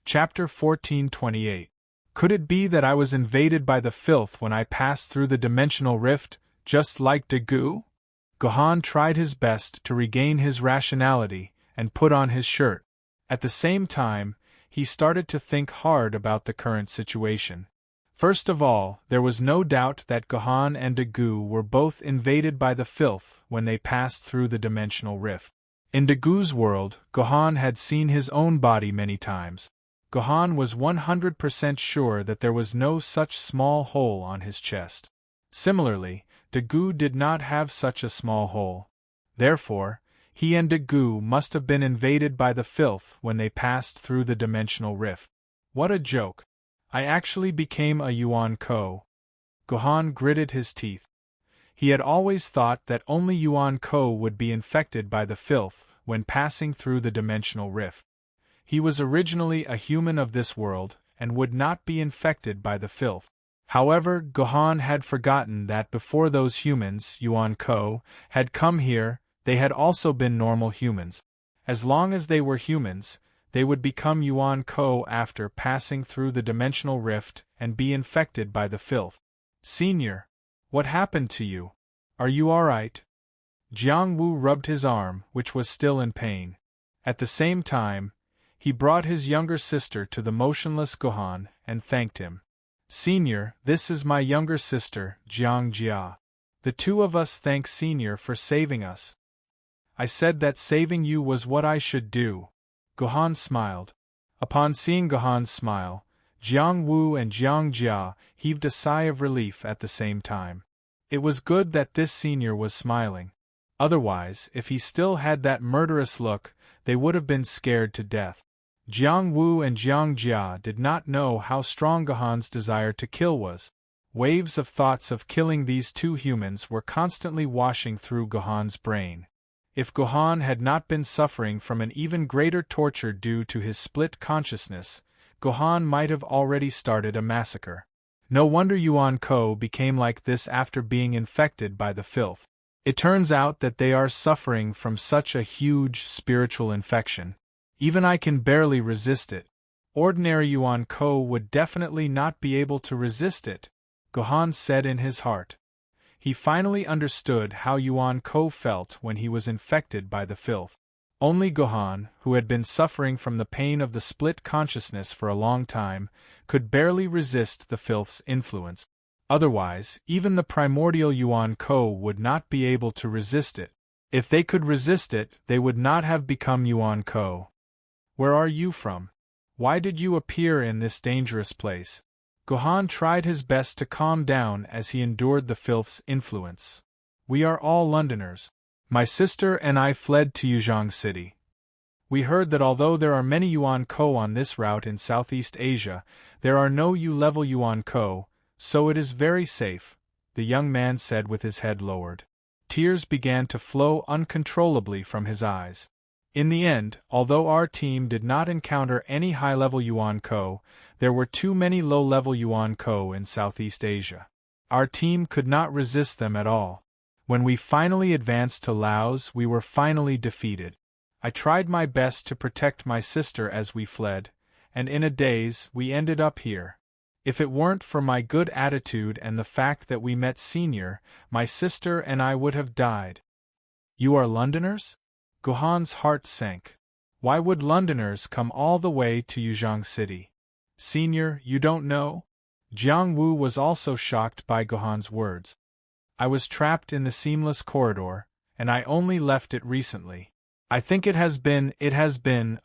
Chapter 1428. Could it be that I was invaded by the filth when I passed through the dimensional rift, just like Dagu? Gohan tried his best to regain his rationality and put on his shirt. At the same time, he started to think hard about the current situation. First of all, there was no doubt that Gohan and Dagu were both invaded by the filth when they passed through the dimensional rift. In Dagu's world, Gohan had seen his own body many times. Gohan was 100% sure that there was no such small hole on his chest. Similarly, Dagu did not have such a small hole. Therefore, he and Dagu must have been invaded by the filth when they passed through the dimensional rift. What a joke! I actually became a Yuan Ko. Gohan gritted his teeth. He had always thought that only Yuan Ko would be infected by the filth when passing through the dimensional rift. He was originally a human of this world and would not be infected by the filth. However, Gohan had forgotten that before those humans, Yuan Ko, had come here, they had also been normal humans. As long as they were humans, they would become Yuan Ko after passing through the dimensional rift and be infected by the filth. Senior, what happened to you? Are you alright? Jiang Wu rubbed his arm, which was still in pain. At the same time, he brought his younger sister to the motionless Gohan and thanked him. Senior, this is my younger sister, Jiang Jia. The two of us thank Senior for saving us. I said that saving you was what I should do. Gohan smiled. Upon seeing Gohan's smile, Jiang Wu and Jiang Jia heaved a sigh of relief at the same time. It was good that this senior was smiling. Otherwise, if he still had that murderous look, they would have been scared to death. Jiang Wu and Jiang Jia did not know how strong Gohan's desire to kill was. Waves of thoughts of killing these two humans were constantly washing through Gohan's brain. If Gohan had not been suffering from an even greater torture due to his split consciousness, Gohan might have already started a massacre. No wonder Yuan Ko became like this after being infected by the filth. It turns out that they are suffering from such a huge spiritual infection. Even I can barely resist it. Ordinary Yuan Ko would definitely not be able to resist it, Gohan said in his heart. He finally understood how Yuan Ko felt when he was infected by the filth. Only Gohan, who had been suffering from the pain of the split consciousness for a long time, could barely resist the filth's influence. Otherwise, even the primordial Yuan Ko would not be able to resist it. If they could resist it, they would not have become Yuan Ko. Where are you from? Why did you appear in this dangerous place? Gohan tried his best to calm down as he endured the filth's influence. We are all Londoners. My sister and I fled to Yuzhong City. We heard that although there are many Yuan Ko on this route in Southeast Asia, there are no U-level Yuan Ko, so it is very safe, the young man said with his head lowered. Tears began to flow uncontrollably from his eyes. In the end, although our team did not encounter any high-level Yuan Ko, there were too many low-level Yuan Ko in Southeast Asia. Our team could not resist them at all. When we finally advanced to Laos, we were finally defeated. I tried my best to protect my sister as we fled, and in a daze, we ended up here. If it weren't for my good attitude and the fact that we met Senior, my sister and I would have died. You are Londoners? Gohan's heart sank. Why would Londoners come all the way to Yuzhong City? Senior, you don't know? Jiang Wu was also shocked by Gohan's words. I was trapped in the seamless corridor, and I only left it recently. I think it has been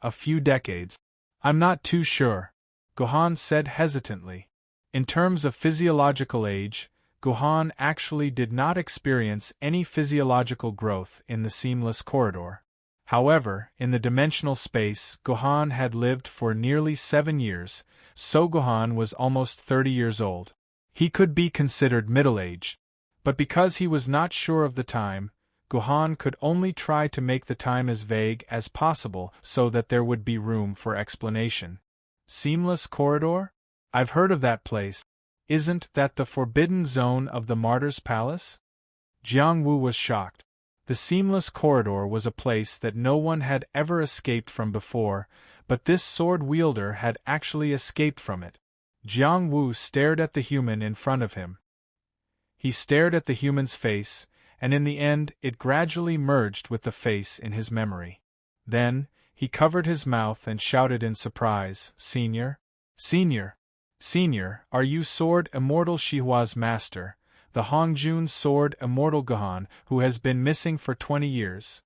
a few decades. I'm not too sure, Gohan said hesitantly. In terms of physiological age, Gohan actually did not experience any physiological growth in the seamless corridor. However, in the dimensional space, Gohan had lived for nearly 7 years, so Gohan was almost 30 years old. He could be considered middle-aged. But because he was not sure of the time, Gohan could only try to make the time as vague as possible so that there would be room for explanation. Seamless corridor? I've heard of that place. Isn't that the forbidden zone of the Martyr's Palace? Jiang Wu was shocked. The seamless corridor was a place that no one had ever escaped from before, but this sword-wielder had actually escaped from it. Jiang Wu stared at the human in front of him. He stared at the human's face, and in the end it gradually merged with the face in his memory. Then, he covered his mouth and shouted in surprise, "Senior? Senior! Senior, are you Sword Immortal Shihua's master, the Hongjun Sword Immortal Gohan, who has been missing for 20 years?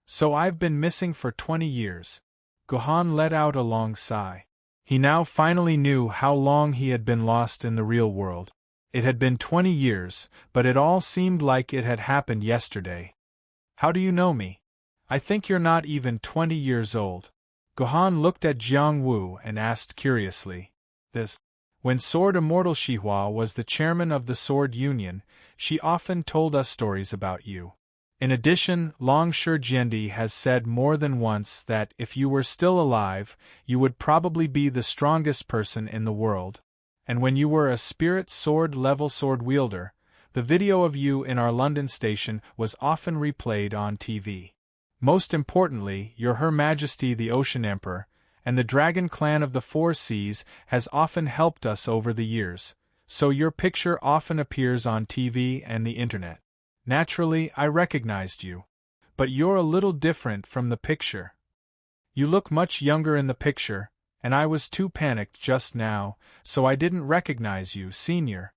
So I've been missing for 20 years. Gohan let out a long sigh. He now finally knew how long he had been lost in the real world. It had been 20 years, but it all seemed like it had happened yesterday. How do you know me? I think you're not even 20 years old. Gohan looked at Jiang Wu and asked curiously. This. When Sword Immortal Shihua was the chairman of the Sword Union, she often told us stories about you. In addition, Long Shi Jiandi has said more than once that if you were still alive, you would probably be the strongest person in the world. And when you were a spirit sword-level sword wielder, the video of you in our London station was often replayed on TV. Most importantly, your Her Majesty the Ocean Emperor, and the Dragon Clan of the Four Seas has often helped us over the years, so your picture often appears on TV and the internet. Naturally, I recognized you. But you're a little different from the picture. You look much younger in the picture, and I was too panicked just now, so I didn't recognize you, Senior.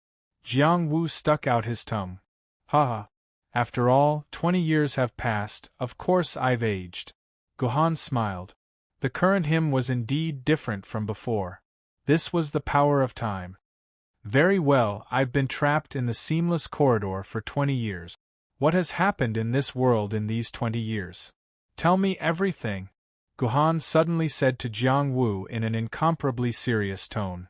Jiang Wu stuck out his tongue. Haha. After all, 20 years have passed, of course I've aged. Gohan smiled. The current him was indeed different from before. This was the power of time. Very well, I've been trapped in the seamless corridor for 20 years. What has happened in this world in these 20 years? Tell me everything, Gohan suddenly said to Jiang Wu in an incomparably serious tone.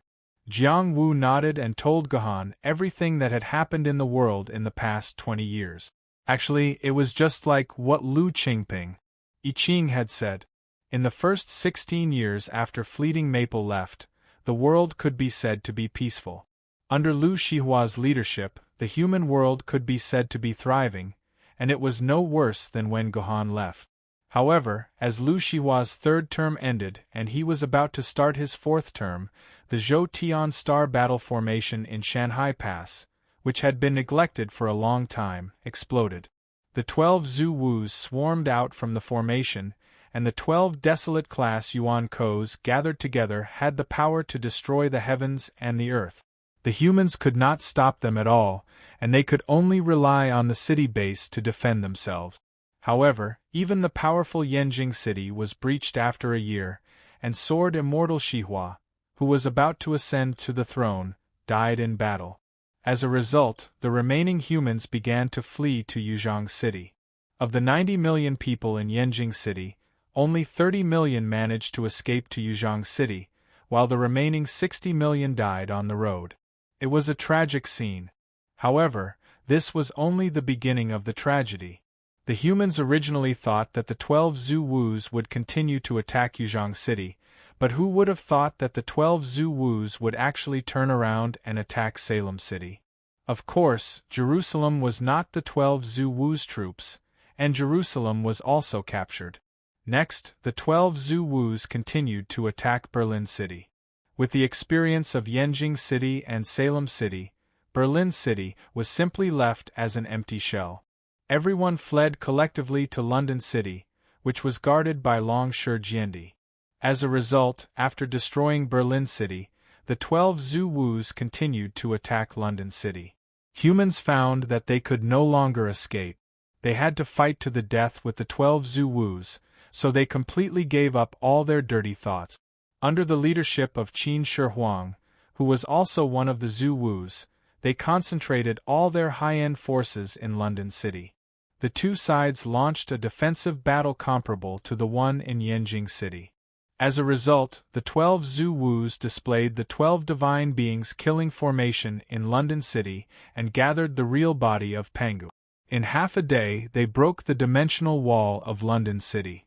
Jiang Wu nodded and told Gohan everything that had happened in the world in the past 20 years. Actually, it was just like what Lu Qingping, I Ching had said. In the first 16 years after Fleeting Maple left, the world could be said to be peaceful. Under Lu Shihua's leadership, the human world could be said to be thriving, and it was no worse than when Gohan left. However, as Lu Shihua's third term ended and he was about to start his fourth term, the Zhou Tian Star Battle Formation in Shanghai Pass, which had been neglected for a long time, exploded. The 12 Zhu Wus swarmed out from the formation, and the 12 desolate class Yuan Kos gathered together had the power to destroy the heavens and the earth. The humans could not stop them at all, and they could only rely on the city base to defend themselves. However, even the powerful Yanjing city was breached after a year, and Sword Immortal Shihua, who was about to ascend to the throne, died in battle. As a result, the remaining humans began to flee to Yuzhong City. Of the 90 million people in Yanjing City, only 30 million managed to escape to Yuzhong City, while the remaining 60 million died on the road. It was a tragic scene. However, this was only the beginning of the tragedy. The humans originally thought that the 12 Zhu Wus would continue to attack Yuzhong City, but who would have thought that the 12 Zhu Wus would actually turn around and attack Salem City? Of course, Jerusalem was not the 12 Zhu Wus troops, and Jerusalem was also captured. Next, the 12 Zhu Wus continued to attack Berlin City. With the experience of Yanjing City and Salem City, Berlin City was simply left as an empty shell. Everyone fled collectively to London City, which was guarded by Long Shi Jiandi. As a result, after destroying Berlin City, the 12 Zhu Wus continued to attack London City. Humans found that they could no longer escape. They had to fight to the death with the 12 Zhu Wus, so they completely gave up all their dirty thoughts. Under the leadership of Qin Shi Huang, who was also one of the Zhu Wus, they concentrated all their high-end forces in London City. The two sides launched a defensive battle comparable to the one in Yanjing City. As a result, the 12 Zhu Wus displayed the 12 divine beings killing formation in London City and gathered the real body of Pangu. In half a day, they broke the dimensional wall of London City.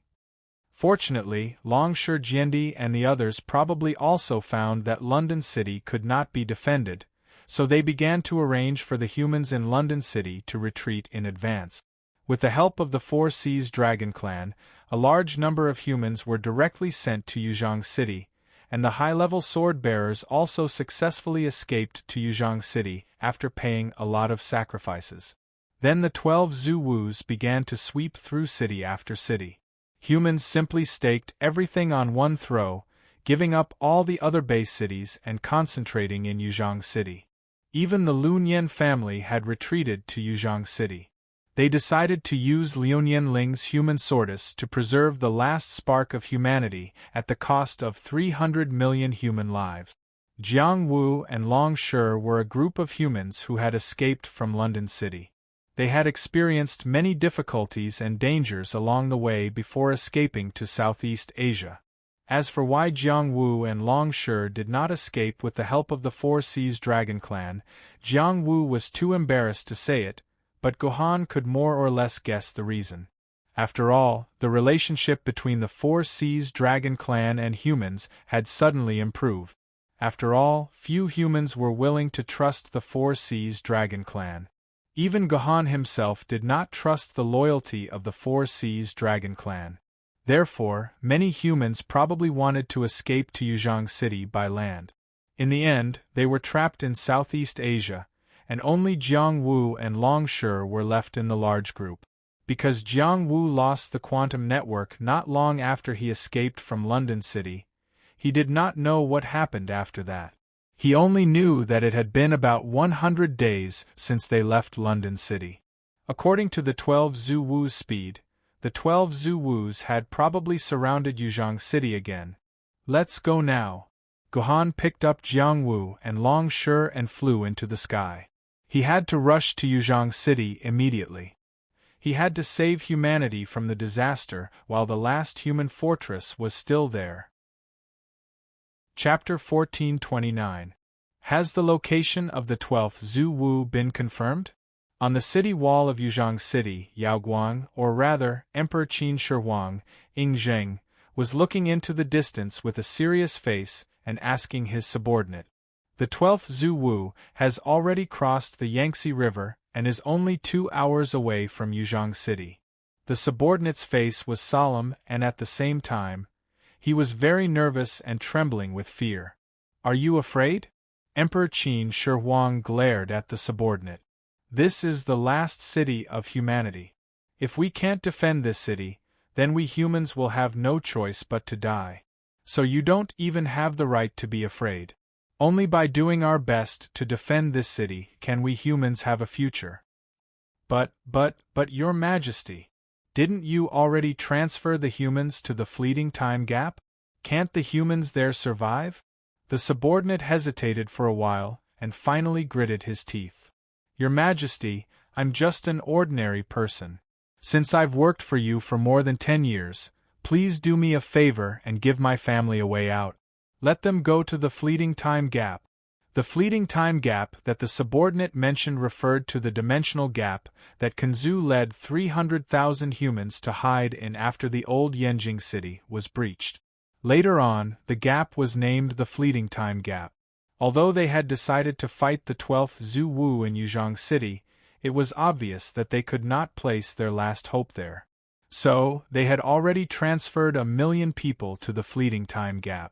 Fortunately, Long Shi Jiandi and the others probably also found that London City could not be defended, so they began to arrange for the humans in London City to retreat in advance. With the help of the Four Seas Dragon Clan, A large number of humans were directly sent to Yuzhong City, and the high-level sword-bearers also successfully escaped to Yuzhong City after paying a lot of sacrifices. Then the 12 Zuwus began to sweep through city after city. Humans simply staked everything on one throw, giving up all the other base cities and concentrating in Yuzhong City. Even the Lunyan family had retreated to Yuzhong City. They decided to use Liuyan Ling's human sortis to preserve the last spark of humanity at the cost of 300 million human lives. Jiang Wu and Long Shi were a group of humans who had escaped from London City. They had experienced many difficulties and dangers along the way before escaping to Southeast Asia. As for why Jiang Wu and Long Shi did not escape with the help of the Four Seas Dragon Clan, Jiang Wu was too embarrassed to say it, but Gohan could more or less guess the reason. After all, the relationship between the Four Seas Dragon Clan and humans had suddenly improved. After all, few humans were willing to trust the Four Seas Dragon Clan. Even Gohan himself did not trust the loyalty of the Four Seas Dragon Clan. Therefore, many humans probably wanted to escape to Yuzhong City by land. In the end, they were trapped in Southeast Asia, and only Jiang Wu and Long Shi were left in the large group. Because Jiang Wu lost the quantum network not long after he escaped from London City, he did not know what happened after that. He only knew that it had been about 100 days since they left London City. According to the 12 Zuwu's speed, the 12 Zuwus had probably surrounded Yuzhong City again. Let's go now. Gohan picked up Jiang Wu and Long Shi and flew into the sky. He had to rush to Yuzhong City immediately. He had to save humanity from the disaster while the last human fortress was still there. Chapter 1429. Has the location of the 12th Zuwu been confirmed? On the city wall of Yuzhong City, Yao Guang, or rather, Emperor Qin Shi Huang, Ing Zheng, was looking into the distance with a serious face and asking his subordinate. The 12th Zuwu has already crossed the Yangtze River and is only 2 hours away from Yuzhong City. The subordinate's face was solemn and at the same time, he was very nervous and trembling with fear. Are you afraid? Emperor Qin Shi Huang glared at the subordinate. This is the last city of humanity. If we can't defend this city, then we humans will have no choice but to die. So you don't even have the right to be afraid. Only by doing our best to defend this city can we humans have a future. But, Your Majesty, didn't you already transfer the humans to the fleeting time gap? Can't the humans there survive? The subordinate hesitated for a while, and finally gritted his teeth. Your Majesty, I'm just an ordinary person. Since I've worked for you for more than 10 years, please do me a favor and give my family a way out. Let them go to the fleeting time gap. The fleeting time gap that the subordinate mentioned referred to the dimensional gap that Kanzu led 300,000 humans to hide in after the old Yanjing city was breached. Later on, the gap was named the fleeting time gap. Although they had decided to fight the 12th Zuwu in Yuzhong City, it was obvious that they could not place their last hope there. So, they had already transferred 1 million people to the fleeting time gap.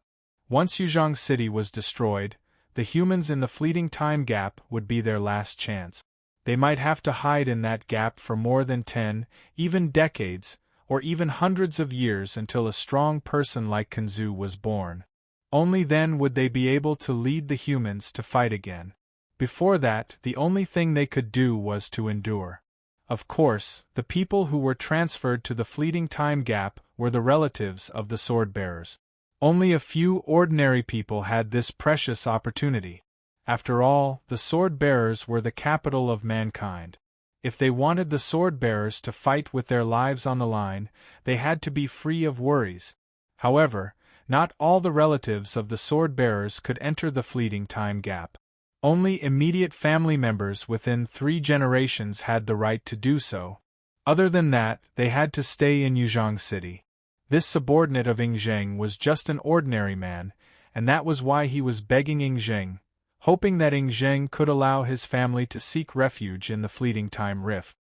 Once Yuzhong City was destroyed, the humans in the fleeting time gap would be their last chance. They might have to hide in that gap for more than 10, even decades, or even hundreds of years until a strong person like Kanzu was born. Only then would they be able to lead the humans to fight again. Before that, the only thing they could do was to endure. Of course, the people who were transferred to the fleeting time gap were the relatives of the sword-bearers. Only a few ordinary people had this precious opportunity. After all, the sword-bearers were the capital of mankind. If they wanted the sword-bearers to fight with their lives on the line, they had to be free of worries. However, not all the relatives of the sword-bearers could enter the fleeting time gap. Only immediate family members within 3 generations had the right to do so. Other than that, they had to stay in Yuzhong City. This subordinate of Ing Zheng was just an ordinary man, and that was why he was begging Ing Zheng, hoping that Ing Zheng could allow his family to seek refuge in the fleeting time rift.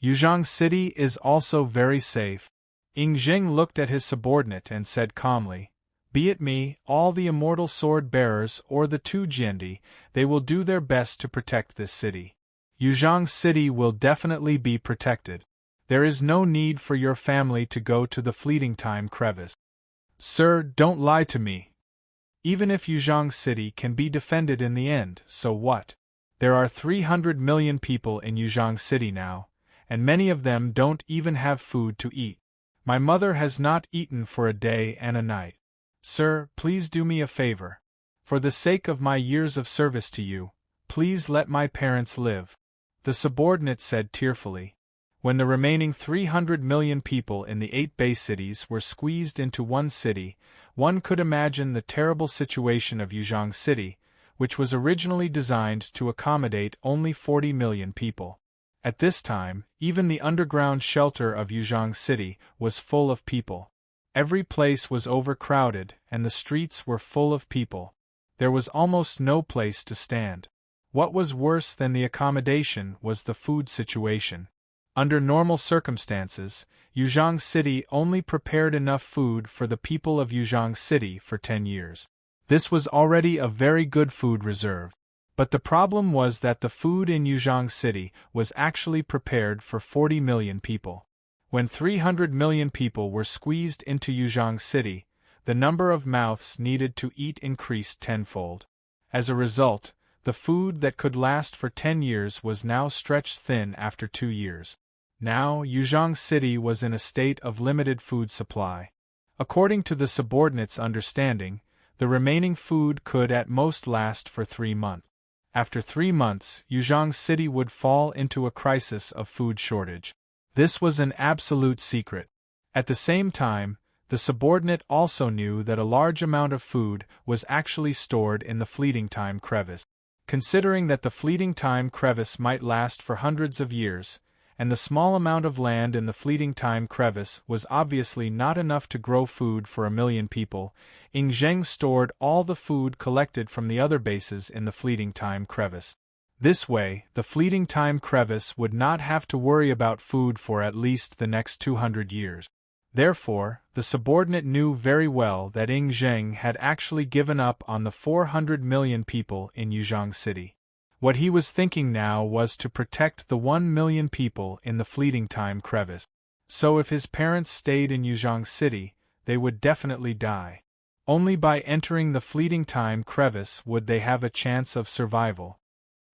Yuzhong City is also very safe. Ying Jing looked at his subordinate and said calmly, "Be it me, all the immortal sword-bearers or the two Jiendi, they will do their best to protect this city. Yuzhang City will definitely be protected. There is no need for your family to go to the fleeting time crevice." "Sir, don't lie to me. Even if Yuzhang City can be defended in the end, so what? There are 300 million people in Yuzhang City now, and many of them don't even have food to eat. My mother has not eaten for a day and a night. Sir, please do me a favor. For the sake of my years of service to you, please let my parents live," the subordinate said tearfully. When the remaining 300 million people in the 8 Bay cities were squeezed into one city, one could imagine the terrible situation of Yuzhang City, which was originally designed to accommodate only 40 million people. At this time, even the underground shelter of Yuzhang City was full of people. Every place was overcrowded and the streets were full of people. There was almost no place to stand. What was worse than the accommodation was the food situation. Under normal circumstances, Yuzhang City only prepared enough food for the people of Yuzhang City for 10 years. This was already a very good food reserve. But the problem was that the food in Yuzhang City was actually prepared for 40 million people. When 300 million people were squeezed into Yuzhang City, the number of mouths needed to eat increased tenfold. As a result, the food that could last for 10 years was now stretched thin after 2 years. Now, Yuzhang City was in a state of limited food supply. According to the subordinate's understanding, the remaining food could at most last for 3 months. After 3 months, Yuzhang City would fall into a crisis of food shortage. This was an absolute secret. At the same time, the subordinate also knew that a large amount of food was actually stored in the fleeting time crevice. Considering that the fleeting time crevice might last for hundreds of years, and the small amount of land in the fleeting time crevice was obviously not enough to grow food for 1 million people, Ying Zheng stored all the food collected from the other bases in the fleeting time crevice. This way, the fleeting time crevice would not have to worry about food for at least the next 200 years. Therefore, the subordinate knew very well that Ying Zheng had actually given up on the 400 million people in Yuzhang City. What he was thinking now was to protect the 1 million people in the fleeting time crevice. So if his parents stayed in Yuzhang City, they would definitely die. Only by entering the fleeting time crevice would they have a chance of survival.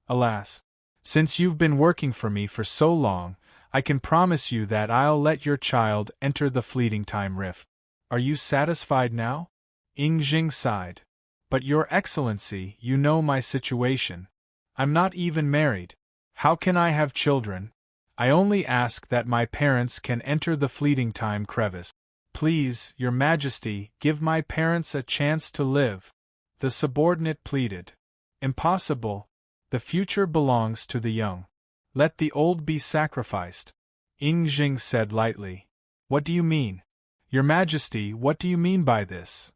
Alas! Since you've been working for me for so long, I can promise you that I'll let your child enter the fleeting time rift. Are you satisfied now? Ying Jing sighed. But Your Excellency, you know my situation. I'm not even married. How can I have children? I only ask that my parents can enter the fleeting time crevice. Please, Your Majesty, give my parents a chance to live. The subordinate pleaded. Impossible. The future belongs to the young. Let the old be sacrificed. Ying Jing said lightly. What do you mean? Your Majesty, what do you mean by this?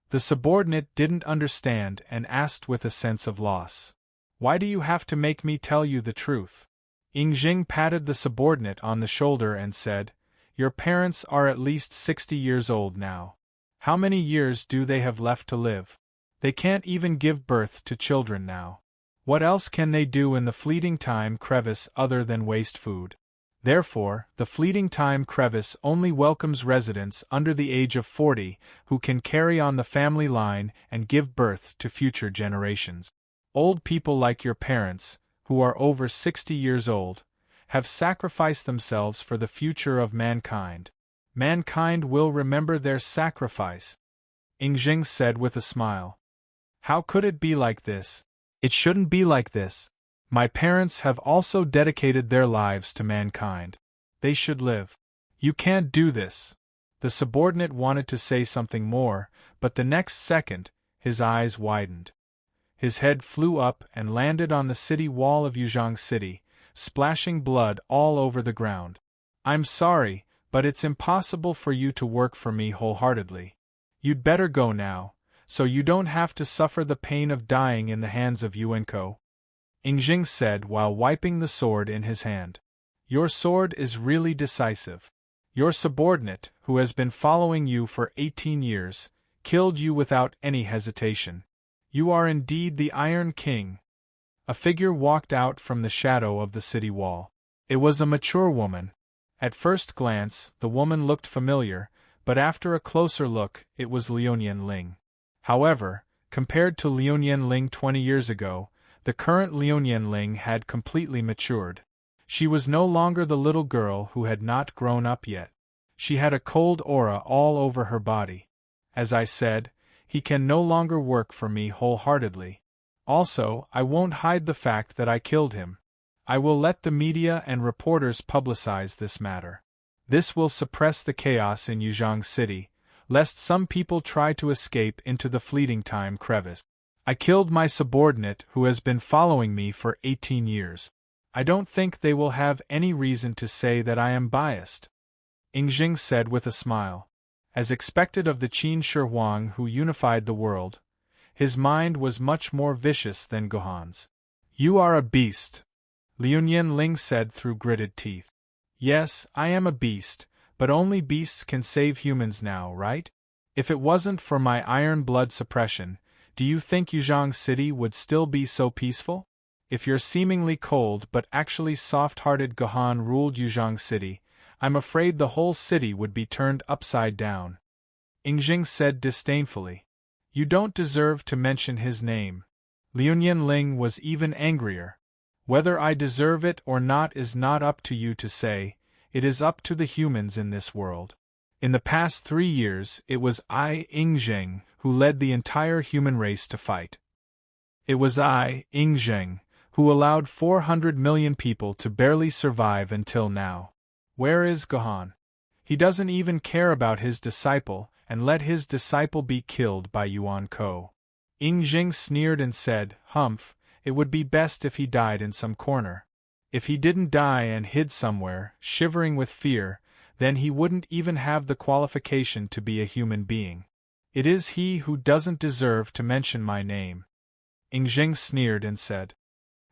The subordinate didn't understand and asked with a sense of loss. Why do you have to make me tell you the truth? Ying Jing patted the subordinate on the shoulder and said, Your parents are at least 60 years old now. How many years do they have left to live? They can't even give birth to children now. What else can they do in the fleeting time crevice other than waste food? Therefore, the fleeting time crevice only welcomes residents under the age of 40 who can carry on the family line and give birth to future generations. Old people like your parents, who are over 60 years old, have sacrificed themselves for the future of mankind. Mankind will remember their sacrifice, Ying Jing said with a smile. How could it be like this? It shouldn't be like this. My parents have also dedicated their lives to mankind. They should live. You can't do this. The subordinate wanted to say something more, but the next second, his eyes widened. His head flew up and landed on the city wall of Yuzhang City, splashing blood all over the ground. I'm sorry, but it's impossible for you to work for me wholeheartedly. You'd better go now, so you don't have to suffer the pain of dying in the hands of Yuenko, Ying Jing said while wiping the sword in his hand. Your sword is really decisive. Your subordinate, who has been following you for 18 years, killed you without any hesitation. You are indeed the Iron King." A figure walked out from the shadow of the city wall. It was a mature woman. At first glance, the woman looked familiar, but after a closer look, it was Liuyan Ling. However, compared to Liuyan Ling 20 years ago, the current Liuyan Ling had completely matured. She was no longer the little girl who had not grown up yet. She had a cold aura all over her body. As I said, he can no longer work for me wholeheartedly. Also, I won't hide the fact that I killed him. I will let the media and reporters publicize this matter. This will suppress the chaos in Yuzhang City, lest some people try to escape into the fleeting time crevice. I killed my subordinate who has been following me for 18 years. I don't think they will have any reason to say that I am biased," Ying said with a smile. As expected of the Qin Shi Huang who unified the world, his mind was much more vicious than Gohan's. "You are a beast," Liuyan Ling said through gritted teeth. "Yes, I am a beast, but only beasts can save humans now, right? If it wasn't for my iron blood suppression, do you think Yuzhang City would still be so peaceful? If your seemingly cold but actually soft-hearted Gohan ruled Yuzhang City, I'm afraid the whole city would be turned upside down," Ying said disdainfully. "You don't deserve to mention his name." Liuyan Ling was even angrier. "Whether I deserve it or not is not up to you to say, it is up to the humans in this world. In the past 3 years, it was I, Ying, who led the entire human race to fight. It was I, Ying, who allowed 400 million people to barely survive until now. Where is Gohan? He doesn't even care about his disciple, and let his disciple be killed by Yuan Ko." Ying sneered and said, "Humph, it would be best if he died in some corner. If he didn't die and hid somewhere, shivering with fear, then he wouldn't even have the qualification to be a human being. It is he who doesn't deserve to mention my name." Ying sneered and said,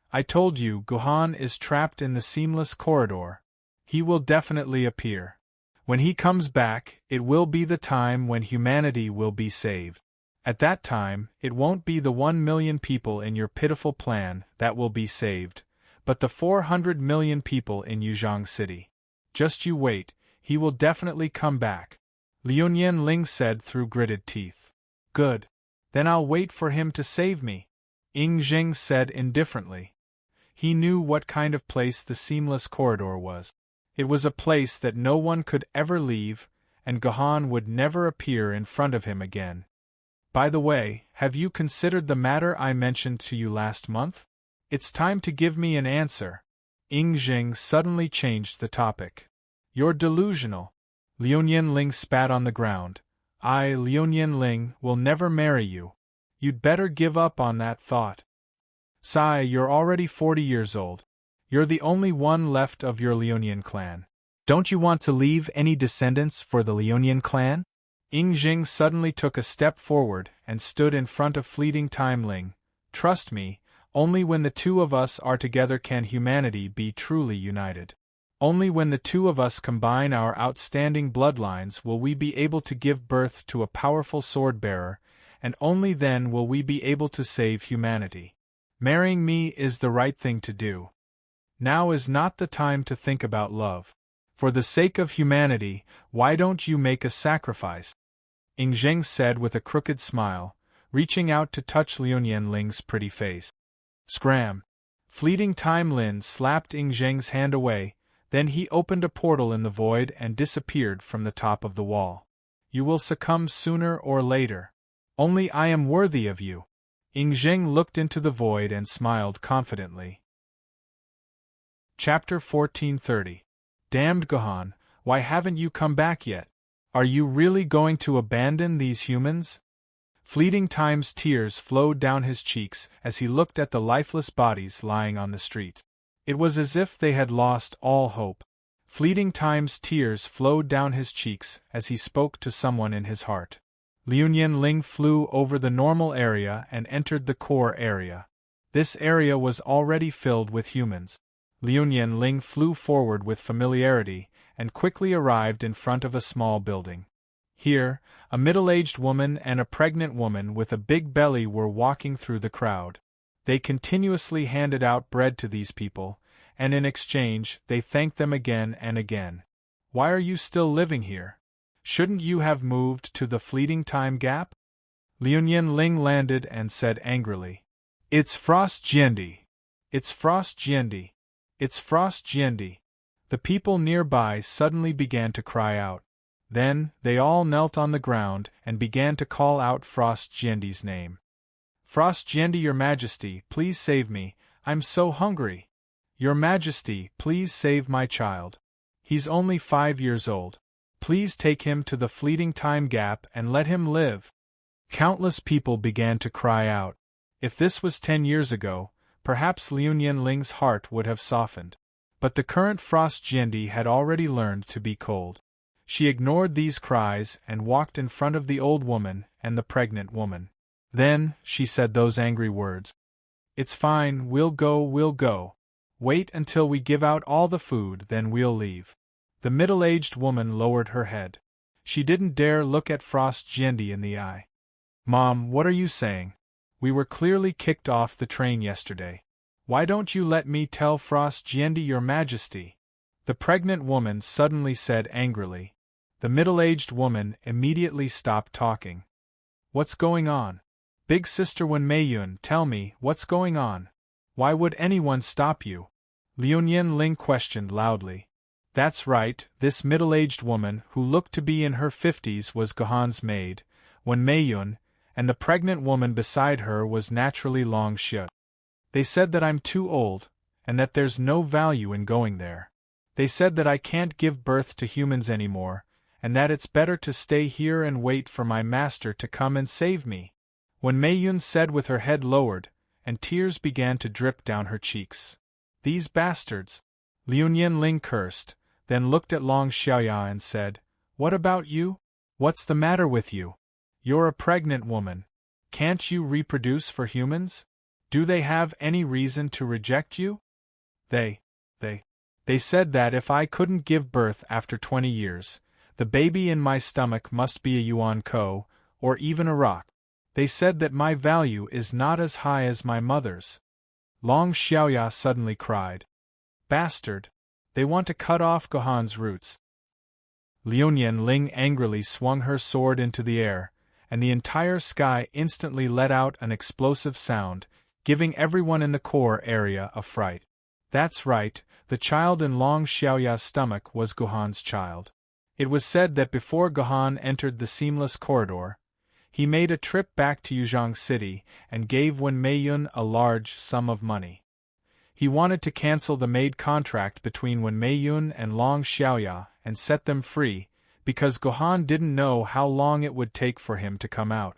"I told you Gohan is trapped in the seamless corridor. He will definitely appear. When he comes back, it will be the time when humanity will be saved. At that time, it won't be the 1 million people in your pitiful plan that will be saved, but the 400 million people in Yuzhang City. Just you wait, he will definitely come back," Liuyan Ling said through gritted teeth. "Good. Then I'll wait for him to save me," Ying said indifferently. He knew what kind of place the seamless corridor was. It was a place that no one could ever leave, and Gohan would never appear in front of him again. "By the way, have you considered the matter I mentioned to you last month? It's time to give me an answer." Ying suddenly changed the topic. "You're delusional." Liuyan Ling spat on the ground. "I, Liuyan Ling, will never marry you. You'd better give up on that thought. Sai, you're already 40 years old. You're the only one left of your Liuyan clan. Don't you want to leave any descendants for the Liuyan clan?" Ying suddenly took a step forward and stood in front of Fleeting Time Ling. "Trust me, only when the two of us are together can humanity be truly united. Only when the two of us combine our outstanding bloodlines will we be able to give birth to a powerful sword-bearer, and only then will we be able to save humanity. Marrying me is the right thing to do. Now is not the time to think about love. For the sake of humanity, why don't you make a sacrifice?" Ying said with a crooked smile, reaching out to touch Liuyan Ling's pretty face. Scram! Fleeting Time Lin slapped Ying's hand away, then he opened a portal in the void and disappeared from the top of the wall. "You will succumb sooner or later. Only I am worthy of you." Ying looked into the void and smiled confidently. Chapter 1430. Damned Gohan, why haven't you come back yet? Are you really going to abandon these humans? Fleeting Time's tears flowed down his cheeks as he looked at the lifeless bodies lying on the street. It was as if they had lost all hope. Fleeting Time's tears flowed down his cheeks as he spoke to someone in his heart. Liuyan Ling flew over the normal area and entered the core area. This area was already filled with humans. Liuyan Ling flew forward with familiarity, and quickly arrived in front of a small building. Here, a middle-aged woman and a pregnant woman with a big belly were walking through the crowd. They continuously handed out bread to these people, and in exchange, they thanked them again and again. "Why are you still living here? Shouldn't you have moved to the fleeting time gap?" Liu Ling landed and said angrily. "It's Frost Jiendi! It's Frost Jiendi! It's Frost Jiendi!" The people nearby suddenly began to cry out. Then, they all knelt on the ground and began to call out Frost Jiendi's name. "Frost Jiendi, Your Majesty, please save me, I'm so hungry. Your Majesty, please save my child. He's only 5 years old. Please take him to the fleeting time gap and let him live." Countless people began to cry out. If this was 10 years ago, perhaps Liu Ling's heart would have softened. But the current Frost Jiendi had already learned to be cold. She ignored these cries and walked in front of the old woman and the pregnant woman. Then, she said those angry words. "It's fine, we'll go. Wait until we give out all the food, then we'll leave." The middle-aged woman lowered her head. She didn't dare look at Frost Jiendi in the eye. "Mom, what are you saying? We were clearly kicked off the train yesterday. Why don't you let me tell Frost Jiendi, Your Majesty?" the pregnant woman suddenly said angrily. The middle-aged woman immediately stopped talking. "What's going on? Big Sister Wen Meiyun, tell me, what's going on? Why would anyone stop you?" Liu Ling questioned loudly. That's right, this middle-aged woman, who looked to be in her 50s, was Gohan's maid, Wen Meiyun, and the pregnant woman beside her was naturally Long Shi. "They said that I'm too old, and that there's no value in going there. They said that I can't give birth to humans anymore, and that it's better to stay here and wait for my master to come and save me," Wen Meiyun said with her head lowered, and tears began to drip down her cheeks. "These bastards!" Liu Ling cursed, then looked at Long Xiaoya and said, "What about you? What's the matter with you? You're a pregnant woman. Can't you reproduce for humans? Do they have any reason to reject you?" They said that if I couldn't give birth after 20 years, the baby in my stomach must be a yuan ko, or even a rock. They said that my value is not as high as my mother's. Long Xiaoya suddenly cried. "Bastard! They want to cut off Gohan's roots." Liu Ling angrily swung her sword into the air, and the entire sky instantly let out an explosive sound, giving everyone in the core area a fright. That's right, the child in Long Xiaoya's stomach was Gohan's child. It was said that before Gohan entered the seamless corridor, he made a trip back to Yuzhong City and gave Wen Meiyun a large sum of money. He wanted to cancel the maid contract between Wen Meiyun and Long Xiaoya and set them free, because Gohan didn't know how long it would take for him to come out.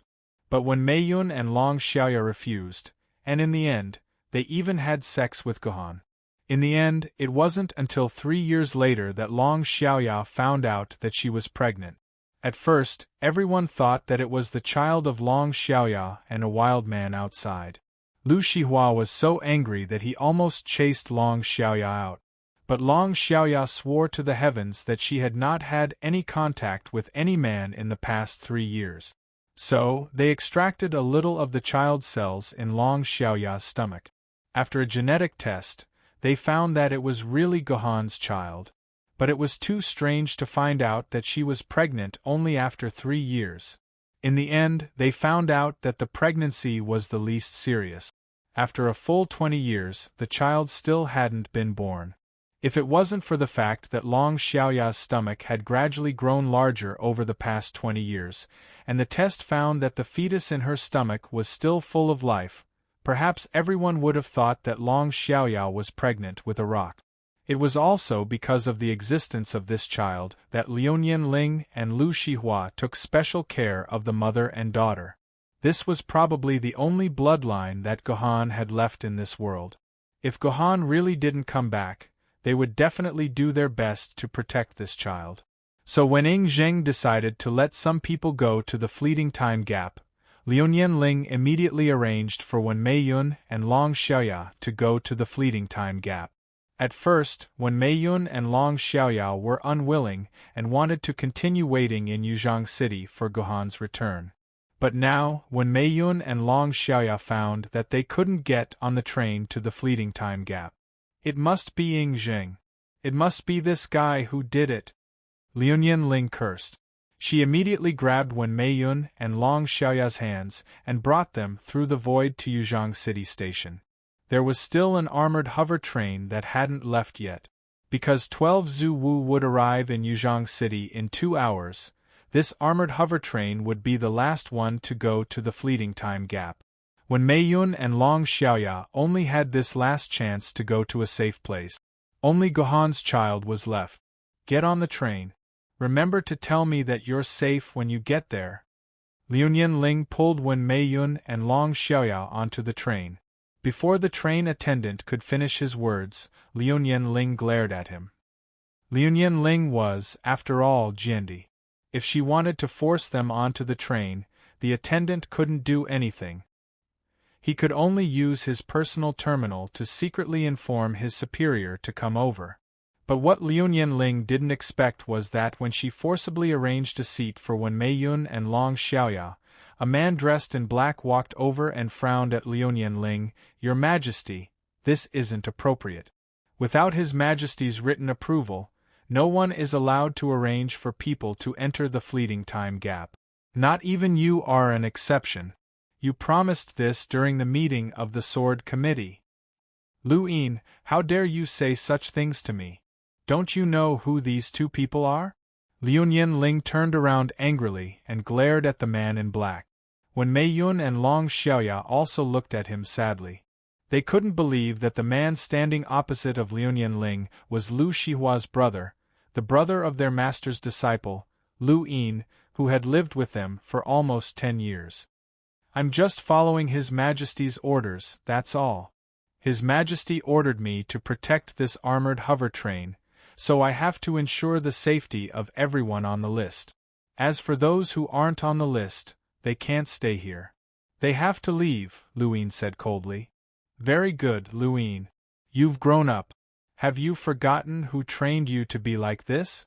But Wen Meiyun and Long Xiaoya refused, and in the end, they even had sex with Gohan. In the end, it wasn't until 3 years later that Long Xiaoya found out that she was pregnant. At first, everyone thought that it was the child of Long Xiaoya and a wild man outside. Lu Shihua was so angry that he almost chased Long Xiaoya out. But Long Xiaoya swore to the heavens that she had not had any contact with any man in the past 3 years. So, they extracted a little of the child cells in Long Xiaoya's stomach. After a genetic test, they found that it was really Gohan's child. But it was too strange to find out that she was pregnant only after 3 years. In the end, they found out that the pregnancy was the least serious. After a full 20 years, the child still hadn't been born. If it wasn't for the fact that Long Xiaoya's stomach had gradually grown larger over the past 20 years, and the test found that the fetus in her stomach was still full of life, perhaps everyone would have thought that Long Xiaoya was pregnant with a rock. It was also because of the existence of this child that Liu Ling and Lu Shihua took special care of the mother and daughter. This was probably the only bloodline that Gohan had left in this world. If Gohan really didn't come back, they would definitely do their best to protect this child. So when Ing Zheng decided to let some people go to the fleeting time gap, Liu Ling immediately arranged for Wen Meiyun and Long Xiaoya to go to the fleeting time gap. At first, when Mei Yun and Long Xiaoyao were unwilling and wanted to continue waiting in Yuzhang City for Guhan's return. But now, when Mei Yun and Long Xiaoyao found that they couldn't get on the train to the fleeting time gap. It must be Ying Jing. It must be this guy who did it. Liu Ling cursed. She immediately grabbed Wen Mei Yun and Long Xiaoyao's hands and brought them through the void to Yuzhang City Station. There was still an armored hover train that hadn't left yet. Because 12 Zhu Wu would arrive in Yuzhang City in 2 hours, this armored hover train would be the last one to go to the fleeting time gap. When Mei Yun and Long Xiaoyao only had this last chance to go to a safe place. Only Guhan's child was left. Get on the train. Remember to tell me that you're safe when you get there. Liu Ling pulled Wen Mei Yun and Long Xiaoyao onto the train. Before the train attendant could finish his words, Liu Ling glared at him. Liu Ling was, after all, Jiandi. If she wanted to force them onto the train, the attendant couldn't do anything. He could only use his personal terminal to secretly inform his superior to come over. But what Liu Ling didn't expect was that when she forcibly arranged a seat for Wen Mei Yun and Long Xiaoyao, a man dressed in black walked over and frowned at Liu Ling. "Your Majesty, this isn't appropriate. Without His Majesty's written approval, no one is allowed to arrange for people to enter the fleeting time gap. Not even you are an exception. You promised this during the meeting of the Sword Committee. Lu Yin, how dare you say such things to me? Don't you know who these two people are?" Liu Ling turned around angrily and glared at the man in black. When Mei Yun and Long Xiaoyao also looked at him sadly. They couldn't believe that the man standing opposite of Liu Ling was Lu Shihua's brother, the brother of their master's disciple, Lu Yin, who had lived with them for almost 10 years. "I'm just following His Majesty's orders, that's all. His Majesty ordered me to protect this armored hover train, so I have to ensure the safety of everyone on the list. As for those who aren't on the list, they can't stay here. They have to leave," Lu Yin said coldly. "Very good, Lu Yin. You've grown up. Have you forgotten who trained you to be like this?"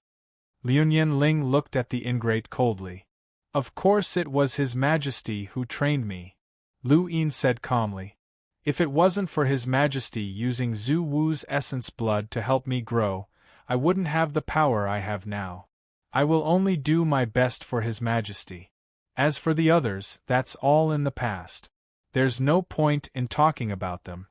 Liu Ling looked at the ingrate coldly. "Of course it was His Majesty who trained me," Lu Yin said calmly. "If it wasn't for His Majesty using Zhu Wu's essence blood to help me grow, I wouldn't have the power I have now. I will only do my best for His Majesty. As for the others, that's all in the past. There's no point in talking about them."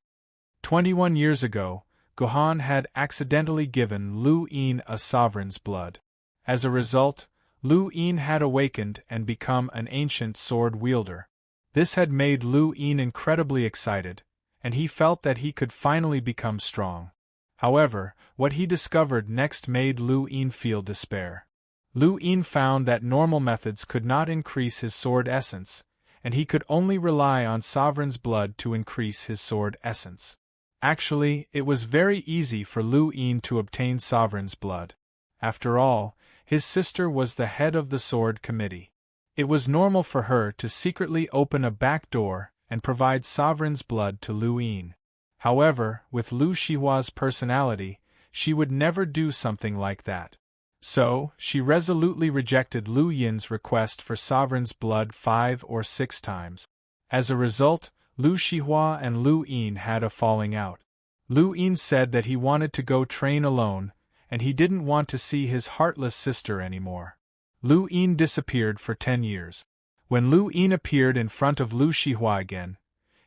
21 years ago, Guhan had accidentally given Lu Yin a sovereign's blood. As a result, Lu Yin had awakened and become an ancient sword wielder. This had made Lu Yin incredibly excited, and he felt that he could finally become strong. However, what he discovered next made Lu Yin feel despair. Lu Yin found that normal methods could not increase his sword essence, and he could only rely on sovereign's blood to increase his sword essence. Actually, it was very easy for Lu Yin to obtain sovereign's blood. After all, his sister was the head of the Sword Committee. It was normal for her to secretly open a back door and provide sovereign's blood to Lu Yin. However, with Lu Shihua's personality, she would never do something like that. So, she resolutely rejected Lu Yin's request for sovereign's blood 5 or 6 times. As a result, Lu Shihua and Lu Yin had a falling out. Lu Yin said that he wanted to go train alone, and he didn't want to see his heartless sister anymore. Lu Yin disappeared for 10 years. When Lu Yin appeared in front of Lu Shihua again,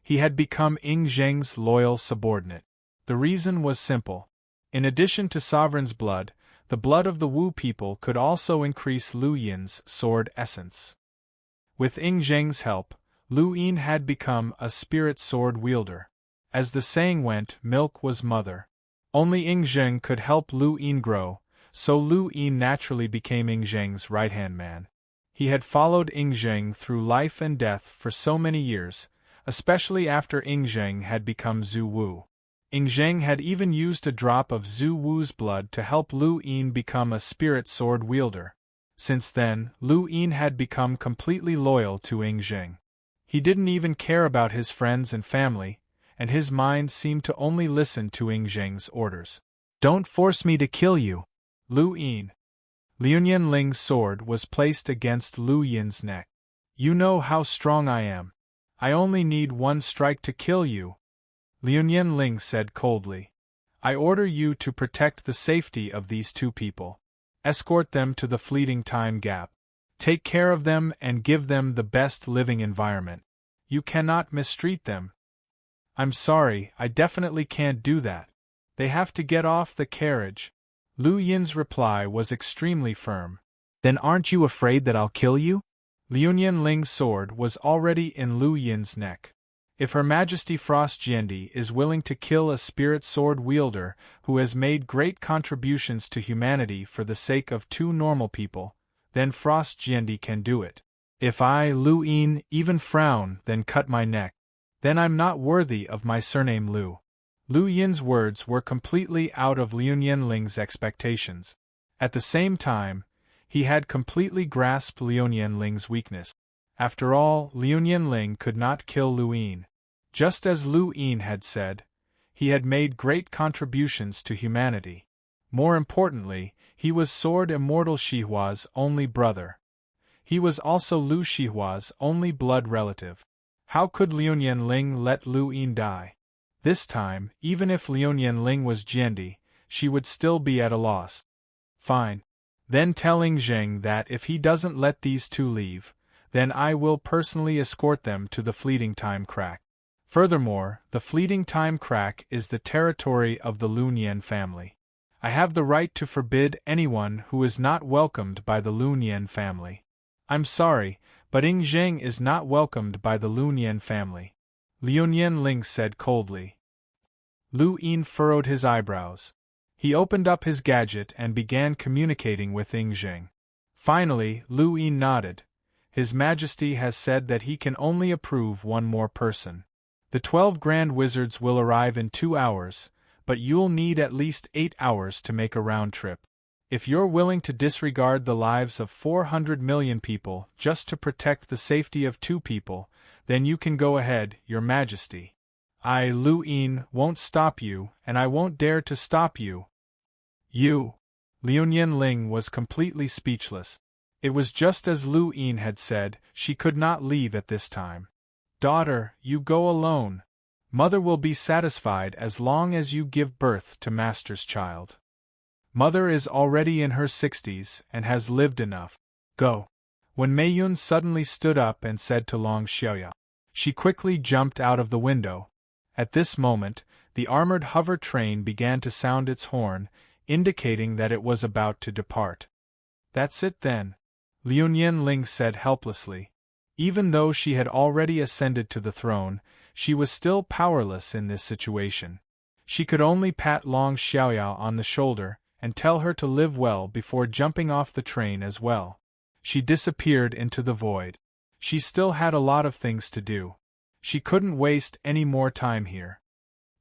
he had become Ying Zheng's loyal subordinate. The reason was simple. In addition to sovereign's blood, the blood of the Wu people could also increase Lu Yin's sword essence. With Ying Zheng's help, Lu Yin had become a spirit sword wielder. As the saying went, milk was mother. Only Ying Zheng could help Lu Yin grow, so Lu Yin naturally became Ying Zheng's right-hand man. He had followed Ying Zheng through life and death for so many years, especially after Ying Zheng had become Zhu Wu. Ying Zheng had even used a drop of Zhu Wu's blood to help Lu Yin become a spirit sword wielder. Since then, Lu Yin had become completely loyal to Ying Zheng. He didn't even care about his friends and family, and his mind seemed to only listen to Ying Zheng's orders. Don't force me to kill you. Lu Yin. Liu Yanling's sword was placed against Lu Yin's neck. You know how strong I am. I only need one strike to kill you. Liu Yanling said coldly. I order you to protect the safety of these two people. Escort them to the fleeting time gap. Take care of them and give them the best living environment. You cannot mistreat them. I'm sorry, I definitely can't do that. They have to get off the carriage. Lu Yin's reply was extremely firm. Then aren't you afraid that I'll kill you? Liu Yanling's sword was already in Lu Yin's neck. If Her Majesty Frost Jiendi is willing to kill a spirit sword wielder who has made great contributions to humanity for the sake of two normal people, then Frost Jiendi can do it. If I, Lu Yin, even frown, then cut my neck, then I'm not worthy of my surname Lu. Lu Yin's words were completely out of Liu Yanling's expectations. At the same time, he had completely grasped Liu Yanling's weakness. After all, Liu Yanling could not kill Lu Yin. Just as Lu Yin had said, he had made great contributions to humanity. More importantly, he was Sword Immortal Shihua's only brother. He was also Lu Shihua's only blood relative. How could Liu Yanling let Lu Yin die? This time, even if Liu Yanling was Jiendi, she would still be at a loss. Fine. Then tell Zheng that if he doesn't let these two leave, then I will personally escort them to the fleeting time crack. Furthermore, the fleeting time crack is the territory of the Lu Nian family. I have the right to forbid anyone who is not welcomed by the Lu Nian family. I'm sorry, but Zheng is not welcomed by the Lu Nian family. Liu Yanling said coldly. Lu Yin furrowed his eyebrows. He opened up his gadget and began communicating with Zheng. Finally, Lu Yin nodded. His Majesty has said that he can only approve one more person. The 12 Grand Wizards will arrive in 2 hours, but you'll need at least 8 hours to make a round trip. If you're willing to disregard the lives of 400 million people just to protect the safety of 2 people, then you can go ahead, Your Majesty. I, Lu Yin, won't stop you, and I won't dare to stop you. You. Liu Yanling was completely speechless. It was just as Lu Yin had said, she could not leave at this time. Daughter, you go alone. Mother will be satisfied as long as you give birth to Master's child. Mother is already in her 60s and has lived enough. Go. When Meiyun suddenly stood up and said to Long Xiaoya, she quickly jumped out of the window. At this moment, the armored hover train began to sound its horn, indicating that it was about to depart. That's it then, Liu Yanling said helplessly. Even though she had already ascended to the throne, she was still powerless in this situation. She could only pat Long Xiaoya on the shoulder and tell her to live well before jumping off the train as well. She disappeared into the void. She still had a lot of things to do. She couldn't waste any more time here.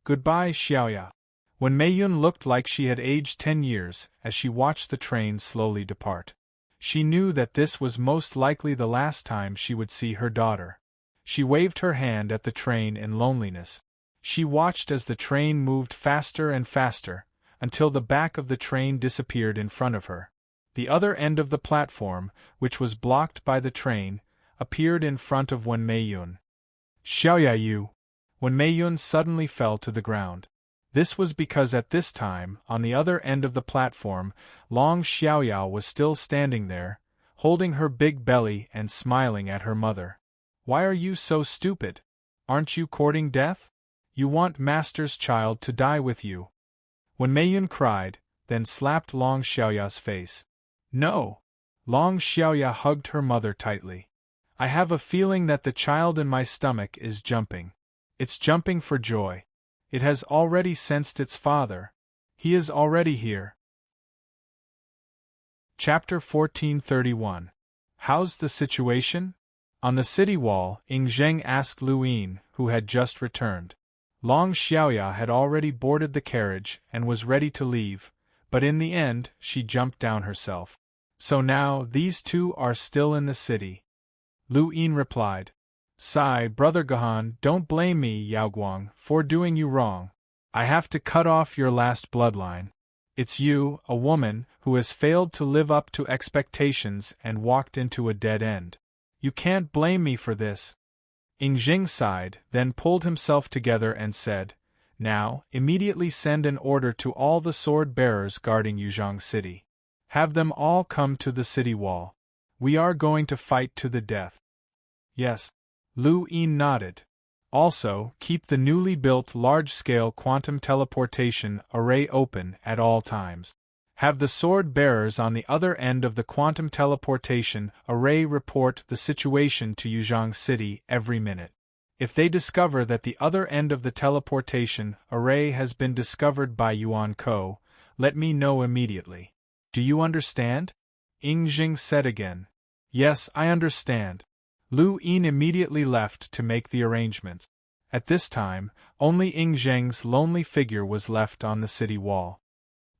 Goodbye, Xiaoya. When Meiyun looked like she had aged 10 years as she watched the train slowly depart. She knew that this was most likely the last time she would see her daughter. She waved her hand at the train in loneliness. She watched as the train moved faster and faster, until the back of the train disappeared in front of her. The other end of the platform, which was blocked by the train, appeared in front of Wen Meiyun. Xiaoya Yu! When Meiyun suddenly fell to the ground. This was because at this time, on the other end of the platform, Long Xiaoya was still standing there, holding her big belly and smiling at her mother. Why are you so stupid? Aren't you courting death? You want Master's child to die with you. When Meiyun cried, then slapped Long Xiaoya's face. No! Long Xiaoya hugged her mother tightly. I have a feeling that the child in my stomach is jumping. It's jumping for joy. It has already sensed its father. He is already here. Chapter 1431. How's the situation? On the city wall, Zheng asked Lu Yin, who had just returned. Long Xiaoya had already boarded the carriage and was ready to leave, but in the end, she jumped down herself. So now, these two are still in the city. Lu Yin replied. Sigh, Brother Gahan, don't blame me, Yaoguang, for doing you wrong. I have to cut off your last bloodline. It's you, a woman, who has failed to live up to expectations and walked into a dead end. You can't blame me for this. Jing sighed, then pulled himself together and said, Now, immediately send an order to all the sword-bearers guarding Yuzhong City. Have them all come to the city wall. We are going to fight to the death. Yes. Lu Yin nodded. Also, keep the newly built large-scale quantum teleportation array open at all times. Have the sword-bearers on the other end of the quantum teleportation array report the situation to Yuzhong City every minute. If they discover that the other end of the teleportation array has been discovered by Yuan Ko, let me know immediately. Do you understand? Jing said again. Yes, I understand. Lu Yin immediately left to make the arrangements. At this time, only Zheng's lonely figure was left on the city wall.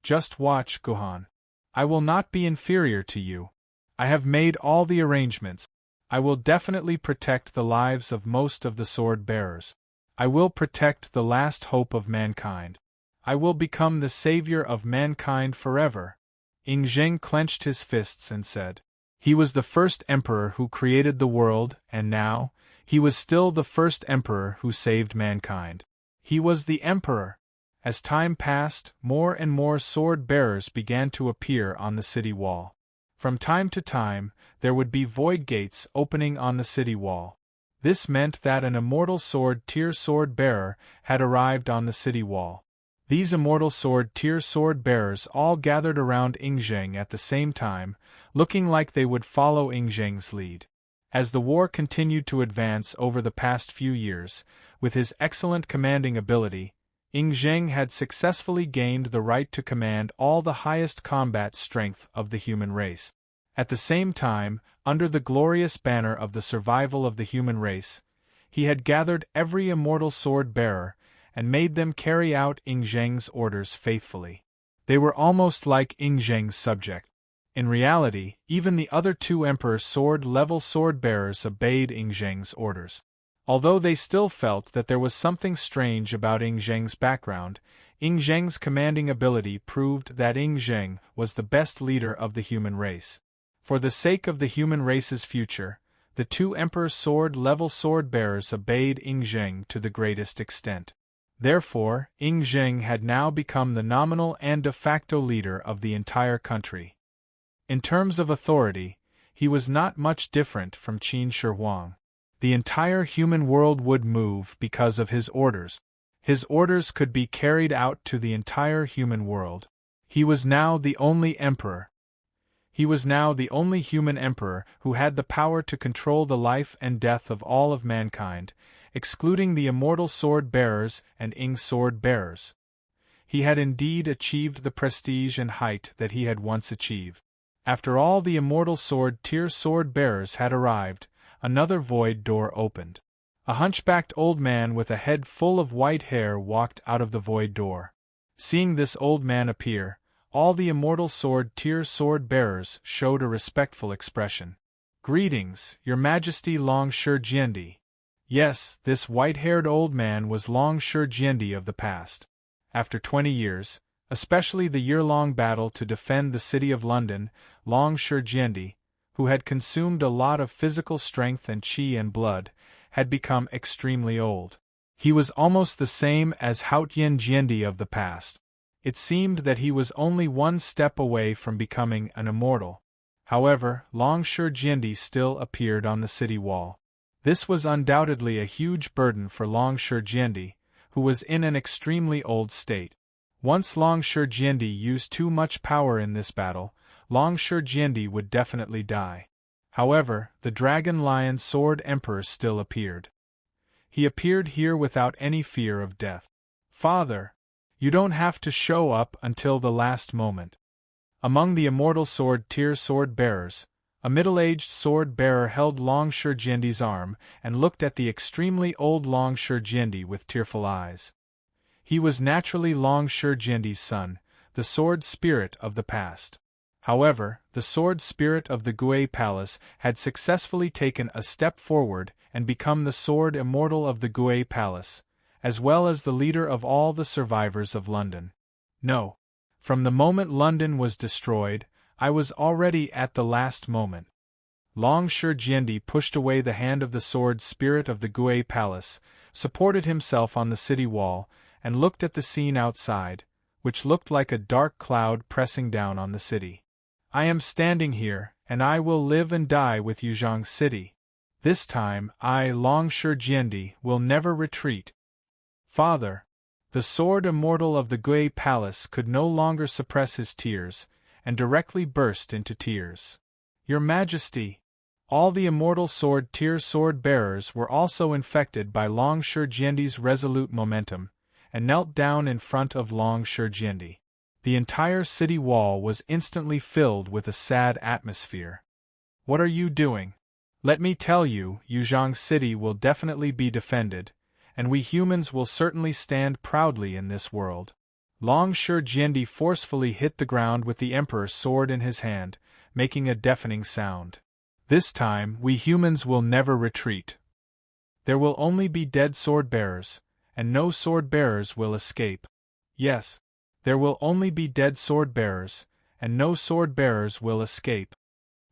Just watch, Gohan. I will not be inferior to you. I have made all the arrangements. I will definitely protect the lives of most of the sword-bearers. I will protect the last hope of mankind. I will become the savior of mankind forever. Zheng clenched his fists and said. He was the first emperor who created the world, and now, he was still the first emperor who saved mankind. He was the emperor. As time passed, more and more sword-bearers began to appear on the city wall. From time to time, there would be void gates opening on the city wall. This meant that an immortal sword-tier sword-bearer had arrived on the city wall. These immortal sword-tier sword-bearers all gathered around Zheng at the same time, looking like they would follow Zheng's lead. As the war continued to advance over the past few years, with his excellent commanding ability, Zheng had successfully gained the right to command all the highest combat strength of the human race. At the same time, under the glorious banner of the survival of the human race, he had gathered every immortal sword-bearer and made them carry out Zheng's orders faithfully. They were almost like Zheng's subject. In reality, even the other two Emperor sword-level sword-bearers obeyed Zheng's orders. Although they still felt that there was something strange about Zheng's background, Zheng's commanding ability proved that Zheng was the best leader of the human race. For the sake of the human race's future, the two Emperor sword-level sword-bearers obeyed Zheng to the greatest extent. Therefore, Zheng had now become the nominal and de facto leader of the entire country. In terms of authority, he was not much different from Qin Shi Huang. The entire human world would move because of his orders. His orders could be carried out to the entire human world. He was now the only emperor. He was now the only human emperor who had the power to control the life and death of all of mankind, excluding the immortal sword-bearers and sword-bearers. He had indeed achieved the prestige and height that he had once achieved. After all the immortal sword-tier sword-bearers had arrived, another void door opened. A hunchbacked old man with a head full of white hair walked out of the void door. Seeing this old man appear, all the immortal sword-tier sword-bearers showed a respectful expression. Greetings, Your Majesty Long Shi Jiandi. Yes, this white-haired old man was Long Shi Jiandi of the past. After 20 years, especially the year-long battle to defend the city of London, Long Shi Jiandi, who had consumed a lot of physical strength and qi and blood, had become extremely old. He was almost the same as Haotian Jiandi of the past. It seemed that he was only one step away from becoming an immortal. However, Long Shi Jiandi still appeared on the city wall. This was undoubtedly a huge burden for Long Shi Jiandi, who was in an extremely old state. Once Long Shi Jiandi used too much power in this battle, Long Shi Jiandi would definitely die. However, the Dragon Lion Sword Emperor still appeared. He appeared here without any fear of death. Father, you don't have to show up until the last moment. Among the immortal sword-tier sword-bearers, a middle-aged sword-bearer held Long Shi Jiandi's arm and looked at the extremely old Long Shi Jiandi with tearful eyes. He was naturally Long Shi Jiandi's son, the sword spirit of the past. However, the sword spirit of the Gui Palace had successfully taken a step forward and become the sword immortal of the Gui Palace, as well as the leader of all the survivors of London. No. From the moment London was destroyed, I was already at the last moment. Long Shurjendi pushed away the hand of the sword spirit of the Gui Palace, supported himself on the city wall, and looked at the scene outside, which looked like a dark cloud pressing down on the city. I am standing here, and I will live and die with Yuzhang City. This time, I, Long Shurjendi, will never retreat. Father! The sword immortal of the Gui Palace could no longer suppress his tears, and directly burst into tears. Your Majesty! All the immortal sword bearers were also infected by Long Shurjendi's resolute momentum, and knelt down in front of Long Shurjendi. The entire city wall was instantly filled with a sad atmosphere. What are you doing? Let me tell you, Yuzhang City will definitely be defended, and we humans will certainly stand proudly in this world. Long Shurjendi forcefully hit the ground with the Emperor's sword in his hand, making a deafening sound. This time, we humans will never retreat. There will only be dead sword-bearers, and no sword-bearers will escape. Yes, there will only be dead sword-bearers, and no sword-bearers will escape.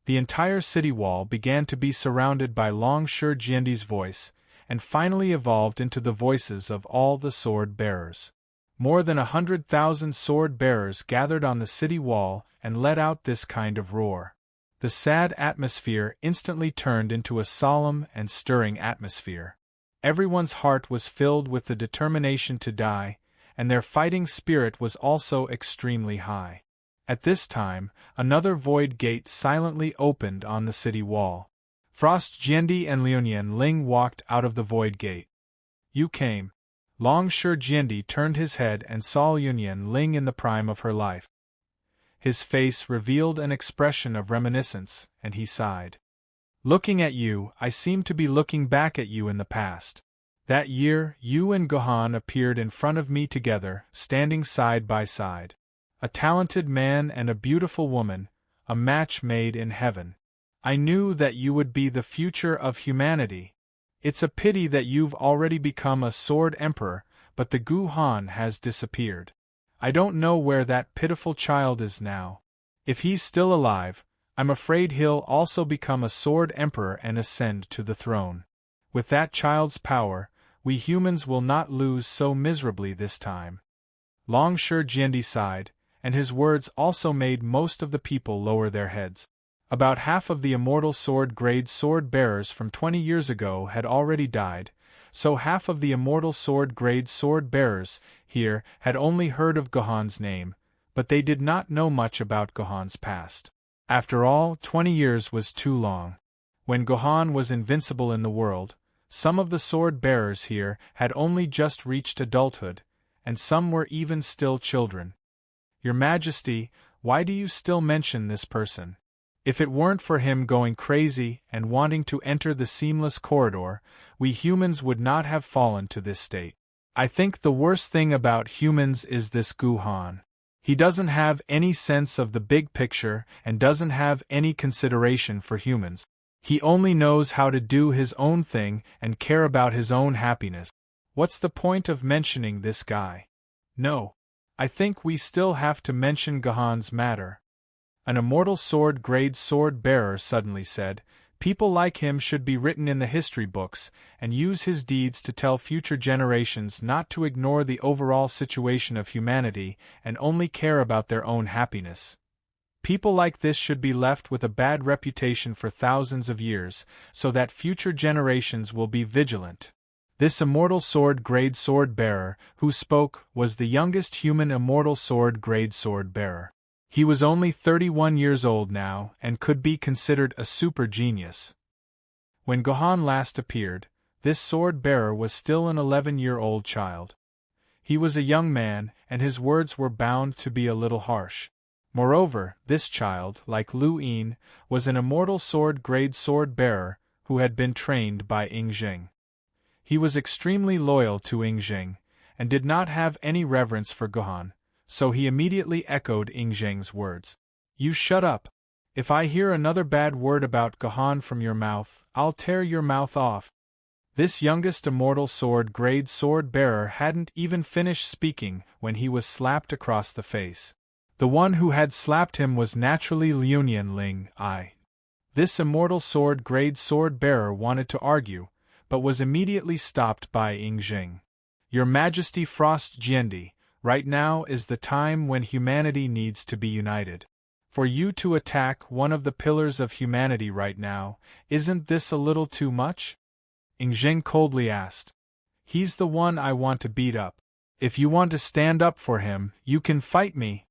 The entire city wall began to be surrounded by Long Shurjendi's voice, and finally evolved into the voices of all the sword-bearers. More than 100,000 sword-bearers gathered on the city wall and let out this kind of roar. The sad atmosphere instantly turned into a solemn and stirring atmosphere. Everyone's heart was filled with the determination to die, and their fighting spirit was also extremely high. At this time, another void gate silently opened on the city wall. Frost Jendi and Liuyan Ling walked out of the void gate. You came. Long Shurjendi turned his head and saw Liuyan Ling in the prime of her life. His face revealed an expression of reminiscence, and he sighed. Looking at you, I seem to be looking back at you in the past. That year, you and Gohan appeared in front of me together, standing side by side. A talented man and a beautiful woman, a match made in heaven. I knew that you would be the future of humanity. It's a pity that you've already become a sword emperor, but the Gohan has disappeared. I don't know where that pitiful child is now. If he's still alive, I'm afraid he'll also become a sword emperor and ascend to the throne. With that child's power, we humans will not lose so miserably this time. Long Shurjendi sighed, and his words also made most of the people lower their heads. About half of the immortal sword-grade sword-bearers from 20 years ago had already died, so half of the immortal sword-grade sword-bearers here had only heard of Gohan's name, but they did not know much about Gohan's past. After all, 20 years was too long. When Gohan was invincible in the world, some of the sword-bearers here had only just reached adulthood, and some were even still children. Your Majesty, why do you still mention this person? If it weren't for him going crazy and wanting to enter the seamless corridor, we humans would not have fallen to this state. I think the worst thing about humans is this Gohan. He doesn't have any sense of the big picture and doesn't have any consideration for humans. He only knows how to do his own thing and care about his own happiness. What's the point of mentioning this guy? No. I think we still have to mention Gohan's matter. An immortal sword-grade sword-bearer suddenly said, people like him should be written in the history books and use his deeds to tell future generations not to ignore the overall situation of humanity and only care about their own happiness. People like this should be left with a bad reputation for thousands of years, so that future generations will be vigilant. This immortal sword-grade sword-bearer who spoke was the youngest human immortal sword-grade sword-bearer. He was only 31 years old now and could be considered a super genius. When Gohan last appeared, this sword-bearer was still an 11-year-old child. He was a young man, and his words were bound to be a little harsh. Moreover, this child, like Lu Yin, was an immortal sword-grade sword-bearer who had been trained by Ying Jing. He was extremely loyal to Ying Jing, and did not have any reverence for Gohan, so he immediately echoed Ying Jing's words. You shut up. If I hear another bad word about Gohan from your mouth, I'll tear your mouth off. This youngest immortal sword-grade sword-bearer hadn't even finished speaking when he was slapped across the face. The one who had slapped him was naturally Liu Ling. This immortal sword-grade sword-bearer wanted to argue, but was immediately stopped by Jing. Your Majesty Frost Jiendi, right now is the time when humanity needs to be united. For you to attack one of the pillars of humanity right now, isn't this a little too much? Jing coldly asked. He's the one I want to beat up. If you want to stand up for him, you can fight me.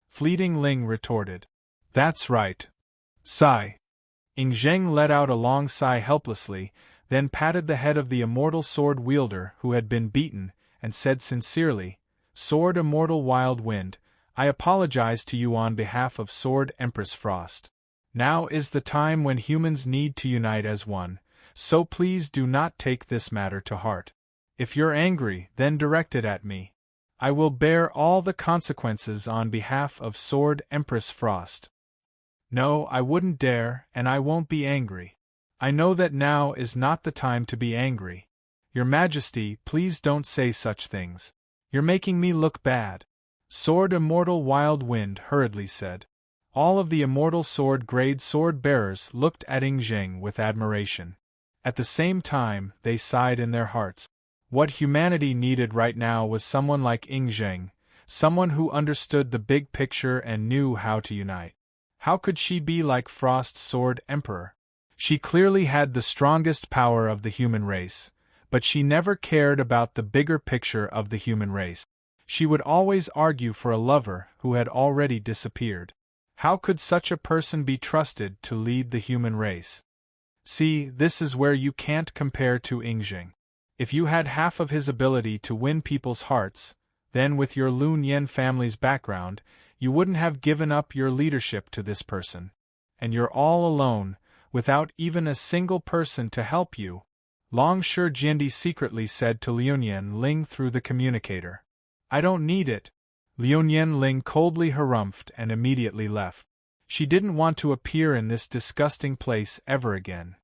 Fleeting Ling retorted. That's right. Sigh. Jing let out a long sigh helplessly, then patted the head of the immortal sword-wielder who had been beaten, and said sincerely, Sword Immortal Wild Wind, I apologize to you on behalf of Sword Empress Frost. Now is the time when humans need to unite as one, so please do not take this matter to heart. If you're angry, then direct it at me. I will bear all the consequences on behalf of Sword Empress Frost. No, I wouldn't dare, and I won't be angry. I know that now is not the time to be angry. Your Majesty, please don't say such things. You're making me look bad. Sword Immortal Wild Wind hurriedly said. All of the immortal sword-grade sword-bearers looked at Jing with admiration. At the same time, they sighed in their hearts. What humanity needed right now was someone like Jing, someone who understood the big picture and knew how to unite. How could she be like Frost Sword Emperor? She clearly had the strongest power of the human race, but she never cared about the bigger picture of the human race. She would always argue for a lover who had already disappeared. How could such a person be trusted to lead the human race? See, this is where you can't compare to Jing. If you had half of his ability to win people's hearts, then with your Lun Yen family's background, you wouldn't have given up your leadership to this person. And you're all alone, without even a single person to help you. Long Shi Jiendi secretly said to Liu Ling through the communicator. I don't need it. Liu Ling coldly harumphed and immediately left. She didn't want to appear in this disgusting place ever again.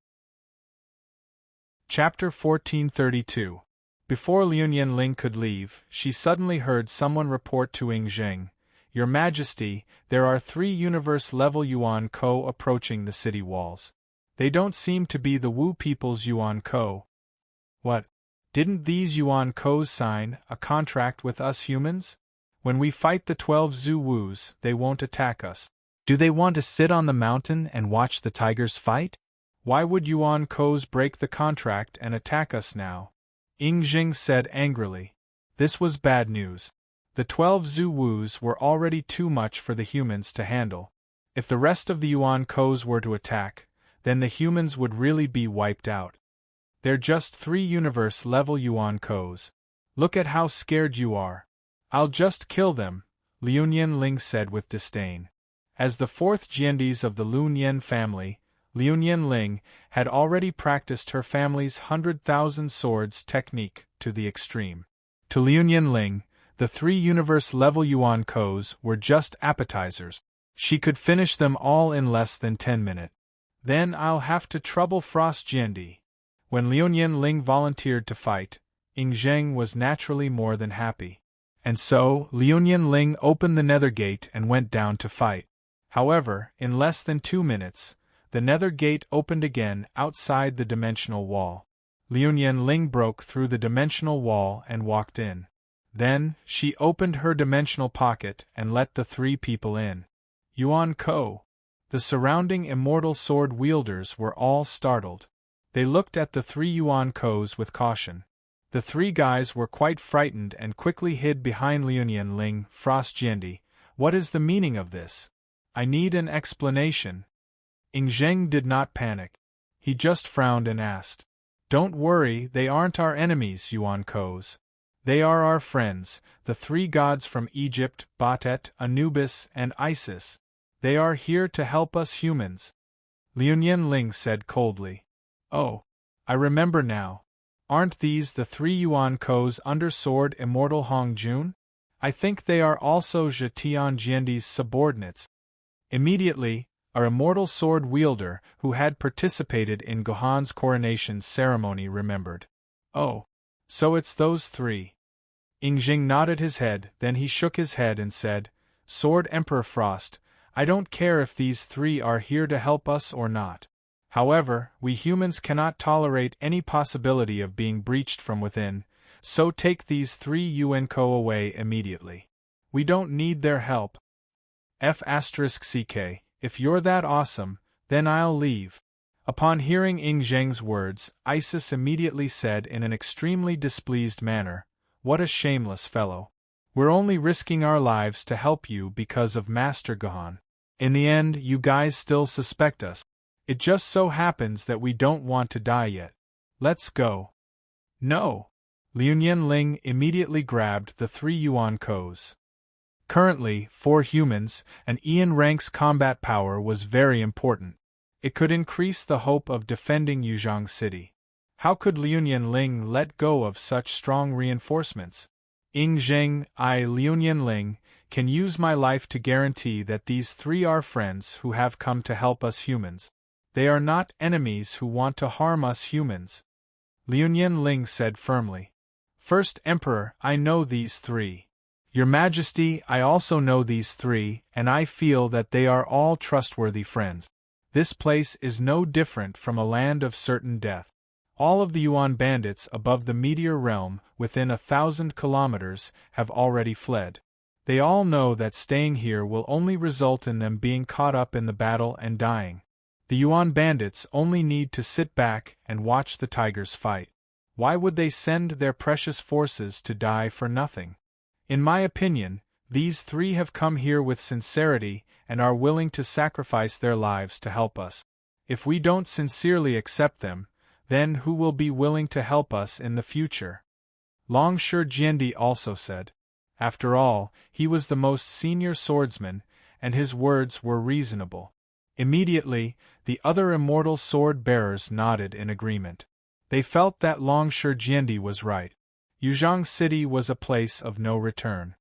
Chapter 1432. Before Liu Ling could leave, she suddenly heard someone report to Jing, Your Majesty, there are 3 universe-level Yuan Ko approaching the city walls. They don't seem to be the Wu people's Yuan Ko. What? Didn't these Yuan Kos sign a contract with us humans? When we fight the 12 Zhu Wus, they won't attack us. Do they want to sit on the mountain and watch the tigers fight? Why would Yuan Kos break the contract and attack us now? Jing said angrily. This was bad news. The 12 Zhu Wus were already too much for the humans to handle. If the rest of the Yuan Kos were to attack, then the humans would really be wiped out. They're just 3 universe-level Yuan Kos. Look at how scared you are. I'll just kill them, Liu Ling said with disdain. As the 4th Jiendis of the Lun Yen family, Liu Ling had already practiced her family's 100,000 swords technique to the extreme. To Liu Ling, the 3 universe-level Yuan Kos were just appetizers. She could finish them all in less than 10 minutes. Then I'll have to trouble Frost Jiendi. When Liu Ling volunteered to fight, Jing was naturally more than happy. And so, Liu Ling opened the nether gate and went down to fight. However, in less than 2 minutes, the nether gate opened again outside the dimensional wall. Liu Ling broke through the dimensional wall and walked in. Then, she opened her dimensional pocket and let the 3 people in. Yuan Ko. The surrounding immortal sword wielders were all startled. They looked at the 3 Yuan Kos with caution. The 3 guys were quite frightened and quickly hid behind Liu Ling. Frost Jiendi, what is the meaning of this? I need an explanation. Jing did not panic. He just frowned and asked. Don't worry, they aren't our enemies, Yuan Kos. They are our friends, the 3 gods from Egypt, Batet, Anubis, and Isis. They are here to help us humans. Liu Ling said coldly. Oh, I remember now. Aren't these the 3 Yuan Kos under Sword Immortal Hong Jun? I think they are also Zhetian Jiendi's subordinates. Immediately, our immortal sword wielder, who had participated in Gohan's coronation ceremony, remembered. Oh, so it's those 3. Jing nodded his head, then he shook his head and said, Sword Emperor Frost, I don't care if these three are here to help us or not. However, we humans cannot tolerate any possibility of being breached from within, so take these three Unko away immediately. We don't need their help. F*CK, if you're that awesome, then I'll leave. Upon hearing Ing Zheng's words, Isis immediately said in an extremely displeased manner, "What a shameless fellow. We're only risking our lives to help you because of Master Gohan. In the end, you guys still suspect us. It just so happens that we don't want to die yet. Let's go." "No!" Liu Ling immediately grabbed the three Yuankos. Currently, for humans, an Ian rank's combat power was very important. It could increase the hope of defending Yuzhong City. How could Liu Ling let go of such strong reinforcements? Ing Zheng, Liu Ling, can use my life to guarantee that these three are friends who have come to help us humans. They are not enemies who want to harm us humans. Liu Ling said firmly. "First Emperor, I know these three. Your Majesty, I also know these three, and I feel that they are all trustworthy friends. This place is no different from a land of certain death. All of the Yuan bandits above the meteor realm, within 1,000 kilometers, have already fled. They all know that staying here will only result in them being caught up in the battle and dying. The Yuan bandits only need to sit back and watch the tigers fight. Why would they send their precious forces to die for nothing? In my opinion, these three have come here with sincerity and are willing to sacrifice their lives to help us. If we don't sincerely accept them, then who will be willing to help us in the future?" Long Shi Jiandi also said. After all, he was the most senior swordsman, and his words were reasonable. Immediately, the other immortal sword-bearers nodded in agreement. They felt that Long Shi Jiandi was right. Yuzhong City was a place of no return.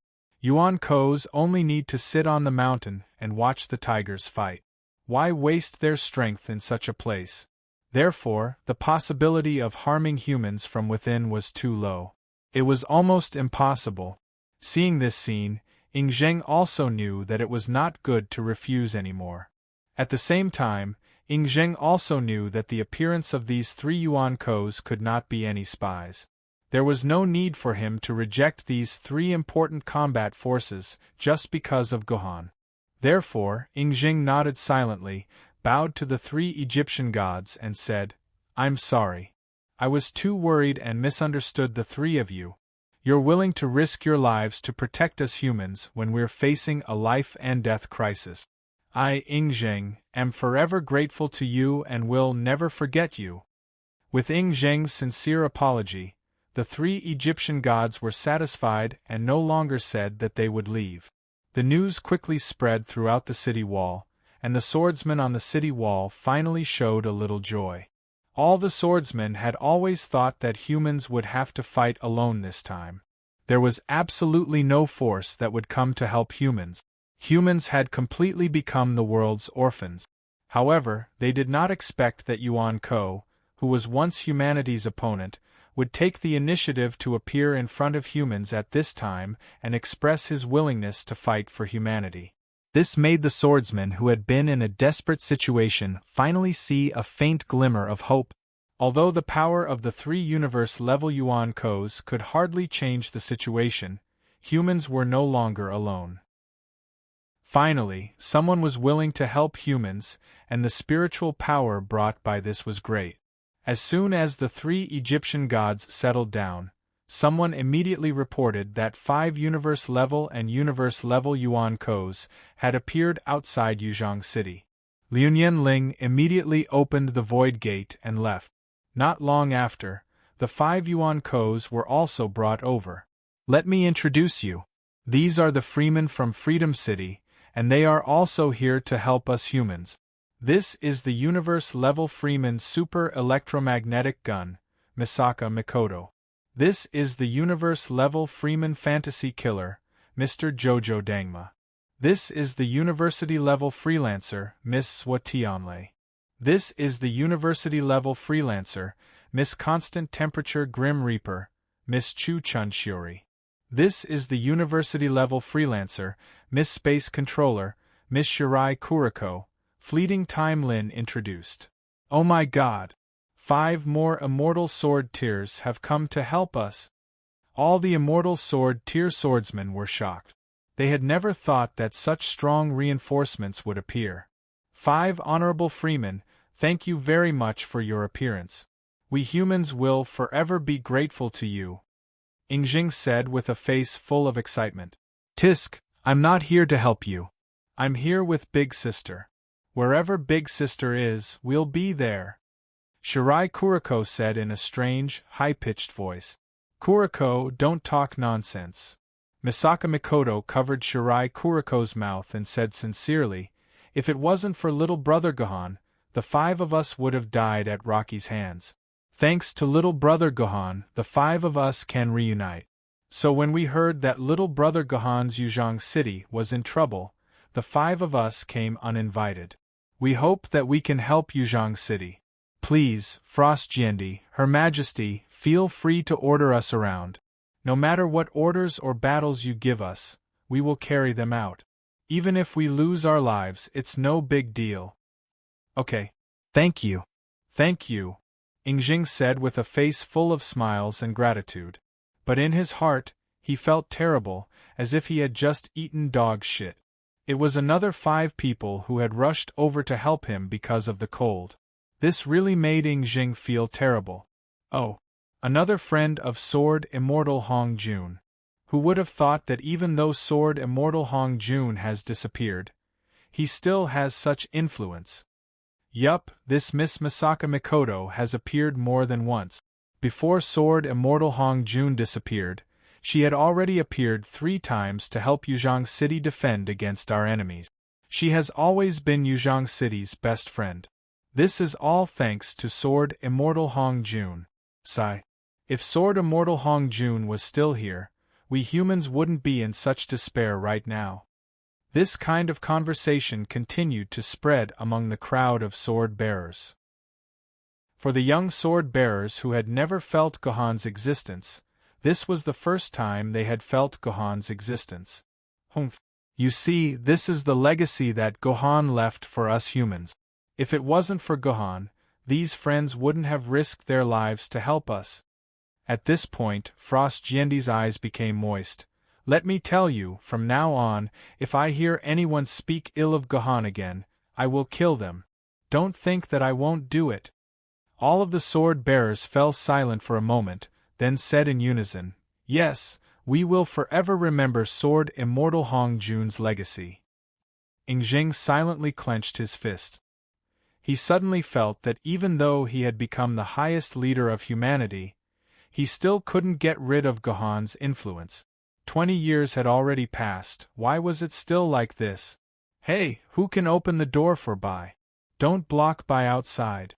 Yuankos only need to sit on the mountain and watch the tigers fight. Why waste their strength in such a place? Therefore, the possibility of harming humans from within was too low. It was almost impossible. Seeing this scene, Ing Zheng also knew that it was not good to refuse anymore. At the same time, Ing Zheng also knew that the appearance of these three Yuankos could not be any spies. There was no need for him to reject these three important combat forces just because of Gohan. Therefore, Ing Zheng nodded silently, bowed to the three Egyptian gods and said, "I'm sorry. I was too worried and misunderstood the three of you. You're willing to risk your lives to protect us humans when we're facing a life-and-death crisis. I, Ing Zheng, am forever grateful to you and will never forget you." With Ing Zheng's sincere apology, the three Egyptian gods were satisfied and no longer said that they would leave. The news quickly spread throughout the city wall, and the swordsmen on the city wall finally showed a little joy. All the swordsmen had always thought that humans would have to fight alone this time. There was absolutely no force that would come to help humans. Humans had completely become the world's orphans. However, they did not expect that Yuan Ko, who was once humanity's opponent, would take the initiative to appear in front of humans at this time and express his willingness to fight for humanity. This made the swordsman who had been in a desperate situation finally see a faint glimmer of hope. Although the power of the three universe-level Yuankos could hardly change the situation, humans were no longer alone. Finally, someone was willing to help humans, and the spiritual power brought by this was great. As soon as the three Egyptian gods settled down, someone immediately reported that 5 universe-level and universe-level Yuankos had appeared outside Yuzhong City. Liu Ling immediately opened the Void Gate and left. Not long after, the 5 Yuankos were also brought over. "Let me introduce you. These are the freemen from Freedom City, and they are also here to help us humans. This is the universe-level Freeman Super Electromagnetic Gun, Misaka Mikoto. This is the universe-level Freeman Fantasy Killer, Mr. Jojo Dangma. This is the university-level freelancer, Miss Swatianle. This is the university-level freelancer, Miss Constant Temperature Grim Reaper, Miss Chu Chun Shiori. This is the university-level freelancer, Miss Space Controller, Miss Shirai Kuriko, Fleeting Time Lin introduced. Oh my god! 5 more immortal sword tiers have come to help us. All the immortal sword tier swordsmen were shocked. They had never thought that such strong reinforcements would appear. 5 honorable freemen, thank you very much for your appearance. We humans will forever be grateful to you. Ingjing said with a face full of excitement. Tisk, I'm not here to help you. I'm here with Big Sister. Wherever Big Sister is, we'll be there. Shirai Kuriko said in a strange, high-pitched voice. Kuriko, don't talk nonsense. Misaka Mikoto covered Shirai Kuriko's mouth and said sincerely, if it wasn't for little brother Gohan, the 5 of us would have died at Rocky's hands. Thanks to little brother Gohan, the 5 of us can reunite. So when we heard that little brother Gohan's Yuzhong City was in trouble, the 5 of us came uninvited. We hope that we can help Yuzhong City. Please, Frost Jiendi, Her Majesty, feel free to order us around. No matter what orders or battles you give us, we will carry them out. Even if we lose our lives, it's no big deal. Okay. Thank you. Thank you, Ingjing said with a face full of smiles and gratitude. But in his heart, he felt terrible, as if he had just eaten dog shit. It was another 5 people who had rushed over to help him because of the cold. This really made Ingjing feel terrible. Oh, another friend of Sword Immortal Hong Jun. Who would have thought that even though Sword Immortal Hong Jun has disappeared, he still has such influence? Yup, this Miss Misaka Mikoto has appeared more than once. Before Sword Immortal Hong Jun disappeared, she had already appeared 3 times to help Yuzhong City defend against our enemies. She has always been Yuzhong City's best friend. This is all thanks to Sword Immortal Hong Jun. Sigh. If Sword Immortal Hong Jun was still here, we humans wouldn't be in such despair right now. This kind of conversation continued to spread among the crowd of sword-bearers. For the young sword-bearers who had never felt Gohan's existence, this was the first time they had felt Gohan's existence. Humph. You see, this is the legacy that Gohan left for us humans. If it wasn't for Gohan, these friends wouldn't have risked their lives to help us. At this point, Frost Jiendi's eyes became moist. Let me tell you, from now on, if I hear anyone speak ill of Gohan again, I will kill them. Don't think that I won't do it. All of the sword-bearers fell silent for a moment, then said in unison, Yes, we will forever remember Sword Immortal Hong Jun's legacy. Ingjing silently clenched his fist. He suddenly felt that even though he had become the highest leader of humanity, he still couldn't get rid of Gohan's influence. 20 years had already passed, why was it still like this? Hey, who can open the door for Bai? Don't block Bai outside.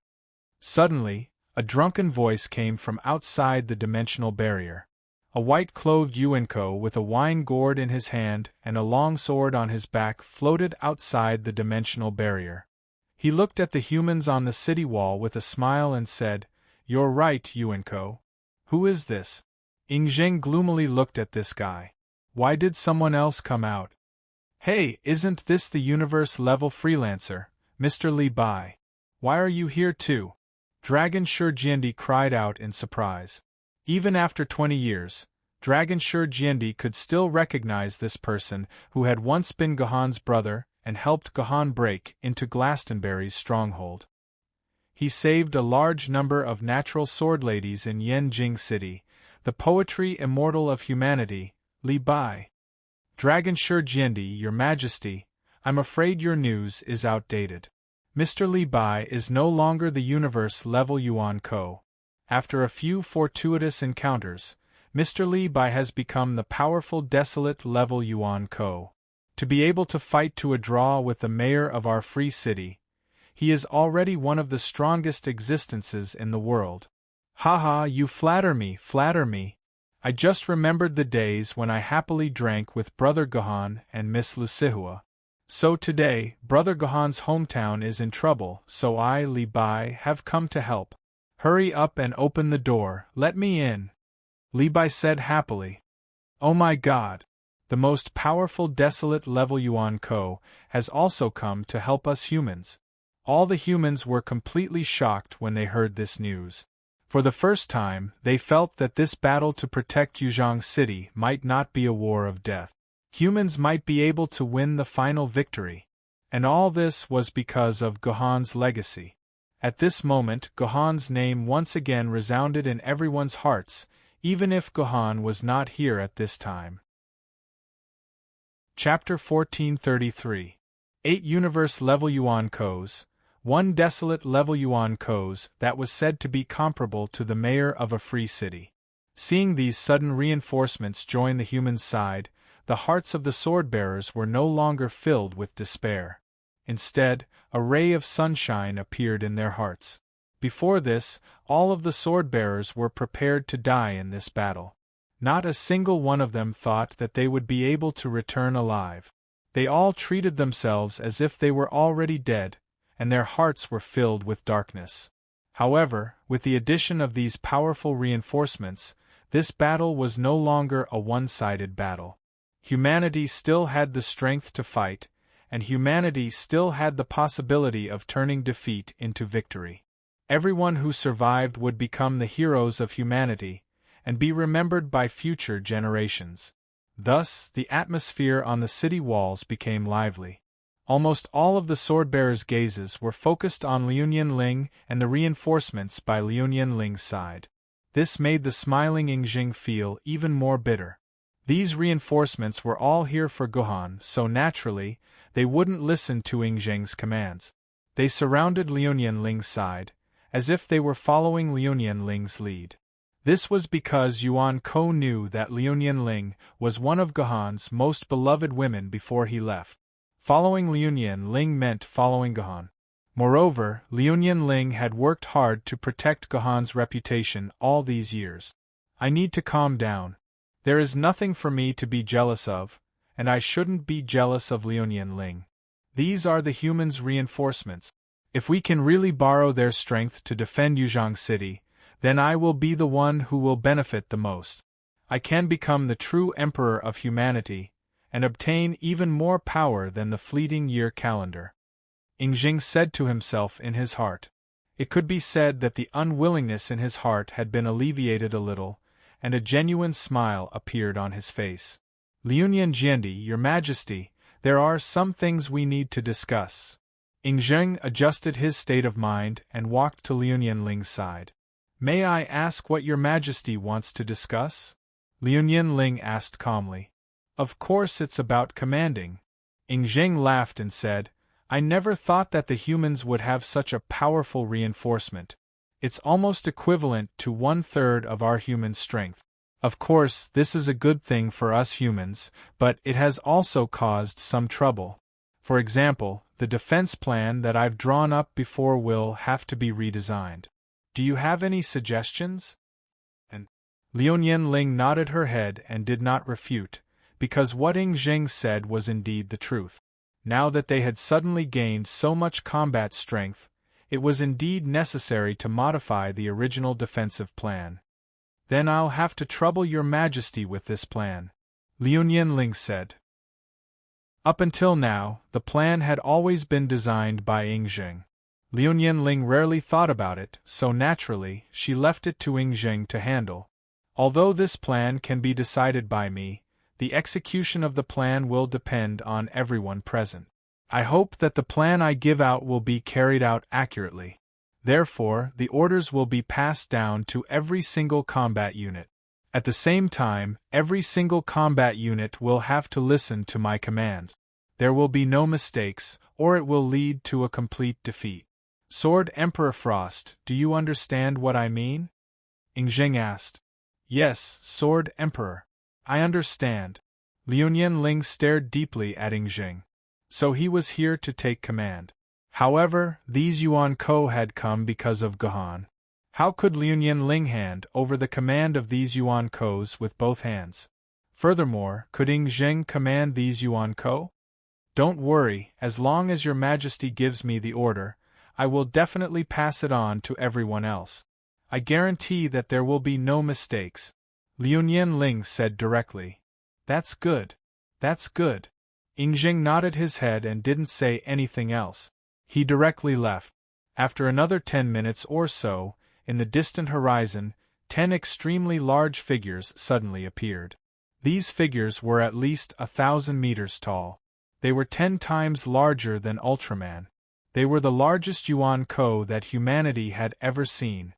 Suddenly, a drunken voice came from outside the dimensional barrier. A white-clothed Yuenko with a wine gourd in his hand and a long sword on his back floated outside the dimensional barrier. He looked at the humans on the city wall with a smile and said, You're right, Yuenko. Who is this? Ingjing gloomily looked at this guy. Why did someone else come out? Hey, isn't this the universe-level freelancer, Mr. Li Bai? Why are you here too? Dragon Shurjiendi cried out in surprise. Even after 20 years, Dragon Shurjiendi could still recognize this person who had once been Gohan's brother and helped Gohan break into Glastonbury's stronghold. He saved a large number of natural sword ladies in Yanjing City, the poetry immortal of humanity, Li Bai. Dragon Shurjiendi, Your Majesty, I'm afraid your news is outdated. Mr. Li Bai is no longer the universe-level Yuan Ko. After a few fortuitous encounters, Mr. Li Bai has become the powerful desolate-level Yuan Ko. To be able to fight to a draw with the mayor of our free city, he is already one of the strongest existences in the world. Haha, you flatter me, flatter me. I just remembered the days when I happily drank with Brother Gohan and Miss Lucihua. So today, Brother Gohan's hometown is in trouble, so I, Li Bai, have come to help. Hurry up and open the door, let me in. Li Bai said happily. Oh my God! The most powerful desolate level Yuan Ko has also come to help us humans. All the humans were completely shocked when they heard this news. For the first time, they felt that this battle to protect Yuzhong City might not be a war of death. Humans might be able to win the final victory. And all this was because of Gohan's legacy. At this moment, Gohan's name once again resounded in everyone's hearts, even if Gohan was not here at this time. Chapter 1433. 8 Universe-level Yuan Kos. 1 desolate-level Yuan Kos that was said to be comparable to the mayor of a free city. Seeing these sudden reinforcements join the humans' side, the hearts of the sword-bearers were no longer filled with despair. Instead, a ray of sunshine appeared in their hearts. Before this, all of the sword-bearers were prepared to die in this battle. Not a single one of them thought that they would be able to return alive. They all treated themselves as if they were already dead, and their hearts were filled with darkness. However, with the addition of these powerful reinforcements, this battle was no longer a one-sided battle. Humanity still had the strength to fight, and humanity still had the possibility of turning defeat into victory. Everyone who survived would become the heroes of humanity, and be remembered by future generations. Thus, the atmosphere on the city walls became lively. Almost all of the sword-bearers' gazes were focused on Liu Nianling and the reinforcements by Liu Nianling's side. This made the smiling Yingjing feel even more bitter. These reinforcements were all here for Gohan, so naturally, they wouldn't listen to Yingjing's commands. They surrounded Liu Nianling's side, as if they were following Liu Nianling's lead. This was because Yuan Ko knew that Liu Nianling was one of Gohan's most beloved women before he left. Following Liu Nianling meant following Gohan. Moreover, Liu Nianling had worked hard to protect Gohan's reputation all these years. I need to calm down. There is nothing for me to be jealous of, and I shouldn't be jealous of Liu Nianling. These are the humans' reinforcements. If we can really borrow their strength to defend Yuzhong City, then I will be the one who will benefit the most. I can become the true emperor of humanity, and obtain even more power than the fleeting year calendar. Yingjing said to himself in his heart. It could be said that the unwillingness in his heart had been alleviated a little, and a genuine smile appeared on his face. Liu Nianjiendi, Your Majesty, there are some things we need to discuss. Yingjing adjusted his state of mind and walked to Liu Nianling's side. May I ask what Your Majesty wants to discuss? Liu Nianling asked calmly. Of course it's about commanding. Yingjing laughed and said, I never thought that the humans would have such a powerful reinforcement. It's almost equivalent to 1/3 of our human strength. Of course, this is a good thing for us humans, but it has also caused some trouble. For example, the defense plan that I've drawn up before will have to be redesigned. Do you have any suggestions? And Liu Nianling nodded her head and did not refute, because what Yingjing said was indeed the truth. Now that they had suddenly gained so much combat strength, it was indeed necessary to modify the original defensive plan. Then I'll have to trouble Your Majesty with this plan, Liu Nianling said. Up until now, the plan had always been designed by Yingjing. Liu Nianling rarely thought about it, so naturally, she left it to Yingjing to handle. Although this plan can be decided by me, the execution of the plan will depend on everyone present. I hope that the plan I give out will be carried out accurately. Therefore, the orders will be passed down to every single combat unit. At the same time, every single combat unit will have to listen to my commands. There will be no mistakes, or it will lead to a complete defeat. Sword Emperor Frost, do you understand what I mean? Yingjing asked. Yes, Sword Emperor. I understand. Liu Nianling stared deeply at Yingjing. So he was here to take command. However, these Yuan Ko had come because of Gohan. How could Liu Nianling hand over the command of these Yuan Kos with both hands? Furthermore, could Yingjing command these Yuan Ko? Don't worry, as long as Your Majesty gives me the order, I will definitely pass it on to everyone else. I guarantee that there will be no mistakes, Liu Nianling said directly. That's good. That's good. Yingzheng nodded his head and didn't say anything else. He directly left. After another 10 minutes or so, in the distant horizon, 10 extremely large figures suddenly appeared. These figures were at least 1,000 meters tall. They were 10 times larger than Ultraman. They were the largest Yuan-ko that humanity had ever seen.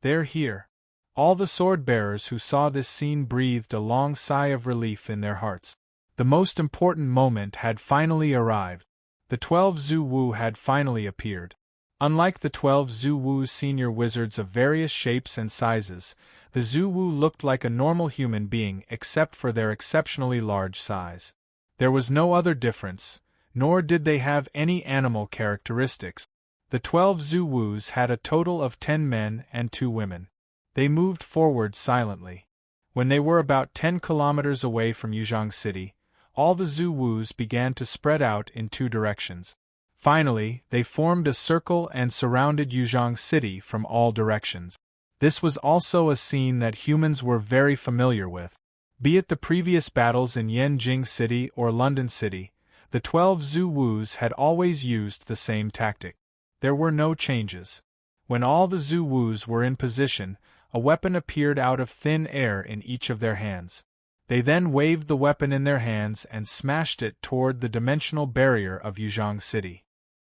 They're here. All the sword-bearers who saw this scene breathed a long sigh of relief in their hearts. The most important moment had finally arrived. The 12 Zhu-Wu had finally appeared. Unlike the 12 Zhu-Wu senior wizards of various shapes and sizes, the Zhu-Wu looked like a normal human being except for their exceptionally large size. There was no other difference, nor did they have any animal characteristics. The 12 Zhu-Wus had a total of 10 men and 2 women. They moved forward silently. When they were about 10 kilometers away from Yuzhang City, all the Zhu-Wus began to spread out in 2 directions. Finally, they formed a circle and surrounded Yuzhang City from all directions. This was also a scene that humans were very familiar with. Be it the previous battles in Yanjing City or London City, the 12 Zhu-Wus had always used the same tactic. There were no changes. When all the Zhu-Wus were in position, a weapon appeared out of thin air in each of their hands. They then waved the weapon in their hands and smashed it toward the dimensional barrier of Yuzhang City.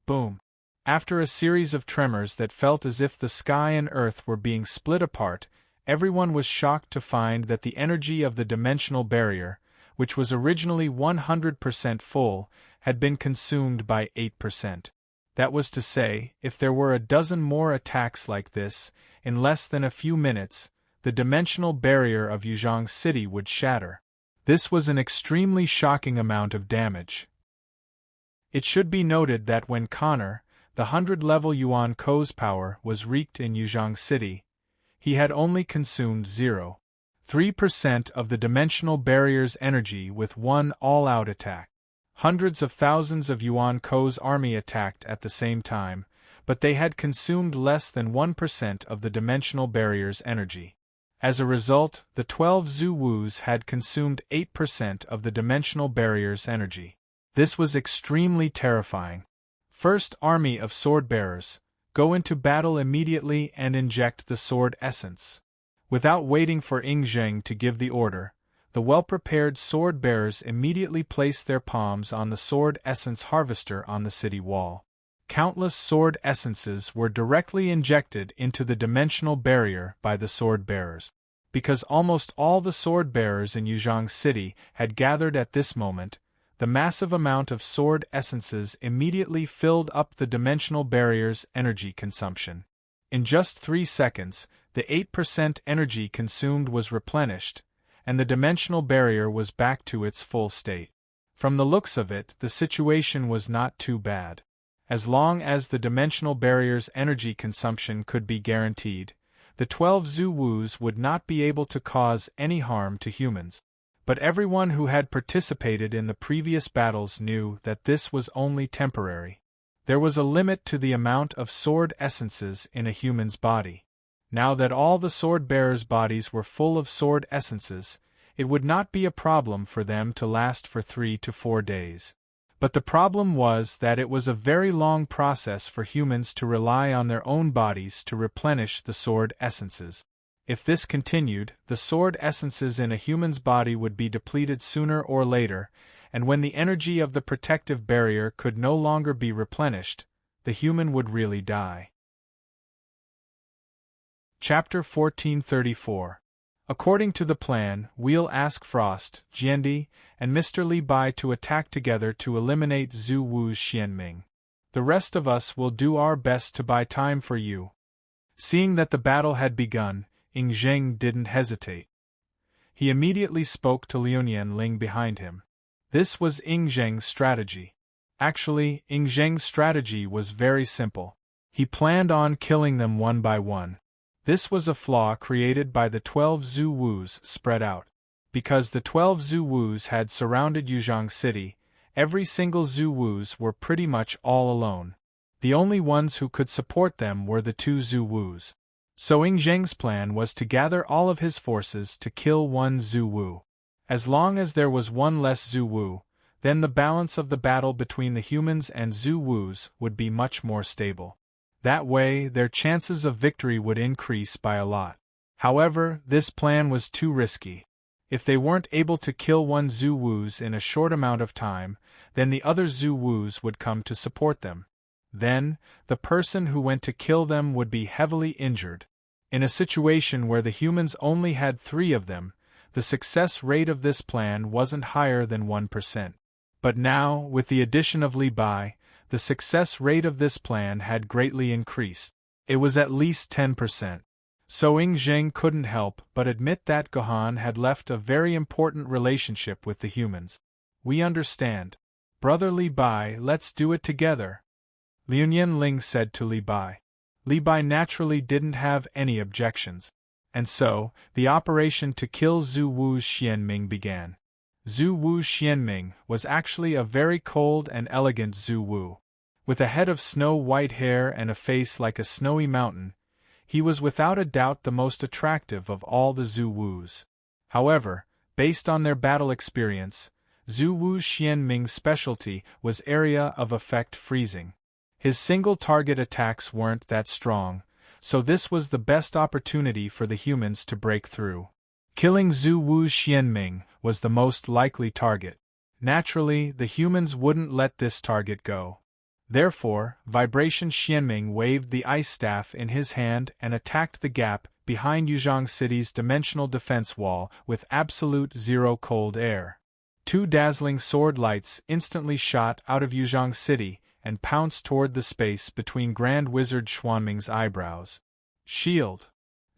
Boom! After a series of tremors that felt as if the sky and earth were being split apart, everyone was shocked to find that the energy of the dimensional barrier, which was originally 100% full, had been consumed by 8%. That was to say, if there were a dozen more attacks like this, in less than a few minutes, the dimensional barrier of Yuzhang City would shatter. This was an extremely shocking amount of damage. It should be noted that when Connor, the 100-level Yuan-Ko's power, was wreaked in Yuzhang City, he had only consumed 0.3% of the dimensional barrier's energy with one all-out attack. Hundreds of thousands of Yuan-Ko's army attacked at the same time, but they had consumed less than 1% of the dimensional barrier's energy. As a result, the 12 Zhu-Wus had consumed 8% of the dimensional barrier's energy. This was extremely terrifying. First army of sword-bearers, go into battle immediately and inject the sword essence. Without waiting for Yingzheng to give the order, the well-prepared sword-bearers immediately placed their palms on the sword essence harvester on the city wall. Countless sword essences were directly injected into the dimensional barrier by the sword-bearers. Because almost all the sword-bearers in Yuzhang City had gathered at this moment, the massive amount of sword essences immediately filled up the dimensional barrier's energy consumption. In just 3 seconds, the 8% energy consumed was replenished, and the dimensional barrier was back to its full state. From the looks of it, the situation was not too bad. As long as the dimensional barrier's energy consumption could be guaranteed, the 12 Zhu-Wus would not be able to cause any harm to humans. But everyone who had participated in the previous battles knew that this was only temporary. There was a limit to the amount of sword essences in a human's body. Now that all the sword-bearers' bodies were full of sword essences, it would not be a problem for them to last for 3 to 4 days. But the problem was that it was a very long process for humans to rely on their own bodies to replenish the sword essences. If this continued, the sword essences in a human's body would be depleted sooner or later, and when the energy of the protective barrier could no longer be replenished, the human would really die. Chapter 1434. According to the plan, we'll ask Frost, Jiandi, and Mr. Li Bai to attack together to eliminate Zhu Wu's Xianming. The rest of us will do our best to buy time for you. Seeing that the battle had begun, Yingzheng didn't hesitate. He immediately spoke to Liunian Ling behind him. This was Yingzheng's strategy. Actually, Yingzheng's strategy was very simple. He planned on killing them one by one. This was a flaw created by the 12 Zhu-Wus spread out. Because the 12 Zhu-Wus had surrounded Yuzhang City, every single Zhu-Wus were pretty much all alone. The only ones who could support them were the 2 Zhu-Wus. So Yingzheng's plan was to gather all of his forces to kill one Zhu-Wu. As long as there was one less Zhu Wu, then the balance of the battle between the humans and Zhu Wus would be much more stable. That way, their chances of victory would increase by a lot. However, this plan was too risky. If they weren't able to kill one Zhu Wus in a short amount of time, then the other Zhu Wus would come to support them. Then, the person who went to kill them would be heavily injured. In a situation where the humans only had 3 of them, the success rate of this plan wasn't higher than 1%. But now, with the addition of Li Bai, the success rate of this plan had greatly increased. It was at least 10%. So Ing Zheng couldn't help but admit that Gohan had left a very important relationship with the humans. We understand. Brother Li Bai, let's do it together, Liu Ling said to Li Bai. Li Bai naturally didn't have any objections. And so, the operation to kill Zhu Wu's Xianming began. Zhu Wu's Xianming was actually a very cold and elegant Zhu Wu. With a head of snow-white hair and a face like a snowy mountain, he was without a doubt the most attractive of all the Zhu Wus. However, based on their battle experience, Zhu Wu's Xianming's specialty was area of effect freezing. His single-target attacks weren't that strong, so this was the best opportunity for the humans to break through. Killing Zhu Wu's Xianming was the most likely target. Naturally, the humans wouldn't let this target go. Therefore, Vibration Xianming waved the ice staff in his hand and attacked the gap behind Yuzhong City's dimensional defense wall with absolute zero cold air. 2 dazzling sword lights instantly shot out of Yuzhong City and pounced toward the space between Grand Wizard Xuanming's eyebrows. Shield.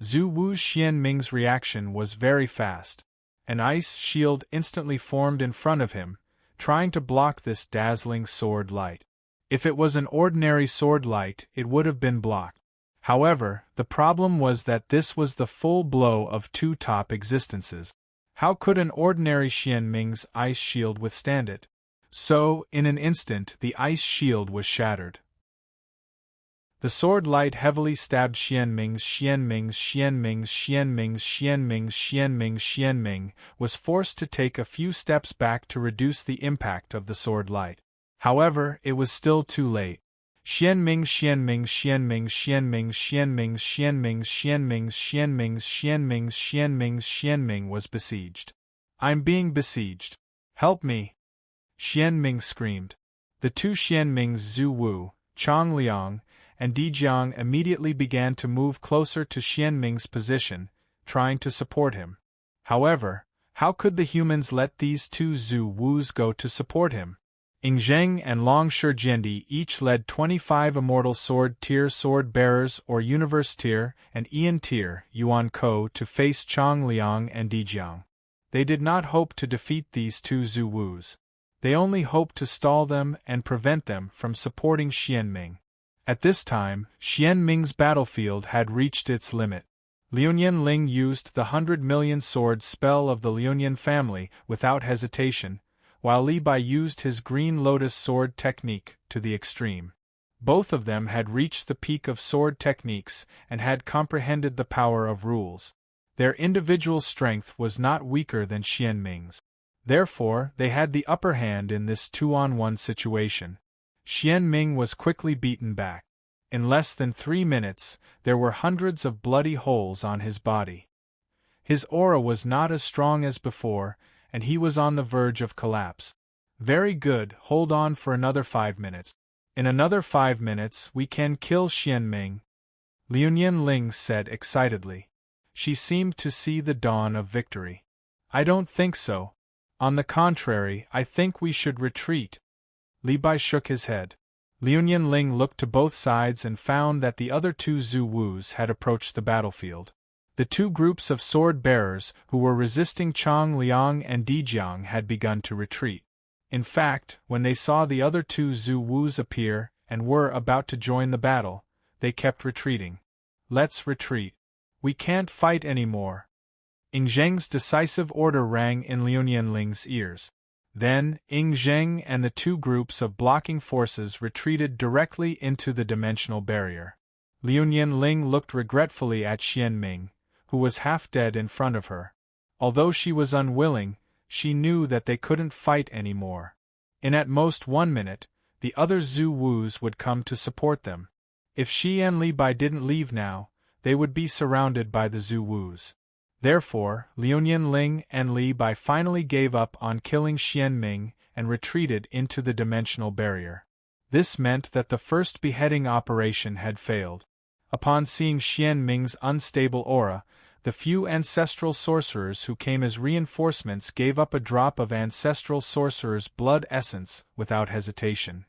Zhu Wu's Xianming's reaction was very fast. An ice shield instantly formed in front of him, trying to block this dazzling sword light. If it was an ordinary sword light, it would have been blocked. However, the problem was that this was the full blow of 2 top existences. How could an ordinary Xianming's ice shield withstand it? So, in an instant, the ice shield was shattered. The sword light heavily stabbed Xianming was forced to take a few steps back to reduce the impact of the sword light. However, it was still too late. Xianming was besieged. I'm being besieged. Help me! Xianming screamed. The 2 Xianmings Zhu Wu, Chang Liang, and Dijiang immediately began to move closer to Xianming's position, trying to support him. However, how could the humans let these 2 Zhu Wus go to support him? Ing Zheng and Long Shijiendi each led 25 Immortal Sword Tier sword bearers or Universe Tier and Ian Tier Yuan Ko to face Chang Liang and Dijiang. They did not hope to defeat these 2 Zhu Wus. They only hoped to stall them and prevent them from supporting Xianming. At this time, Xianming's battlefield had reached its limit. Liu Ling used the 100 million sword spell of the Liu family without hesitation, while Li Bai used his Green Lotus sword technique to the extreme. Both of them had reached the peak of sword techniques and had comprehended the power of rules. Their individual strength was not weaker than Xianming's. Therefore, they had the upper hand in this 2-on-1 situation. Xianming was quickly beaten back. In less than 3 minutes, there were hundreds of bloody holes on his body. His aura was not as strong as before, and he was on the verge of collapse. Very good, hold on for another 5 minutes. In another 5 minutes we can kill Xianming, Liu Ling said excitedly. She seemed to see the dawn of victory. I don't think so. On the contrary, I think we should retreat. Li Bai shook his head. Liu Ling looked to both sides and found that the other 2 Zhu Wus had approached the battlefield. The 2 groups of sword-bearers who were resisting Chang Liang and Dijiang had begun to retreat. In fact, when they saw the other 2 Zhu Wus appear and were about to join the battle, they kept retreating. Let's retreat. We can't fight anymore. Ing Zheng's decisive order rang in Liu Ling's ears. Then, Ing Zheng and the 2 groups of blocking forces retreated directly into the dimensional barrier. Liu Ling looked regretfully at Xianming, who was half dead in front of her. Although she was unwilling, she knew that they couldn't fight anymore. In at most 1 minute, the other Zhu Wus would come to support them. If she and Li Bai didn't leave now, they would be surrounded by the Zhu Wus. Therefore, Liuyan Ling and Li Bai finally gave up on killing Xian Ming and retreated into the dimensional barrier. This meant that the first beheading operation had failed. Upon seeing Xian Ming's unstable aura, the few ancestral sorcerers who came as reinforcements gave up a drop of ancestral sorcerer's blood essence without hesitation.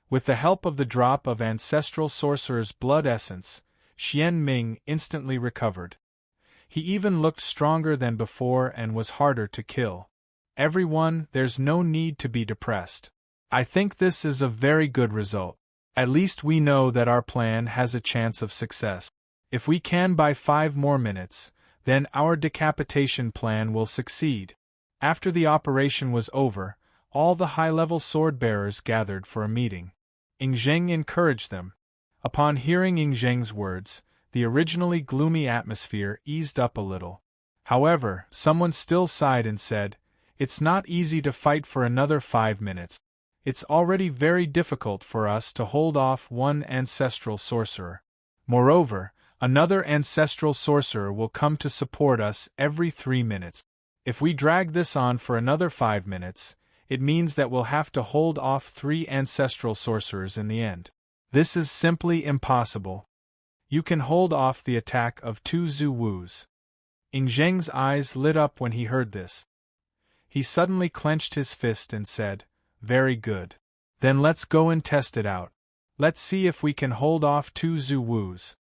With the help of the drop of ancestral sorcerer's blood essence, Xian Ming instantly recovered. He even looked stronger than before and was harder to kill. Everyone, there's no need to be depressed. I think this is a very good result. At least we know that our plan has a chance of success. If we can buy 5 more minutes, then our decapitation plan will succeed. After the operation was over, all the high-level sword-bearers gathered for a meeting. Ying Zheng encouraged them. Upon hearing Ying Zheng's words, the originally gloomy atmosphere eased up a little. However, someone still sighed and said, "It's not easy to fight for another 5 minutes. It's already very difficult for us to hold off one ancestral sorcerer. Moreover, another ancestral sorcerer will come to support us every 3 minutes. If we drag this on for another 5 minutes, it means that we'll have to hold off 3 ancestral sorcerers in the end. This is simply impossible. You can hold off the attack of 2 Zhu Wus." Ying Zheng's eyes lit up when he heard this. He suddenly clenched his fist and said, "Very good. Then let's go and test it out. Let's see if we can hold off 2 Zhu Wus."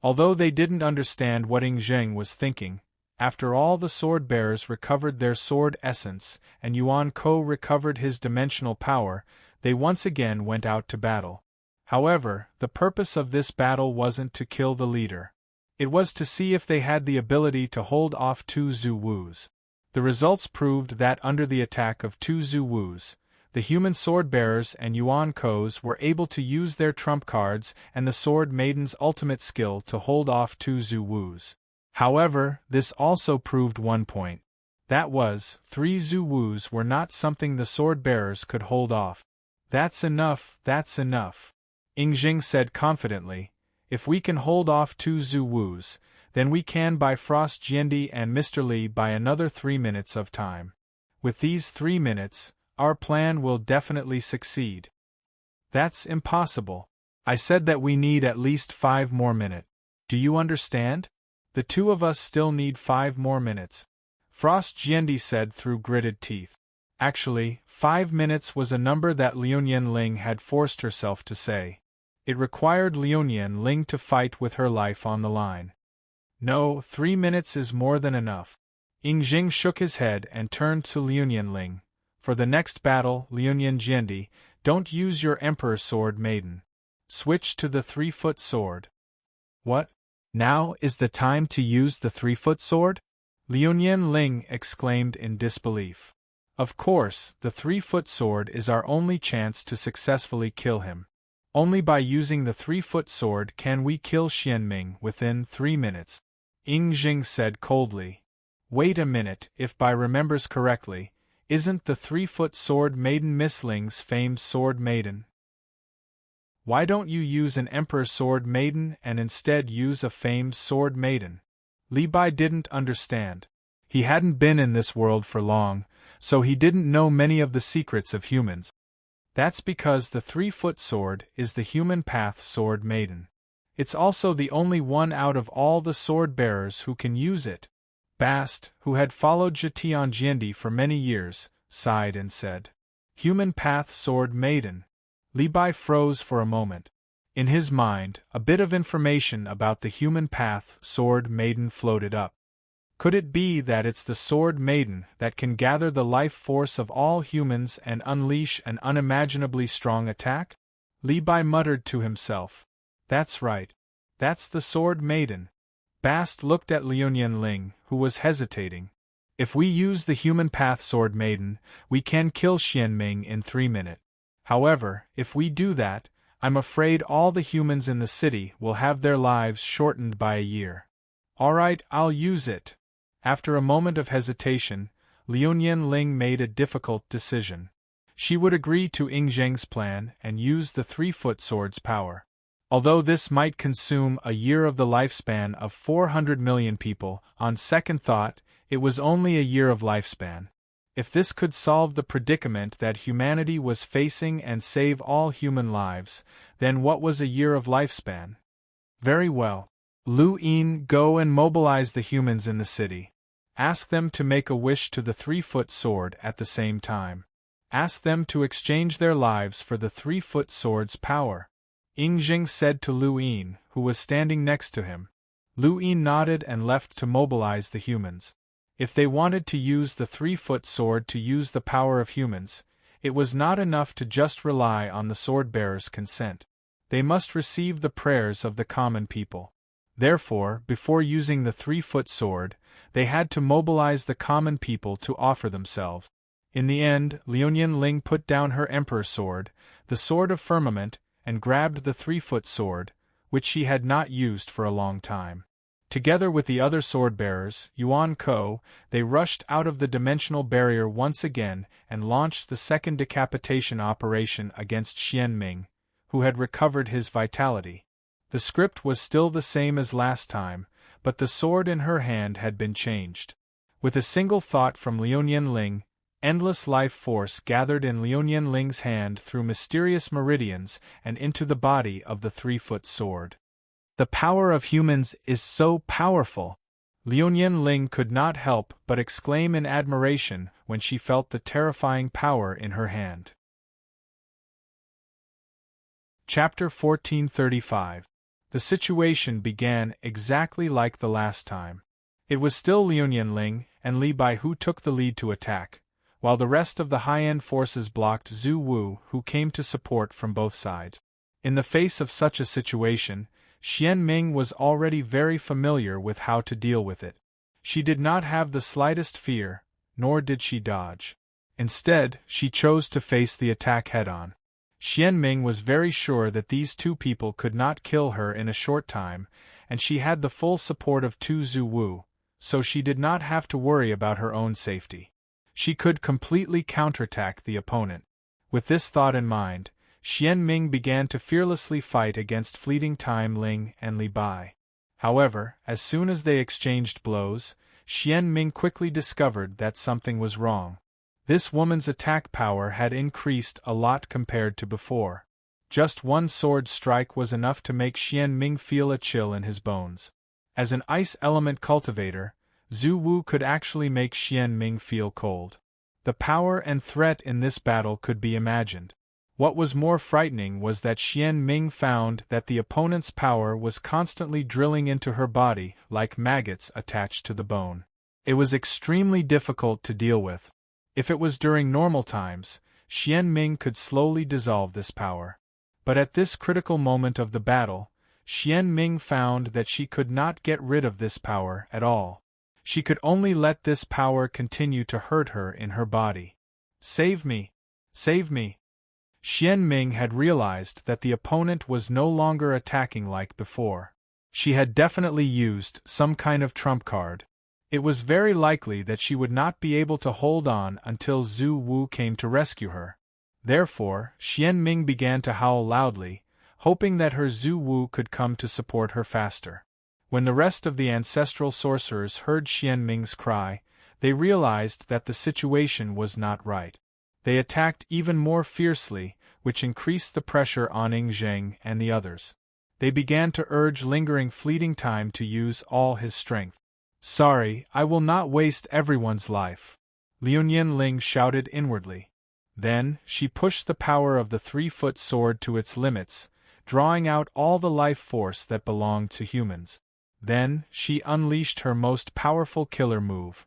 Although they didn't understand what Ying Zheng was thinking, after all the sword-bearers recovered their sword essence and Yuan Ko recovered his dimensional power, they once again went out to battle. However, the purpose of this battle wasn't to kill the leader. It was to see if they had the ability to hold off 2 Zhu Wus. The results proved that under the attack of 2 Zhu Wus, the human sword-bearers and Yuan Kos were able to use their trump cards and the Sword Maiden's ultimate skill to hold off 2 Zhu Wus. However, this also proved one point. That was, 3 Zhu Wus were not something the sword-bearers could hold off. "That's enough, that's enough," Ying Zheng said confidently. "If we can hold off 2 Zhu Wus, then we can buy Frost Jiendi and Mr. Li by another 3 minutes of time. With these 3 minutes, our plan will definitely succeed." "That's impossible. I said that we need at least 5 more minutes. Do you understand? The 2 of us still need 5 more minutes," Frost Jiendi said through gritted teeth. Actually, 5 minutes was a number that Liuyan Ling had forced herself to say. It required Liuyan Ling to fight with her life on the line. "No, 3 minutes is more than enough." Ying Zheng shook his head and turned to Liuyan Ling. "For the next battle, Liuyan Jiendi, don't use your Emperor Sword Maiden. Switch to the 3-foot sword." "What? Now is the time to use the 3-foot sword?" Liuyan Ling exclaimed in disbelief. "Of course, the 3-foot sword is our only chance to successfully kill him. Only by using the 3-foot sword can we kill Xian Ming within 3 minutes," Ying Zheng said coldly. "Wait a minute, if Bai remembers correctly, isn't the 3-foot sword maiden Miss Ling's famed sword maiden? Why don't you use an Emperor sword maiden and instead use a famed sword maiden?" Li Bai didn't understand. He hadn't been in this world for long, so he didn't know many of the secrets of humans. "That's because the 3-foot sword is the human path sword maiden. It's also the only one out of all the sword-bearers who can use it." Bast, who had followed Zhetian Jiendi for many years, sighed and said, "Human path sword maiden." Li Bai froze for a moment. In his mind, a bit of information about the human path sword maiden floated up. Could it be that it's the sword maiden that can gather the life force of all humans and unleash an unimaginably strong attack? Li Bai muttered to himself. "That's right. That's the sword maiden." Bast looked at Liuyan Ling, who was hesitating. "If we use the human path sword maiden, we can kill Xian Ming in 3 minutes. However, if we do that, I'm afraid all the humans in the city will have their lives shortened by a year." "All right, I'll use it." After a moment of hesitation, Liu Ling made a difficult decision. She would agree to Ing Zheng's plan and use the 3-foot sword's power. Although this might consume a year of the lifespan of 400 million people, on second thought, it was only a year of lifespan. If this could solve the predicament that humanity was facing and save all human lives, then what was a year of lifespan? Very well. Lu Yin, go and mobilize the humans in the city. Ask them to make a wish to the 3-foot sword at the same time. Ask them to exchange their lives for the 3-foot sword's power. Ing Zheng said to Lu Yin, who was standing next to him. Lu Yin nodded and left to mobilize the humans. If they wanted to use the 3-foot sword to use the power of humans, it was not enough to just rely on the sword-bearer's consent. They must receive the prayers of the common people. Therefore, before using the 3-foot sword, they had to mobilize the common people to offer themselves. In the end, Liu Ling put down her emperor sword, the sword of firmament, and grabbed the 3-foot sword, which she had not used for a long time. Together with the other sword-bearers, Yuan Ko, they rushed out of the dimensional barrier once again and launched the second decapitation operation against Xian Ming, who had recovered his vitality. The script was still the same as last time, but the sword in her hand had been changed. With a single thought from Liu Ling, endless life force gathered in Liu Ling's hand through mysterious meridians and into the body of the 3-foot sword. The power of humans is so powerful! Liu Ling could not help but exclaim in admiration when she felt the terrifying power in her hand. Chapter 1435. The situation began exactly like the last time. It was still Liu Ling and Li Bai who took the lead to attack, while the rest of the high-end forces blocked Zhu Wu, who came to support from both sides. In the face of such a situation, Xian Ming was already very familiar with how to deal with it. She did not have the slightest fear, nor did she dodge. Instead, she chose to face the attack head-on. Xian Ming was very sure that these two people could not kill her in a short time, and she had the full support of Zhu Wu, so she did not have to worry about her own safety. She could completely counterattack the opponent. With this thought in mind, Xian Ming began to fearlessly fight against Fleeting Time Ling and Li Bai. However, as soon as they exchanged blows, Xian Ming quickly discovered that something was wrong. This woman's attack power had increased a lot compared to before. Just one sword strike was enough to make Xian Ming feel a chill in his bones. As an ice element cultivator, Zhu Wu could actually make Xian Ming feel cold. The power and threat in this battle could be imagined. What was more frightening was that Xian Ming found that the opponent's power was constantly drilling into her body like maggots attached to the bone. It was extremely difficult to deal with. If it was during normal times, Xian Ming could slowly dissolve this power. But at this critical moment of the battle, Xian Ming found that she could not get rid of this power at all. She could only let this power continue to hurt her in her body. Save me! Save me! Xian Ming had realized that the opponent was no longer attacking like before. She had definitely used some kind of trump card. It was very likely that she would not be able to hold on until Zhu Wu came to rescue her. Therefore, Xian Ming began to howl loudly, hoping that her Zhu Wu could come to support her faster. When the rest of the ancestral sorcerers heard Xian Ming's cry, they realized that the situation was not right. They attacked even more fiercely, which increased the pressure on Ing Zheng and the others. They began to urge lingering Fleeting Time to use all his strength. "Sorry, I will not waste everyone's life," Liu Ling shouted inwardly. Then, she pushed the power of the 3-foot sword to its limits, drawing out all the life force that belonged to humans. Then, she unleashed her most powerful killer move.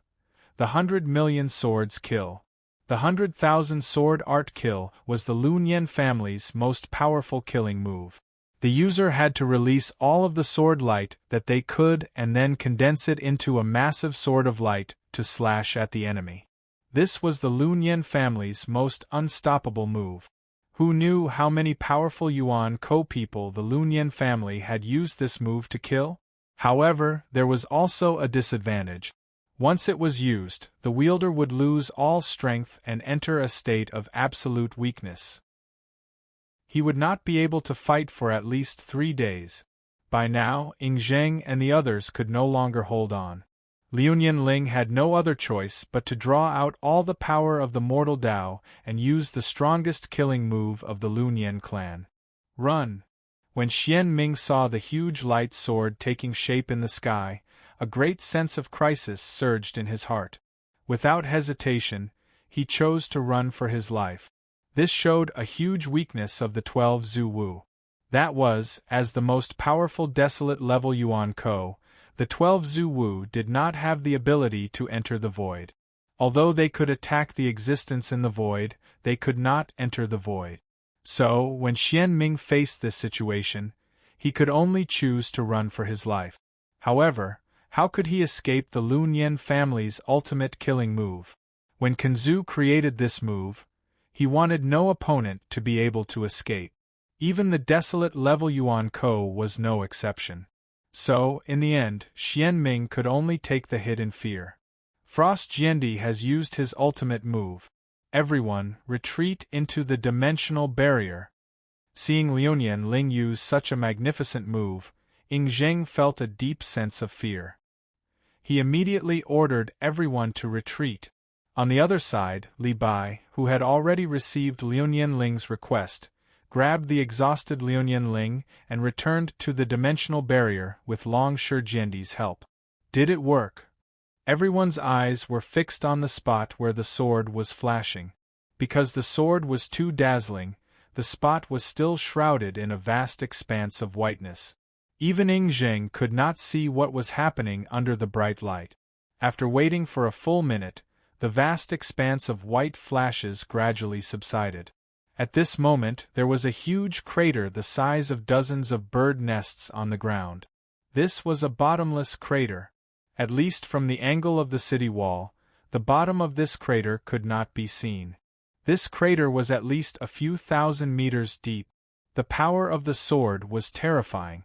The 100 million swords kill. The 100,000 sword art kill was the Lu family's most powerful killing move. The user had to release all of the sword light that they could and then condense it into a massive sword of light to slash at the enemy. This was the Lu family's most unstoppable move. Who knew how many powerful Yuan Ko people the Lu family had used this move to kill? However, there was also a disadvantage. Once it was used, the wielder would lose all strength and enter a state of absolute weakness. He would not be able to fight for at least 3 days. By now, Ing Zheng and the others could no longer hold on. Liu Ling had no other choice but to draw out all the power of the mortal Tao and use the strongest killing move of the Lu Nian clan. Run! When Xian Ming saw the huge light sword taking shape in the sky, a great sense of crisis surged in his heart. Without hesitation, he chose to run for his life. This showed a huge weakness of the 12 Zhu Wu. That was, as the most powerful desolate level Yuan Ko, the 12 Zhu Wu did not have the ability to enter the void. Although they could attack the existence in the void, they could not enter the void. So, when Xian Ming faced this situation, he could only choose to run for his life. However, how could he escape the Lu Nian family's ultimate killing move? When Kunzu created this move, he wanted no opponent to be able to escape. Even the desolate level Yuan Ko was no exception. So, in the end, Xian Ming could only take the hit in fear. Frost Jiandi has used his ultimate move. Everyone, retreat into the dimensional barrier. Seeing Liu Ling use such a magnificent move, Ing Zheng felt a deep sense of fear. He immediately ordered everyone to retreat. On the other side, Li Bai, who had already received Liu Ling's request, grabbed the exhausted Liu Ling and returned to the dimensional barrier with Long Shi Jiandi's help. Did it work? Everyone's eyes were fixed on the spot where the sword was flashing. Because the sword was too dazzling, the spot was still shrouded in a vast expanse of whiteness. Even Ing Zheng could not see what was happening under the bright light. After waiting for a full minute, the vast expanse of white flashes gradually subsided. At this moment there was a huge crater the size of dozens of bird nests on the ground. This was a bottomless crater. At least from the angle of the city wall, the bottom of this crater could not be seen. This crater was at least a few thousand meters deep. The power of the sword was terrifying.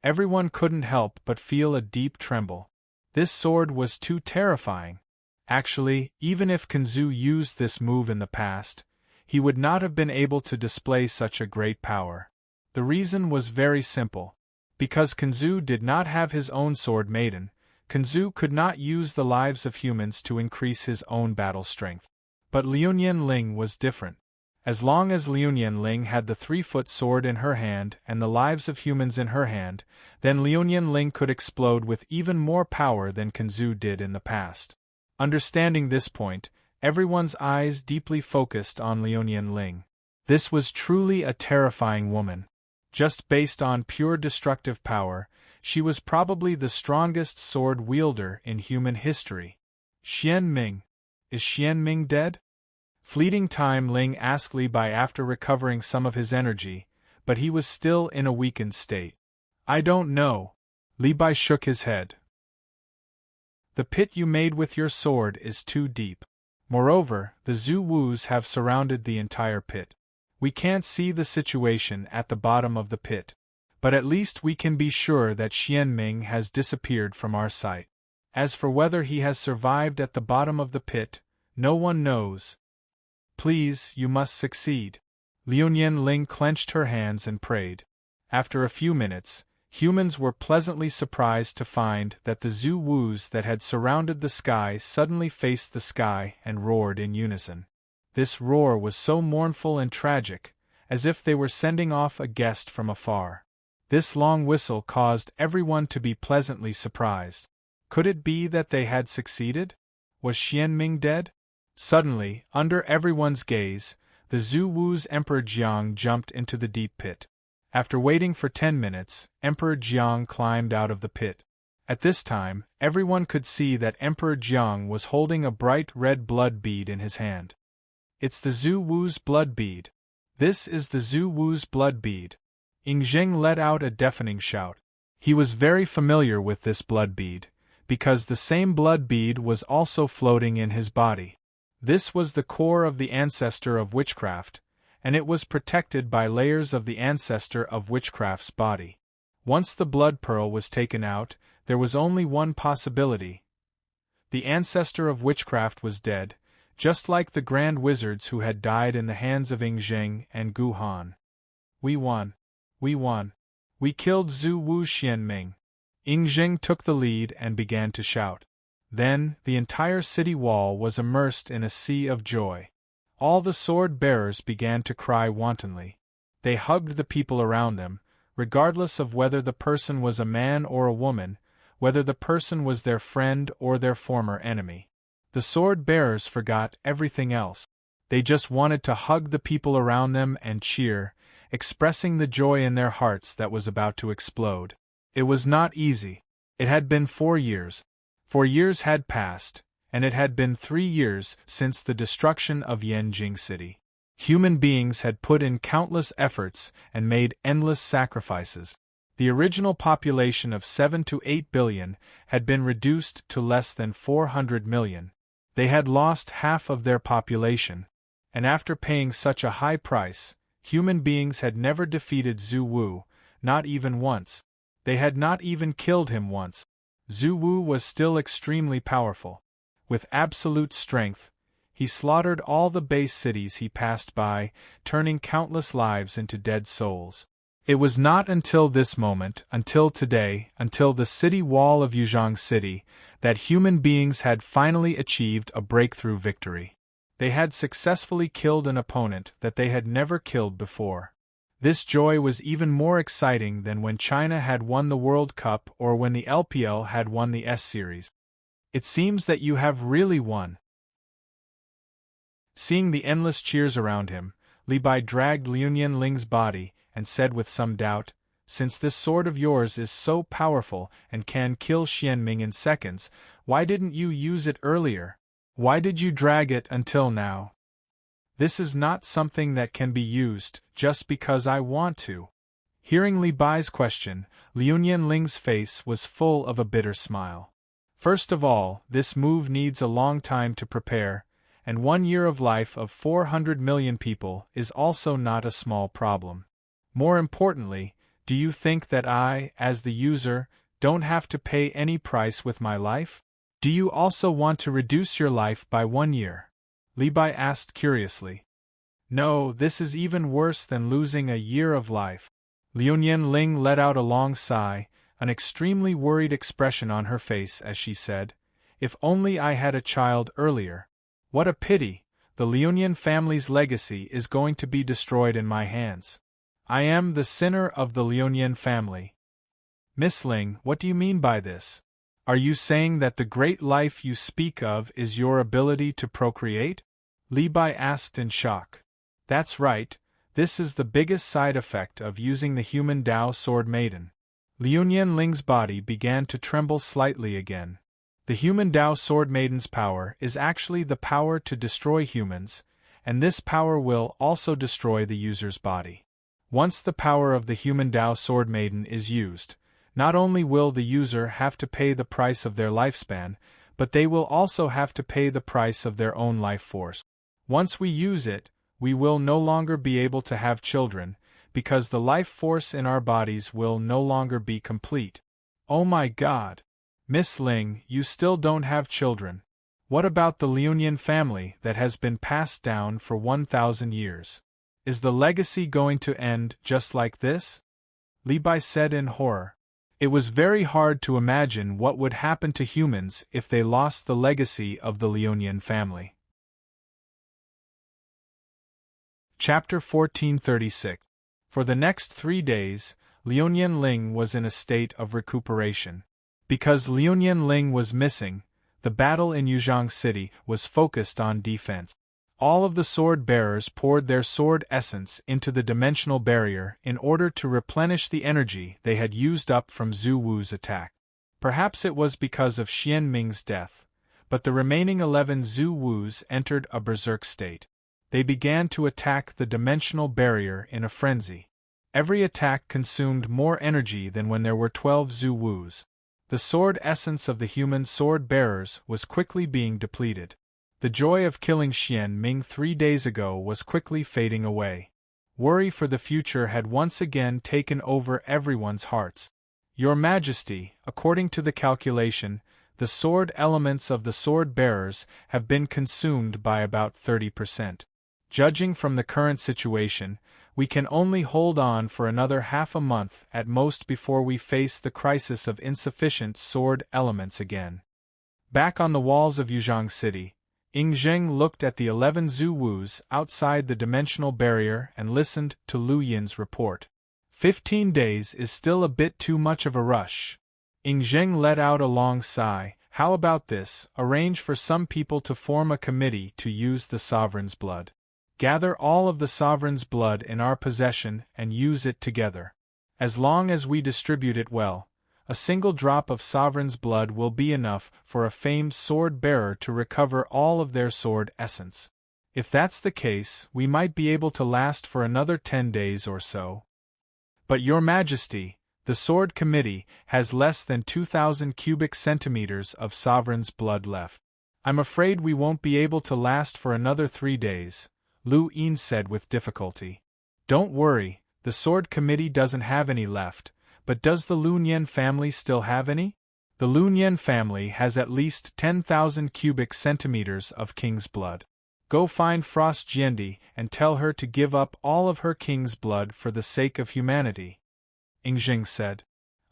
Everyone couldn't help but feel a deep tremble. This sword was too terrifying. Actually, even if Kunzu used this move in the past, he would not have been able to display such a great power. The reason was very simple. Because Kunzu did not have his own sword Maiden, Kunzu could not use the lives of humans to increase his own battle strength. But Liu Ling was different. As long as Liu Ling had the 3-foot sword in her hand and the lives of humans in her hand, then Liu Ling could explode with even more power than Kunzu did in the past. Understanding this point, everyone's eyes deeply focused on Liu Ling. This was truly a terrifying woman. Just based on pure destructive power, she was probably the strongest sword wielder in human history. Xian Ming. Is Xian Ming dead? Fleeting time Ling asked Li Bai after recovering some of his energy, but he was still in a weakened state. I don't know. Li Bai shook his head. The pit you made with your sword is too deep. Moreover, the Zhu Wus have surrounded the entire pit. We can't see the situation at the bottom of the pit. But at least we can be sure that Xian Ming has disappeared from our sight. As for whether he has survived at the bottom of the pit, no one knows. Please, you must succeed. Liu Ling clenched her hands and prayed. After a few minutes, humans were pleasantly surprised to find that the Zhu Wus that had surrounded the sky suddenly faced the sky and roared in unison. This roar was so mournful and tragic, as if they were sending off a guest from afar. This long whistle caused everyone to be pleasantly surprised. Could it be that they had succeeded? Was Xian Ming dead? Suddenly, under everyone's gaze, the Zhu Wu's Emperor Jiang jumped into the deep pit. After waiting for 10 minutes, Emperor Jiang climbed out of the pit. At this time, everyone could see that Emperor Jiang was holding a bright red blood bead in his hand. It's the Zhu Wu's blood bead. This is the Zhu Wu's blood bead. Ing Zheng let out a deafening shout. He was very familiar with this blood bead, because the same blood bead was also floating in his body. This was the core of the ancestor of witchcraft, and it was protected by layers of the ancestor of witchcraft's body. Once the blood pearl was taken out, there was only one possibility. The ancestor of witchcraft was dead, just like the grand wizards who had died in the hands of Ying and Gu Han. We won. We won. We killed Zhu Wu Xianming. Ying took the lead and began to shout. Then, the entire city wall was immersed in a sea of joy. All the sword-bearers began to cry wantonly. They hugged the people around them, regardless of whether the person was a man or a woman, whether the person was their friend or their former enemy. The sword-bearers forgot everything else. They just wanted to hug the people around them and cheer, expressing the joy in their hearts that was about to explode. It was not easy. It had been 4 years. 4 years had passed, and it had been 3 years since the destruction of Yanjing City. Human beings had put in countless efforts and made endless sacrifices. The original population of 7 to 8 billion had been reduced to less than 400 million. They had lost half of their population, and after paying such a high price, human beings had never defeated Zhu Wu, not even once. They had not even killed him once. Zhu Wu was still extremely powerful. With absolute strength, he slaughtered all the base cities he passed by, turning countless lives into dead souls. It was not until this moment, until today, until the city wall of Yuzhang City, that human beings had finally achieved a breakthrough victory. They had successfully killed an opponent that they had never killed before. This joy was even more exciting than when China had won the World Cup or when the LPL had won the S-Series. It seems that you have really won. Seeing the endless cheers around him, Li Bai dragged Liu Nianling's body and said with some doubt, "Since this sword of yours is so powerful and can kill Xianming in seconds, why didn't you use it earlier? Why did you drag it until now? This is not something that can be used just because I want to." Hearing Li Bai's question, Liu Nianling's face was full of a bitter smile. First of all, this move needs a long time to prepare, and 1 year of life of 400 million people is also not a small problem. More importantly, do you think that I, as the user, don't have to pay any price with my life? Do you also want to reduce your life by 1 year? Li Bai asked curiously. No, this is even worse than losing a year of life. Liu Nianling let out a long sigh, an extremely worried expression on her face as she said, "If only I had a child earlier. What a pity, the Liunian family's legacy is going to be destroyed in my hands. I am the sinner of the Liunian family." Miss Ling, what do you mean by this? Are you saying that the great life you speak of is your ability to procreate? Li Bai asked in shock. That's right, this is the biggest side effect of using the human Dao sword Maiden. Liu Nianling's body began to tremble slightly again. The human Dao sword Maiden's power is actually the power to destroy humans, and this power will also destroy the user's body. Once the power of the human Dao sword Maiden is used, not only will the user have to pay the price of their lifespan, but they will also have to pay the price of their own life force. Once we use it, we will no longer be able to have children, because the life force in our bodies will no longer be complete. Oh my God! Miss Ling, you still don't have children. What about the Liunian family that has been passed down for 1,000 years? Is the legacy going to end just like this? Li Bai said in horror. It was very hard to imagine what would happen to humans if they lost the legacy of the Liunian family. Chapter 1436. For the next 3 days, Liu Nianling was in a state of recuperation. Because Liu Nianling was missing, the battle in Yuzhang City was focused on defense. All of the sword-bearers poured their sword essence into the dimensional barrier in order to replenish the energy they had used up from Zhu Wu's attack. Perhaps it was because of Xianming's death, but the remaining 11 Zhu Wus entered a berserk state. They began to attack the dimensional barrier in a frenzy. Every attack consumed more energy than when there were 12 Zhu Wus. The sword essence of the human sword-bearers was quickly being depleted. The joy of killing Xianming 3 days ago was quickly fading away. Worry for the future had once again taken over everyone's hearts. Your Majesty, according to the calculation, the sword elements of the sword-bearers have been consumed by about 30%. Judging from the current situation, we can only hold on for another half a month at most before we face the crisis of insufficient sword elements again. Back on the walls of Yuzhang City, Ying looked at the 11 Zuwus outside the dimensional barrier and listened to Lu Yin's report. 15 days is still a bit too much of a rush. Ying let out a long sigh. How about this? Arrange for some people to form a committee to use the sovereign's blood. Gather all of the sovereign's blood in our possession and use it together. As long as we distribute it well, a single drop of sovereign's blood will be enough for a famed sword-bearer to recover all of their sword essence. If that's the case, we might be able to last for another 10 days or so. But Your Majesty, the Sword Committee has less than 2,000 cubic centimeters of sovereign's blood left. I'm afraid we won't be able to last for another 3 days, Lu Yin said with difficulty. Don't worry, the Sword Committee doesn't have any left, but does the Lunyan family still have any? The Lunyan family has at least 10,000 cubic centimeters of king's blood. Go find Frost Jiendi and tell her to give up all of her king's blood for the sake of humanity. Ying said.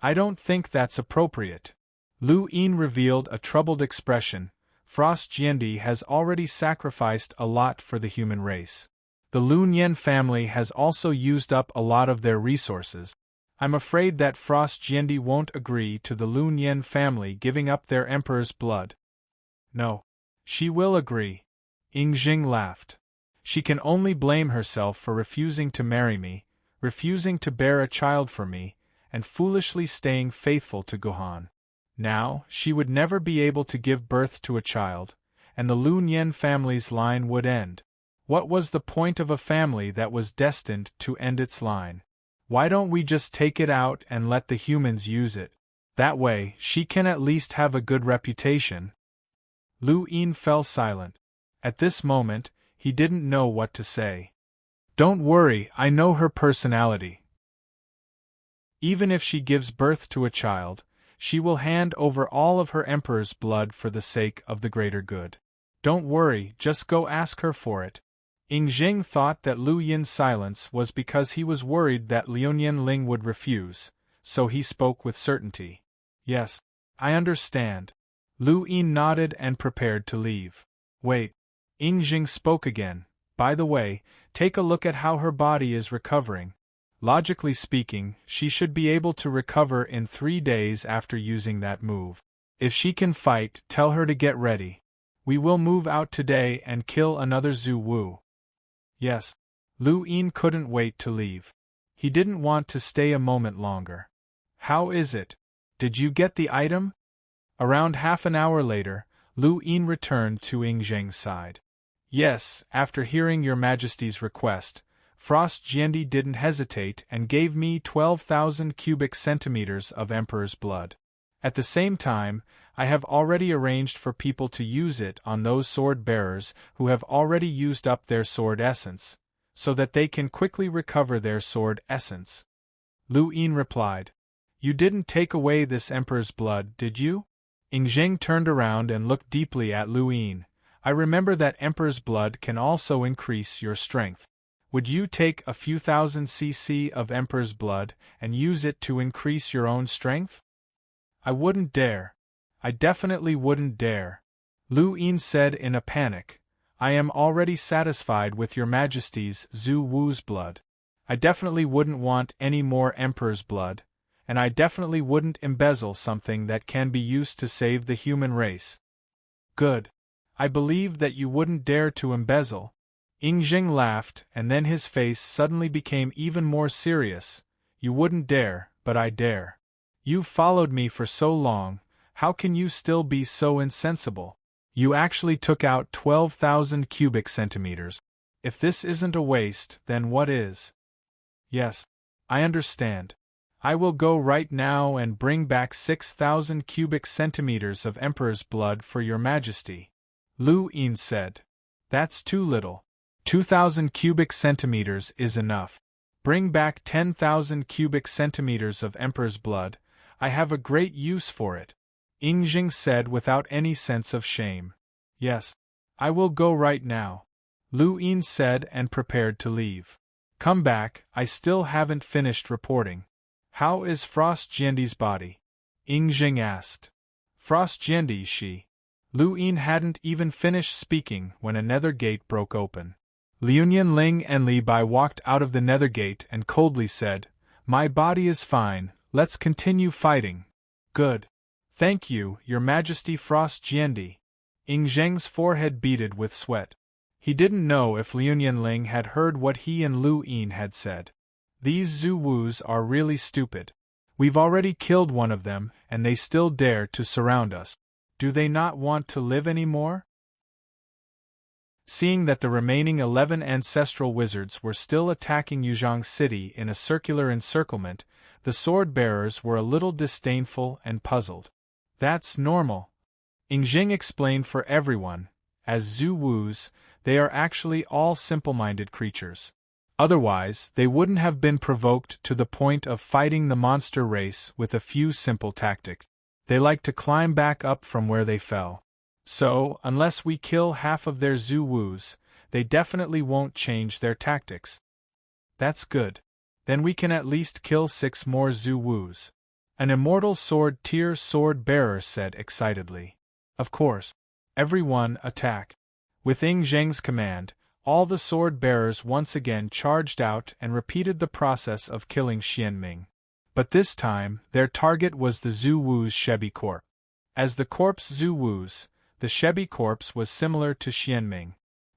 I don't think that's appropriate. Lu Yin revealed a troubled expression. Frost Jiendi has already sacrificed a lot for the human race. The Lunyan family has also used up a lot of their resources. I'm afraid that Frost Jiendi won't agree to the Lunyan family giving up their emperor's blood. No. She will agree. Ying laughed. She can only blame herself for refusing to marry me, refusing to bear a child for me, and foolishly staying faithful to Gohan. Now, she would never be able to give birth to a child, and the Lunyan family's line would end. What was the point of a family that was destined to end its line? Why don't we just take it out and let the humans use it? That way, she can at least have a good reputation. Lu Yin fell silent. At this moment, he didn't know what to say. Don't worry, I know her personality. Even if she gives birth to a child, she will hand over all of her emperor's blood for the sake of the greater good. Don't worry, just go ask her for it. Ying thought that Lu Yin's silence was because he was worried that Liuyan Ling would refuse, so he spoke with certainty. Yes, I understand. Lu Yin nodded and prepared to leave. Wait. Ying spoke again. By the way, take a look at how her body is recovering. Logically speaking, she should be able to recover in 3 days after using that move. If she can fight, tell her to get ready. We will move out today and kill another Zhu Wu. Yes. Lu Yin couldn't wait to leave. He didn't want to stay a moment longer. How is it? Did you get the item? Around half an hour later, Lu Yin returned to Ying's side. Yes, after hearing Your Majesty's request, Frost Jiendi didn't hesitate and gave me 12,000 cubic centimeters of Emperor's blood. At the same time, I have already arranged for people to use it on those sword-bearers who have already used up their sword essence, so that they can quickly recover their sword essence. Lu Yin replied. You didn't take away this Emperor's blood, did you? Ying turned around and looked deeply at Lu Yin. I remember that Emperor's blood can also increase your strength. Would you take a few thousand cc of Emperor's blood and use it to increase your own strength? I wouldn't dare. I definitely wouldn't dare. Lu Yin said in a panic. I am already satisfied with Your Majesty's Zhu Wu's blood. I definitely wouldn't want any more Emperor's blood, and I definitely wouldn't embezzle something that can be used to save the human race. Good. I believe that you wouldn't dare to embezzle. Ying laughed, and then his face suddenly became even more serious. You wouldn't dare, but I dare. You've followed me for so long, how can you still be so insensible? You actually took out 12,000 cubic centimeters. If this isn't a waste, then what is? Yes, I understand. I will go right now and bring back 6,000 cubic centimeters of Emperor's blood for Your Majesty. Lu Yin said. That's too little. 2,000 cubic centimeters is enough. Bring back 10,000 cubic centimeters of Emperor's blood. I have a great use for it. Ying Jing said without any sense of shame. Yes. I will go right now, Lu Yin said and prepared to leave. Come back, I still haven't finished reporting. How is Frost Jiandi's body? Ying Jing asked. Frost Jiandi, she. Lu Yin hadn't even finished speaking when a nether gate broke open. Liuyan Ling and Li Bai walked out of the nether gate and coldly said, My body is fine, let's continue fighting. Good. Thank you, Your Majesty Frost Jiandi. Ying Zheng's forehead beaded with sweat. He didn't know if Liuyan Ling had heard what he and Lu Yin had said. These Zhu Wus are really stupid. We've already killed one of them, and they still dare to surround us. Do they not want to live anymore? Seeing that the remaining 11 ancestral wizards were still attacking Yuzhang City in a circular encirclement, the sword-bearers were a little disdainful and puzzled. That's normal. Ying Jing explained for everyone, as Zhu Wus, they are actually all simple-minded creatures. Otherwise, they wouldn't have been provoked to the point of fighting the monster race with a few simple tactics. They like to climb back up from where they fell. So, unless we kill half of their Zhu Wus, they definitely won't change their tactics. That's good. Then we can at least kill 6 more Zhu Wus. An immortal sword-tier sword-bearer said excitedly. Of course. Everyone attack. With Ying Zheng's command, all the sword-bearers once again charged out and repeated the process of killing Xianming. But this time, their target was the Zhu Wu's Shebi corpse. As the corpse Zhu Wu's, the Shebi corpse was similar to Xianming.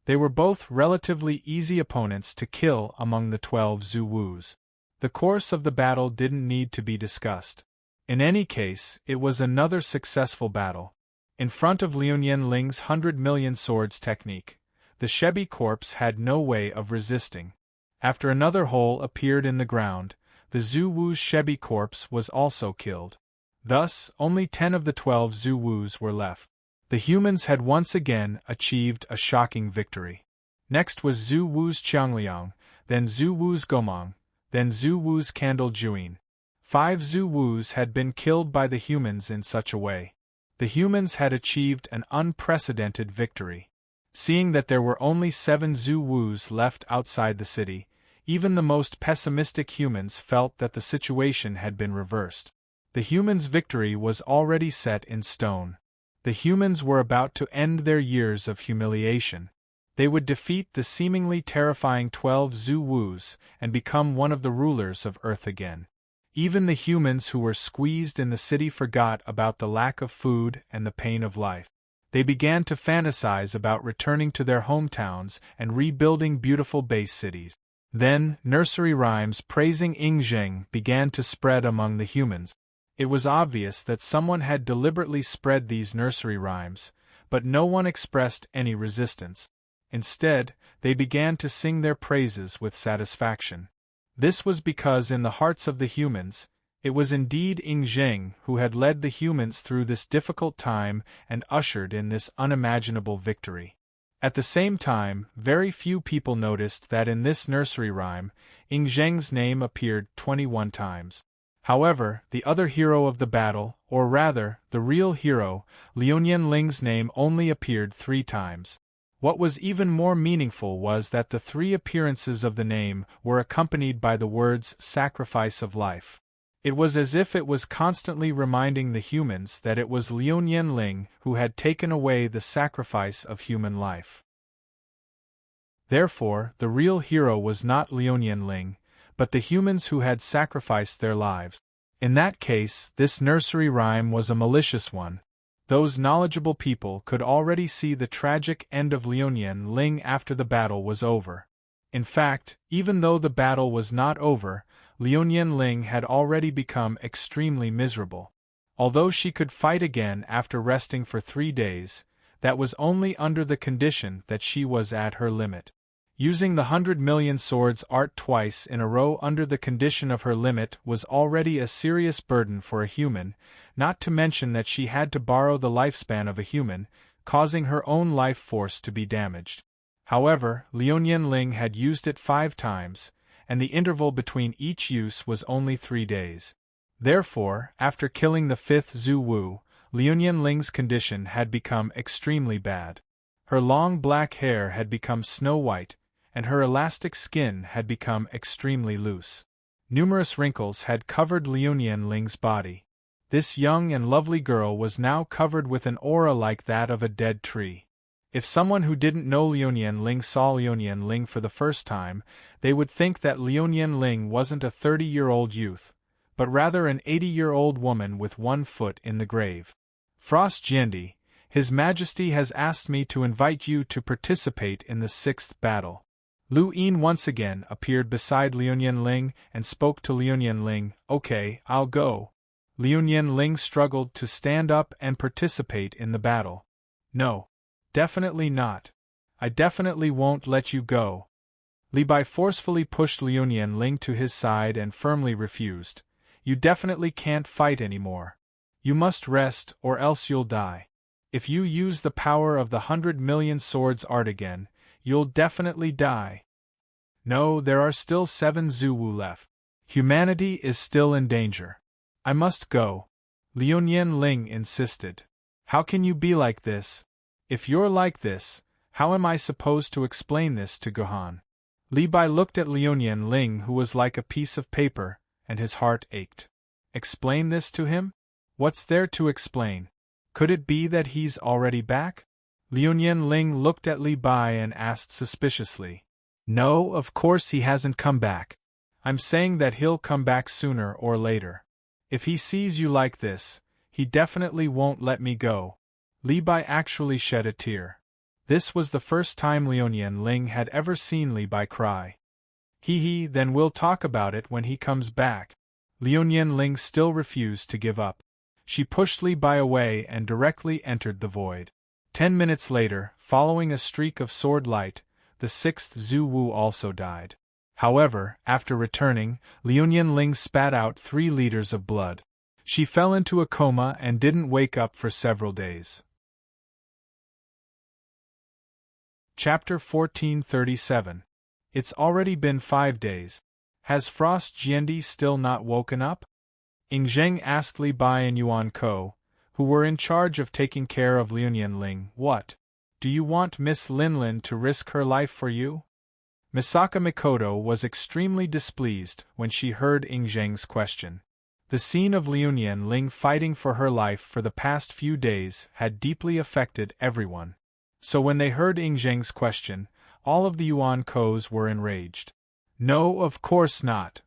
They were both relatively easy opponents to kill among the 12 Zhu Wus. The course of the battle didn't need to be discussed. In any case, it was another successful battle. In front of Liuyan Ling's 100 million swords technique, the Shebi corpse had no way of resisting. After another hole appeared in the ground, the Zhu Wu's Shebi corpse was also killed. Thus, only 10 of the 12 Zhu Wus were left. The humans had once again achieved a shocking victory. Next was Zhu Wu's Qiangliang, then Zhu Wu's Gomang, then Zhu Wu's Candle Juin. 5 Zhu Wus had been killed by the humans in such a way. The humans had achieved an unprecedented victory. Seeing that there were only 7 Zhu Wus left outside the city, even the most pessimistic humans felt that the situation had been reversed. The humans' victory was already set in stone. The humans were about to end their years of humiliation. They would defeat the seemingly terrifying 12 Zhu Wus and become one of the rulers of Earth again. Even the humans who were squeezed in the city forgot about the lack of food and the pain of life. They began to fantasize about returning to their hometowns and rebuilding beautiful base cities. Then, nursery rhymes praising Ying Jing began to spread among the humans. It was obvious that someone had deliberately spread these nursery rhymes, but no one expressed any resistance. Instead, they began to sing their praises with satisfaction. This was because in the hearts of the humans, it was indeed Ying Jing who had led the humans through this difficult time and ushered in this unimaginable victory. At the same time, very few people noticed that in this nursery rhyme, Ying Zheng's name appeared 21 times. However, the other hero of the battle, or rather, the real hero, Liuyan Ling's name only appeared 3 times. What was even more meaningful was that the 3 appearances of the name were accompanied by the words sacrifice of life. It was as if it was constantly reminding the humans that it was Liuyan Ling who had taken away the sacrifice of human life. Therefore, the real hero was not Liuyan Ling, but the humans who had sacrificed their lives. In that case, this nursery rhyme was a malicious one. Those knowledgeable people could already see the tragic end of Liuyan Ling after the battle was over. In fact, even though the battle was not over, Liuyan Ling had already become extremely miserable. Although she could fight again after resting for 3 days, that was only under the condition that she was at her limit. Using the 100 million swords art twice in a row under the condition of her limit was already a serious burden for a human, not to mention that she had to borrow the lifespan of a human, causing her own life force to be damaged. However, Liuyan Ling had used it 5 times, and the interval between each use was only 3 days. Therefore, after killing the 5th Zhu Wu, Liu Nianling's condition had become extremely bad. Her long black hair had become snow-white, and her elastic skin had become extremely loose. Numerous wrinkles had covered Liu Nianling's body. This young and lovely girl was now covered with an aura like that of a dead tree. If someone who didn't know Liu Nianling saw Liu Nianling for the first time, they would think that Liu Nianling wasn't a 30-year-old youth, but rather an 80-year-old woman with one foot in the grave. Frost Jiandi, His Majesty has asked me to invite you to participate in the 6th battle. Lu Yin once again appeared beside Liu Nianling and spoke to Liu Nianling. Okay, I'll go. Liu Nianling struggled to stand up and participate in the battle. No. Definitely not. I definitely won't let you go. Li Bai forcefully pushed Liu Nianling to his side and firmly refused. You definitely can't fight anymore. You must rest or else you'll die. If you use the power of the 100 million swords art again, you'll definitely die. No, there are still 7 Zuwu left. Humanity is still in danger. I must go. Liu Nianling insisted. How can you be like this? If you're like this, how am I supposed to explain this to Gohan? Li Bai looked at Liu Nianling, who was like a piece of paper, and his heart ached. Explain this to him? What's there to explain? Could it be that he's already back? Liu Nianling looked at Li Bai and asked suspiciously. No, of course he hasn't come back. I'm saying that he'll come back sooner or later. If he sees you like this, he definitely won't let me go. Li Bai actually shed a tear. This was the first time Liu Nianling had ever seen Li Bai cry. Then we'll talk about it when he comes back. Liu Nianling still refused to give up. She pushed Li Bai away and directly entered the void. 10 minutes later, following a streak of sword light, the 6th Zuwu also died. However, after returning, Liu Nianling spat out 3 liters of blood. She fell into a coma and didn't wake up for several days. Chapter 1437. It's already been 5 days. Has Frost Jiandi still not woken up? Ying Zheng asked Li Bai and Yuan Ko, who were in charge of taking care of Liu Nianling. What? Do you want Miss Linlin to risk her life for you? Misaka Mikoto was extremely displeased when she heard Ying Zheng's question. The scene of Liu Nianling fighting for her life for the past few days had deeply affected everyone. So when they heard Ying Zheng's question, all of the Yuan Kos were enraged. No, of course not.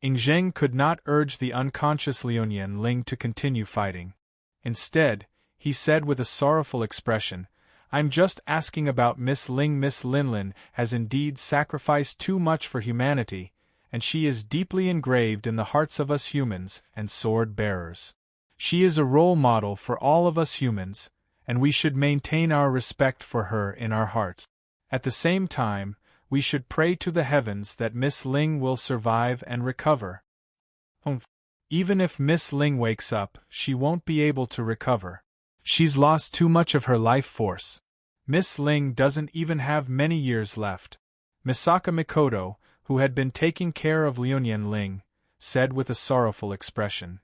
Ying Zheng could not urge the unconscious Liu Nianling to continue fighting. Instead, he said with a sorrowful expression, I'm just asking about Miss Ling. Miss Linlin has indeed sacrificed too much for humanity, and she is deeply engraved in the hearts of us humans and sword-bearers. She is a role model for all of us humans, and we should maintain our respect for her in our hearts. At the same time, we should pray to the heavens that Miss Ling will survive and recover. Even if Miss Ling wakes up, she won't be able to recover. She's lost too much of her life force. Miss Ling doesn't even have many years left. Misaka Mikoto, who had been taking care of Liu Nianling, said with a sorrowful expression.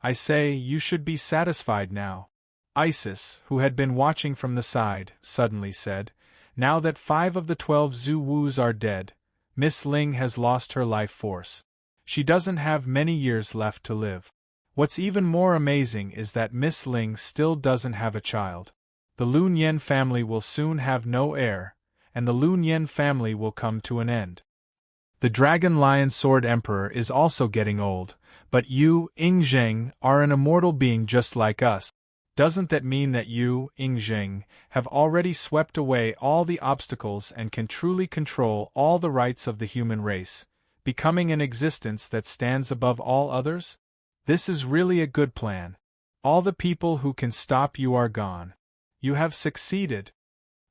I say, you should be satisfied now. Isis, who had been watching from the side, suddenly said, now that 5 of the 12 Zuwus are dead, Miss Ling has lost her life force. She doesn't have many years left to live. What's even more amazing is that Miss Ling still doesn't have a child. The Lu Nian family will soon have no heir, and the Lu Nian family will come to an end. The Dragon Lion Sword Emperor is also getting old, but you, Ying Zheng, are an immortal being just like us. Doesn't that mean that you, Ying Zheng, have already swept away all the obstacles and can truly control all the rights of the human race, becoming an existence that stands above all others? This is really a good plan. All the people who can stop you are gone. You have succeeded.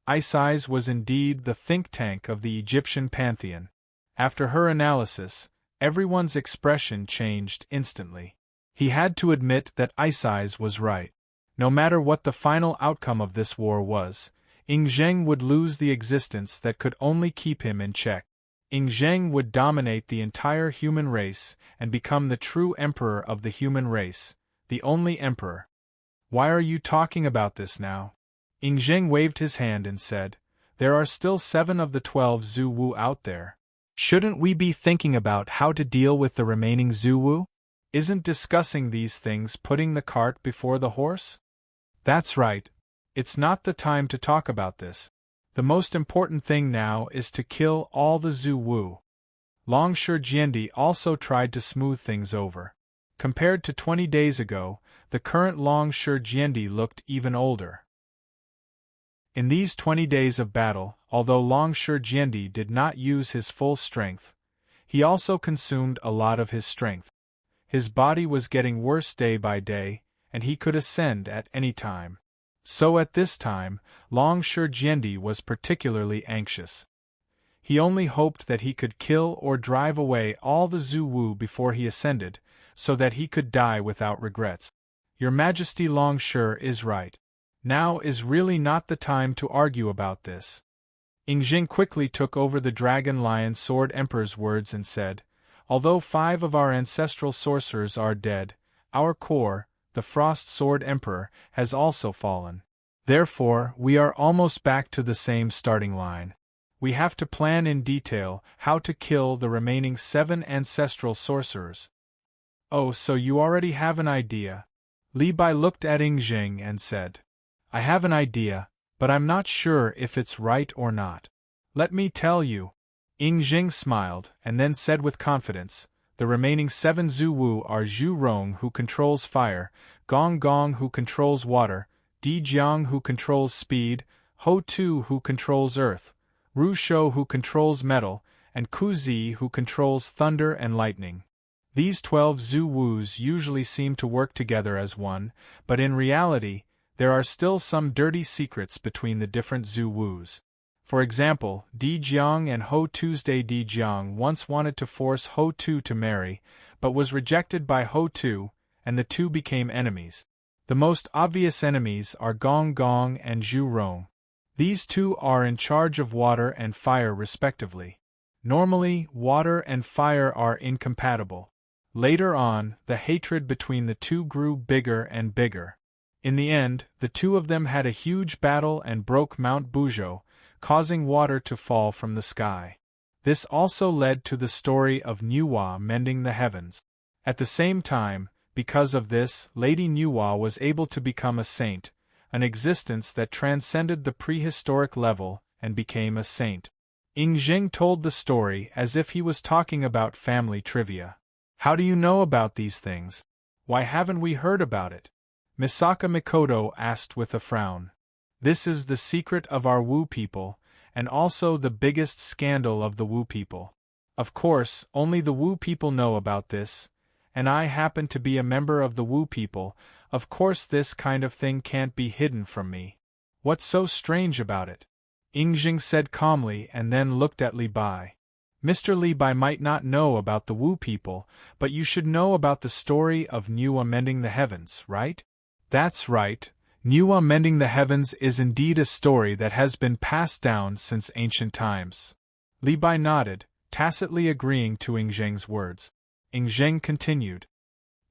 Isis was indeed the think tank of the Egyptian pantheon. After her analysis, everyone's expression changed instantly. He had to admit that Isis was right. No matter what the final outcome of this war was, Ying Zheng would lose the existence that could only keep him in check. Ying Zheng would dominate the entire human race and become the true emperor of the human race, the only emperor. Why are you talking about this now? Ying waved his hand and said, there are still 7 of the 12 Zhu Wu out there. Shouldn't we be thinking about how to deal with the remaining Zhu Wu? Isn't discussing these things putting the cart before the horse? That's right. It's not the time to talk about this. The most important thing now is to kill all the Zhu Wu. Long Shi Jiandi also tried to smooth things over. Compared to 20 days ago, the current Long Shi Jiandi looked even older. In these 20 days of battle, although Long Shi Jiandi did not use his full strength, he also consumed a lot of his strength. His body was getting worse day by day, and he could ascend at any time. So at this time, Long Shi Jiandi was particularly anxious. He only hoped that he could kill or drive away all the Zhu Wu before he ascended, so that he could die without regrets. Your Majesty, Long Shi is right. Now is really not the time to argue about this. Ying quickly took over the Dragon Lion Sword Emperor's words and said, although 5 of our ancestral sorcerers are dead, our core, the Frost Sword Emperor, has also fallen. Therefore, we are almost back to the same starting line. We have to plan in detail how to kill the remaining 7 ancestral sorcerers. Oh, so you already have an idea? Li Bai looked at Ying and said, I have an idea, but I'm not sure if it's right or not. Let me tell you. Ying smiled and then said with confidence, the remaining 7 Zhu Wu are Zhu Rong who controls fire, Gong Gong who controls water, Di Jiang who controls speed, Ho Tu who controls earth, Ru Shou who controls metal, and Ku Zi who controls thunder and lightning. These 12 Zhu Wus usually seem to work together as one, but in reality, there are still some dirty secrets between the different Zhu Wus. For example, Di Jiang and Ho Tuesday. Di Jiang once wanted to force Ho Tu to marry, but was rejected by Ho Tu, and the two became enemies. The most obvious enemies are Gong Gong and Zhu Rong. These two are in charge of water and fire respectively. Normally, water and fire are incompatible. Later on, the hatred between the two grew bigger and bigger. In the end, the two of them had a huge battle and broke Mount Buzhou, causing water to fall from the sky. This also led to the story of Nuwa mending the heavens. At the same time, because of this, Lady Nuwa was able to become a saint, an existence that transcended the prehistoric level and became a saint. Ying told the story as if he was talking about family trivia. How do you know about these things? Why haven't we heard about it? Misaka Mikoto asked with a frown. This is the secret of our Wu people, and also the biggest scandal of the Wu people. Of course, only the Wu people know about this, and I happen to be a member of the Wu people. Of course this kind of thing can't be hidden from me. What's so strange about it? Ying said calmly and then looked at Li Bai. Mr. Li Bai might not know about the Wu people, but you should know about the story of Nuwa mending the heavens, right? That's right. Nuwa mending the heavens is indeed a story that has been passed down since ancient times. Li Bai nodded, tacitly agreeing to Ying's words. Ying continued.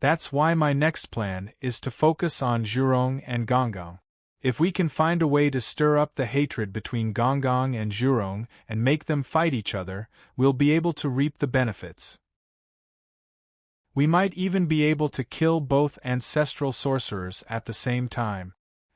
That's why my next plan is to focus on Zhurong and Gonggong. If we can find a way to stir up the hatred between Gonggong and Zhurong and make them fight each other, we'll be able to reap the benefits. We might even be able to kill both ancestral sorcerers at the same time.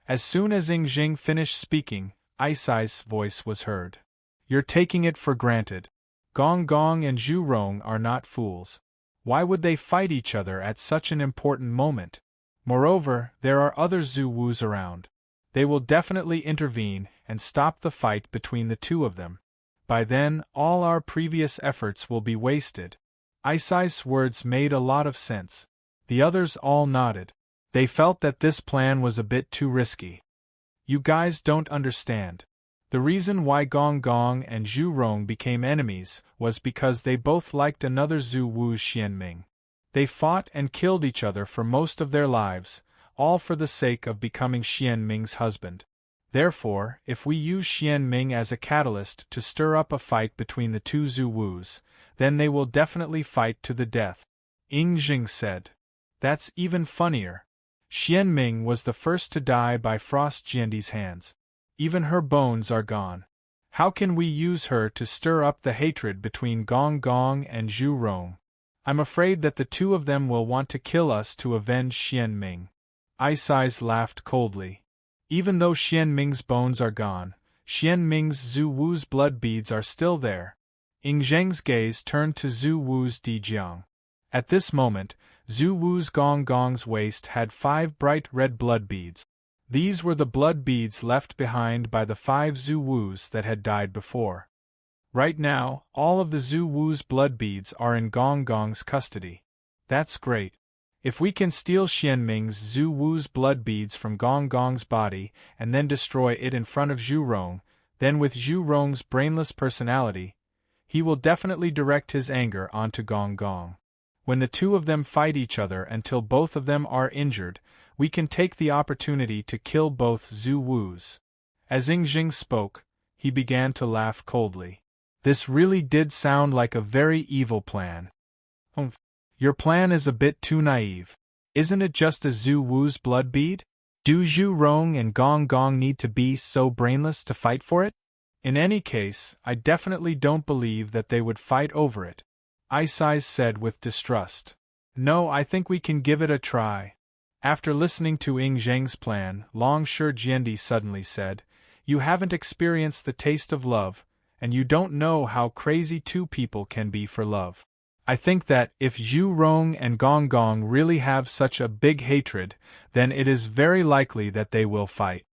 As soon as Ying finished speaking, Aisai's voice was heard. You're taking it for granted. Gonggong and Zhurong are not fools. Why would they fight each other at such an important moment? Moreover, there are other Zhu Wus around. They will definitely intervene and stop the fight between the two of them. By then, all our previous efforts will be wasted. Aisai's words made a lot of sense. The others all nodded. They felt that this plan was a bit too risky. You guys don't understand. The reason why Gonggong and Zhurong became enemies was because they both liked another Zhu Wu's Xianming. They fought and killed each other for most of their lives, all for the sake of becoming Xianming's husband. Therefore, if we use Xianming as a catalyst to stir up a fight between the two Zhu Wus, then they will definitely fight to the death. Ying said. That's even funnier. Xianming was the first to die by Frost Jiandi's hands. Even her bones are gone. How can we use her to stir up the hatred between Gong Gong and Zhu Rong? I'm afraid that the two of them will want to kill us to avenge Xianming. Isai's laughed coldly. Even though Xianming's bones are gone, Xianming's Zhu Wu's blood beads are still there. Ying Zheng's gaze turned to Zhu Wu's Dijiang. At this moment, Zhu Wu's Gong Gong's waist had 5 bright red blood beads. These were the blood beads left behind by the 5 Zhu Wus that had died before. Right now, all of the Zhu Wu's blood beads are in Gong Gong's custody. That's great. If we can steal Xianming's Zhu Wu's blood beads from Gong Gong's body and then destroy it in front of Zhu Rong, then with Zhu Rong's brainless personality, he will definitely direct his anger onto Gong Gong. When the two of them fight each other until both of them are injured, we can take the opportunity to kill both Zhu Wus. As Ying Jing spoke, he began to laugh coldly. This really did sound like a very evil plan. Your plan is a bit too naive. Isn't it just a Zhu Wu's blood bead? Do Zhu Rong and Gong Gong need to be so brainless to fight for it? In any case, I definitely don't believe that they would fight over it, Isai said with distrust. No, I think we can give it a try. After listening to Ying Zheng's plan, Long Shi Jiandi suddenly said, You haven't experienced the taste of love, and you don't know how crazy two people can be for love. I think that, if Zhu Rong and Gong Gong really have such a big hatred, then it is very likely that they will fight.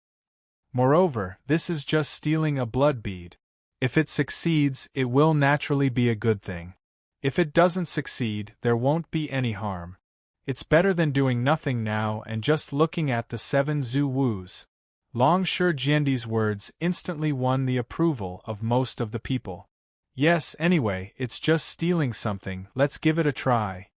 Moreover, this is just stealing a blood bead. If it succeeds, it will naturally be a good thing. If it doesn't succeed, there won't be any harm. It's better than doing nothing now and just looking at the 7 Zhu Wus. Long Shi Jiandi's words instantly won the approval of most of the people. Yes, anyway, it's just stealing something, let's give it a try.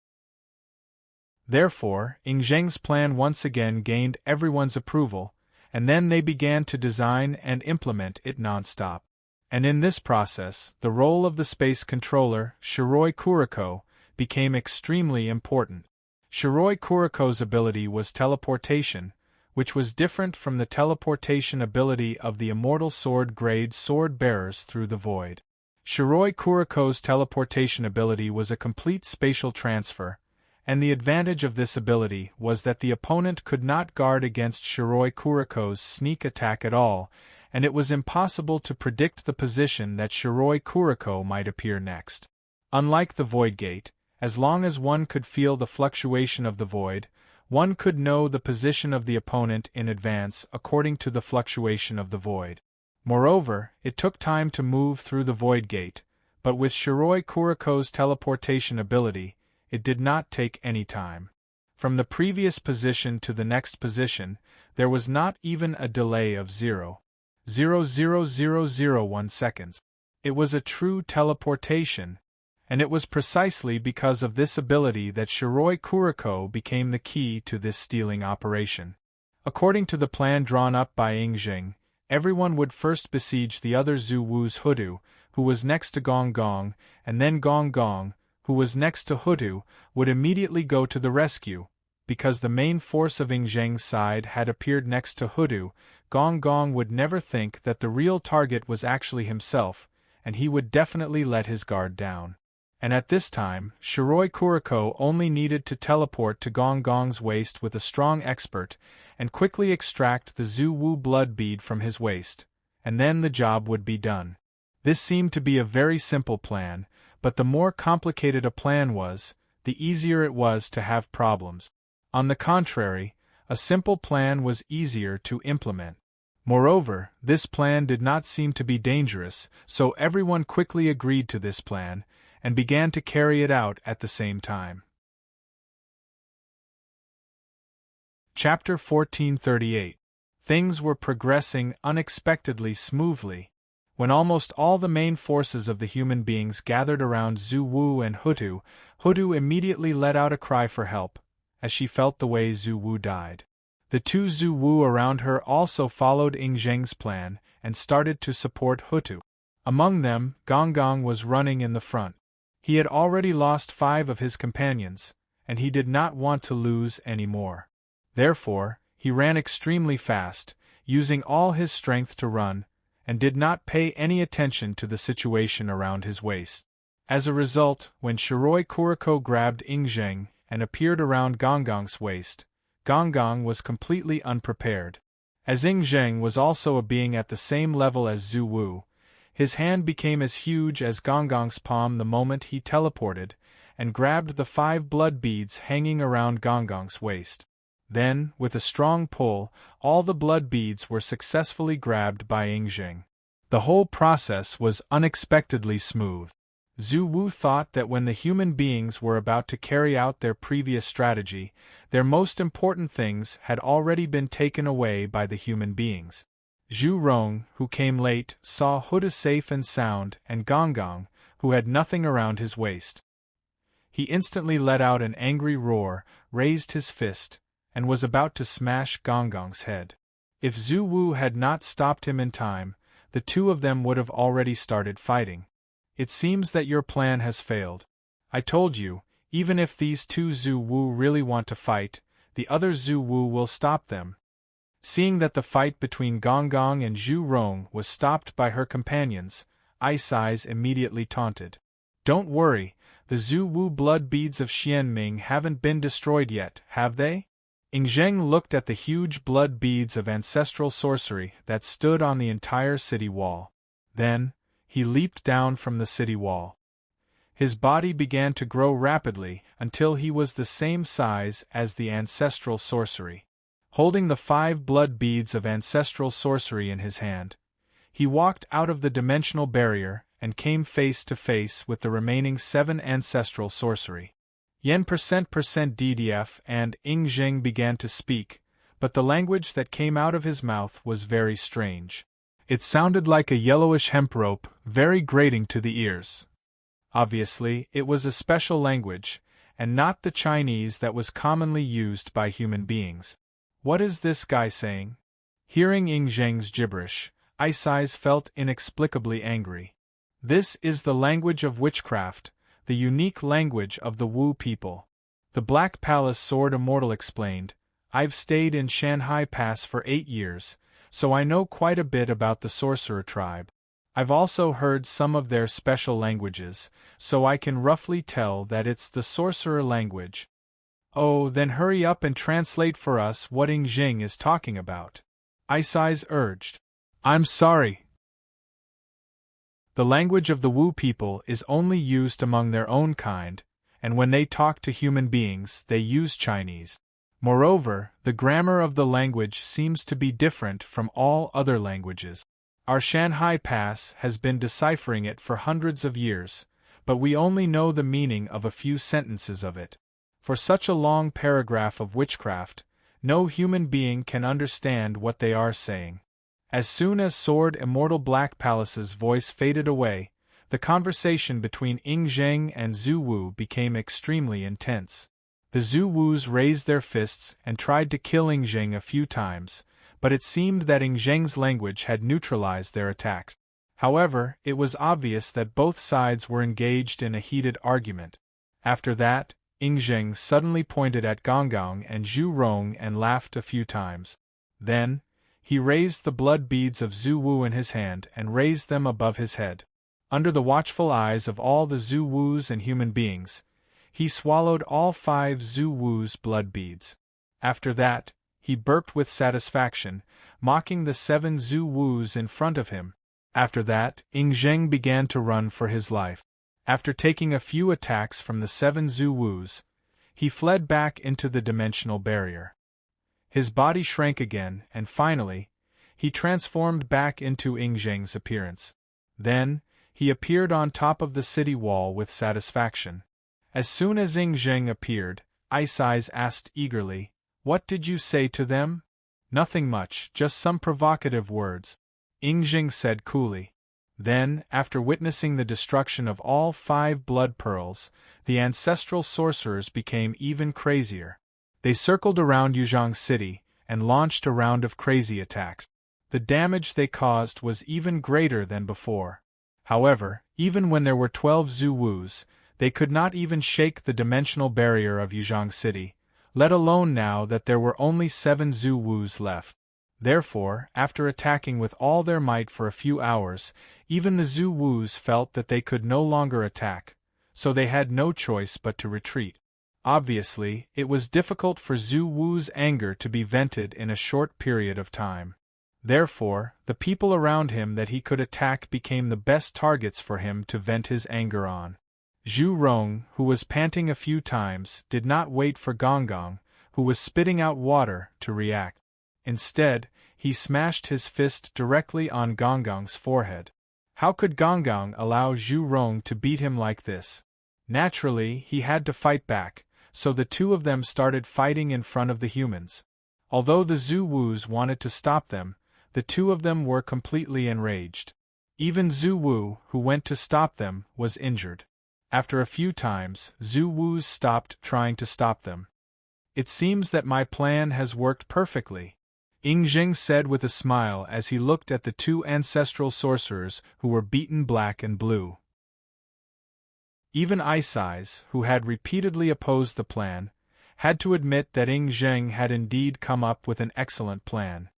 Therefore, Ying Zheng's plan once again gained everyone's approval, and then they began to design and implement it non-stop. And in this process, the role of the space controller, Shiroi Kuriko, became extremely important. Shiroi Kuriko's ability was teleportation, which was different from the teleportation ability of the immortal sword-grade sword-bearers through the void. Shiroi Kuriko's teleportation ability was a complete spatial transfer, and the advantage of this ability was that the opponent could not guard against Shiroi Kuriko's sneak attack at all, and it was impossible to predict the position that Shiroi Kuriko might appear next. Unlike the Void Gate, as long as one could feel the fluctuation of the void, one could know the position of the opponent in advance according to the fluctuation of the void. Moreover, it took time to move through the Void Gate, but with Shiroi Kuriko's teleportation ability, it did not take any time. From the previous position to the next position, there was not even a delay of 0.00001 seconds. It was a true teleportation, and it was precisely because of this ability that Shiroi Kuriko became the key to this stealing operation. According to the plan drawn up by Ying Zheng, everyone would first besiege the other Zhu Wu's Hudu, who was next to Gong Gong, and then Gong Gong, who was next to Hudu, would immediately go to the rescue. Because the main force of Ying Zheng's side had appeared next to Hudu, Gong Gong would never think that the real target was actually himself, and he would definitely let his guard down. And at this time, Shiroi Kuriko only needed to teleport to Gong Gong's waist with a strong expert, and quickly extract the Zhu Wu blood bead from his waist, and then the job would be done. This seemed to be a very simple plan, but the more complicated a plan was, the easier it was to have problems. On the contrary, a simple plan was easier to implement. Moreover, this plan did not seem to be dangerous, so everyone quickly agreed to this plan, and began to carry it out at the same time. Chapter 1438. Things were progressing unexpectedly smoothly. When almost all the main forces of the human beings gathered around Zhu Wu and Hudu, Hudu immediately let out a cry for help, as she felt the way Zhu Wu died. The 2 Zhu Wu around her also followed Ying Zheng's plan and started to support Hudu. Among them, Gong Gong was running in the front. He had already lost 5 of his companions, and he did not want to lose any more. Therefore, he ran extremely fast, using all his strength to run, and did not pay any attention to the situation around his waist. As a result, when Shiroi Kuriko grabbed Ingzheng and appeared around Gonggong's waist, Gonggong was completely unprepared. As Ingzheng was also a being at the same level as Zhu Wu, his hand became as huge as Gonggong's palm the moment he teleported, and grabbed the 5 blood beads hanging around Gonggong's waist. Then, with a strong pull, all the blood beads were successfully grabbed by Ingzheng. The whole process was unexpectedly smooth. Zhu Wu thought that when the human beings were about to carry out their previous strategy, their most important things had already been taken away by the human beings. Zhu Rong, who came late, saw Huda safe and sound, and Gonggong, who had nothing around his waist. He instantly let out an angry roar, raised his fist, and was about to smash Gonggong's head. If Zhu Wu had not stopped him in time, the two of them would have already started fighting. It seems that your plan has failed. I told you, even if these two Zhu Wu really want to fight, the other Zhu Wu will stop them. Seeing that the fight between Gonggong and Zhu Rong was stopped by her companions, Ice Eyes immediately taunted. Don't worry, the Zhu Wu blood beads of Xianming haven't been destroyed yet, have they? Ingzheng looked at the huge blood beads of ancestral sorcery that stood on the entire city wall. Then, he leaped down from the city wall. His body began to grow rapidly until he was the same size as the ancestral sorcery. Holding the 5 blood beads of ancestral sorcery in his hand, he walked out of the dimensional barrier and came face to face with the remaining 7 ancestral sorcery. Yen %% and Ingzheng began to speak, but the language that came out of his mouth was very strange. It sounded like a yellowish hemp rope, very grating to the ears. Obviously, it was a special language, and not the Chinese that was commonly used by human beings. What is this guy saying? Hearing Ingzheng's gibberish, Ice Eyes felt inexplicably angry. This is the language of witchcraft, the unique language of the Wu people. The Black Palace Sword Immortal explained, I've stayed in Shanhai Pass for 8 years, so I know quite a bit about the sorcerer tribe. I've also heard some of their special languages, so I can roughly tell that it's the sorcerer language. Oh, then hurry up and translate for us what Ingzheng is talking about. Ice Eyes urged. I'm sorry. The language of the Wu people is only used among their own kind, and when they talk to human beings, they use Chinese. Moreover, the grammar of the language seems to be different from all other languages. Our Shanhai Pass has been deciphering it for hundreds of years, but we only know the meaning of a few sentences of it. For such a long paragraph of witchcraft, no human being can understand what they are saying. As soon as Sword Immortal Black Palace's voice faded away, the conversation between Ingzheng and Zhu Wu became extremely intense. The Zhu Wus raised their fists and tried to kill Ingzheng a few times, but it seemed that Ingzheng's language had neutralized their attacks. However, it was obvious that both sides were engaged in a heated argument. After that, Ingzheng suddenly pointed at Gonggong and Zhu Rong and laughed a few times. Then, he raised the blood beads of Zhu Wu in his hand and raised them above his head. Under the watchful eyes of all the Zhu Wus and human beings, he swallowed all 5 Zhu Wu's blood beads. After that, he burped with satisfaction, mocking the 7 Zhu Wus in front of him. After that, Ingzheng began to run for his life. After taking a few attacks from the 7 Zhu Wus, he fled back into the dimensional barrier. His body shrank again, and finally, he transformed back into Ingzheng's appearance. Then, he appeared on top of the city wall with satisfaction. As soon as Ingzheng appeared, Ice Eyes asked eagerly, What did you say to them? Nothing much, just some provocative words. Ingzheng said coolly. Then, after witnessing the destruction of all 5 blood pearls, the ancestral sorcerers became even crazier. They circled around Yuzhong City and launched a round of crazy attacks. The damage they caused was even greater than before. However, even when there were 12 Zhu Wus, they could not even shake the dimensional barrier of Yuzhong City, let alone now that there were only 7 Zhu Wus left. Therefore, after attacking with all their might for a few hours, even the Zhu Wus felt that they could no longer attack, so they had no choice but to retreat. Obviously, it was difficult for Zhu Wu's anger to be vented in a short period of time. Therefore, the people around him that he could attack became the best targets for him to vent his anger on. Zhu Rong, who was panting a few times, did not wait for Gong, who was spitting out water, to react. Instead, he smashed his fist directly on Gong's forehead. How could Gong allow Zhu Rong to beat him like this? Naturally, he had to fight back, so the two of them started fighting in front of the humans. Although the Zhu Wus wanted to stop them, the two of them were completely enraged. Even Zhu Wu, who went to stop them, was injured. After a few times, Zhu Wus stopped trying to stop them. "It seems that my plan has worked perfectly," Ying Zheng said with a smile as he looked at the two ancestral sorcerers who were beaten black and blue. Even Ice Eyes, who had repeatedly opposed the plan, had to admit that Ying Zheng had indeed come up with an excellent plan.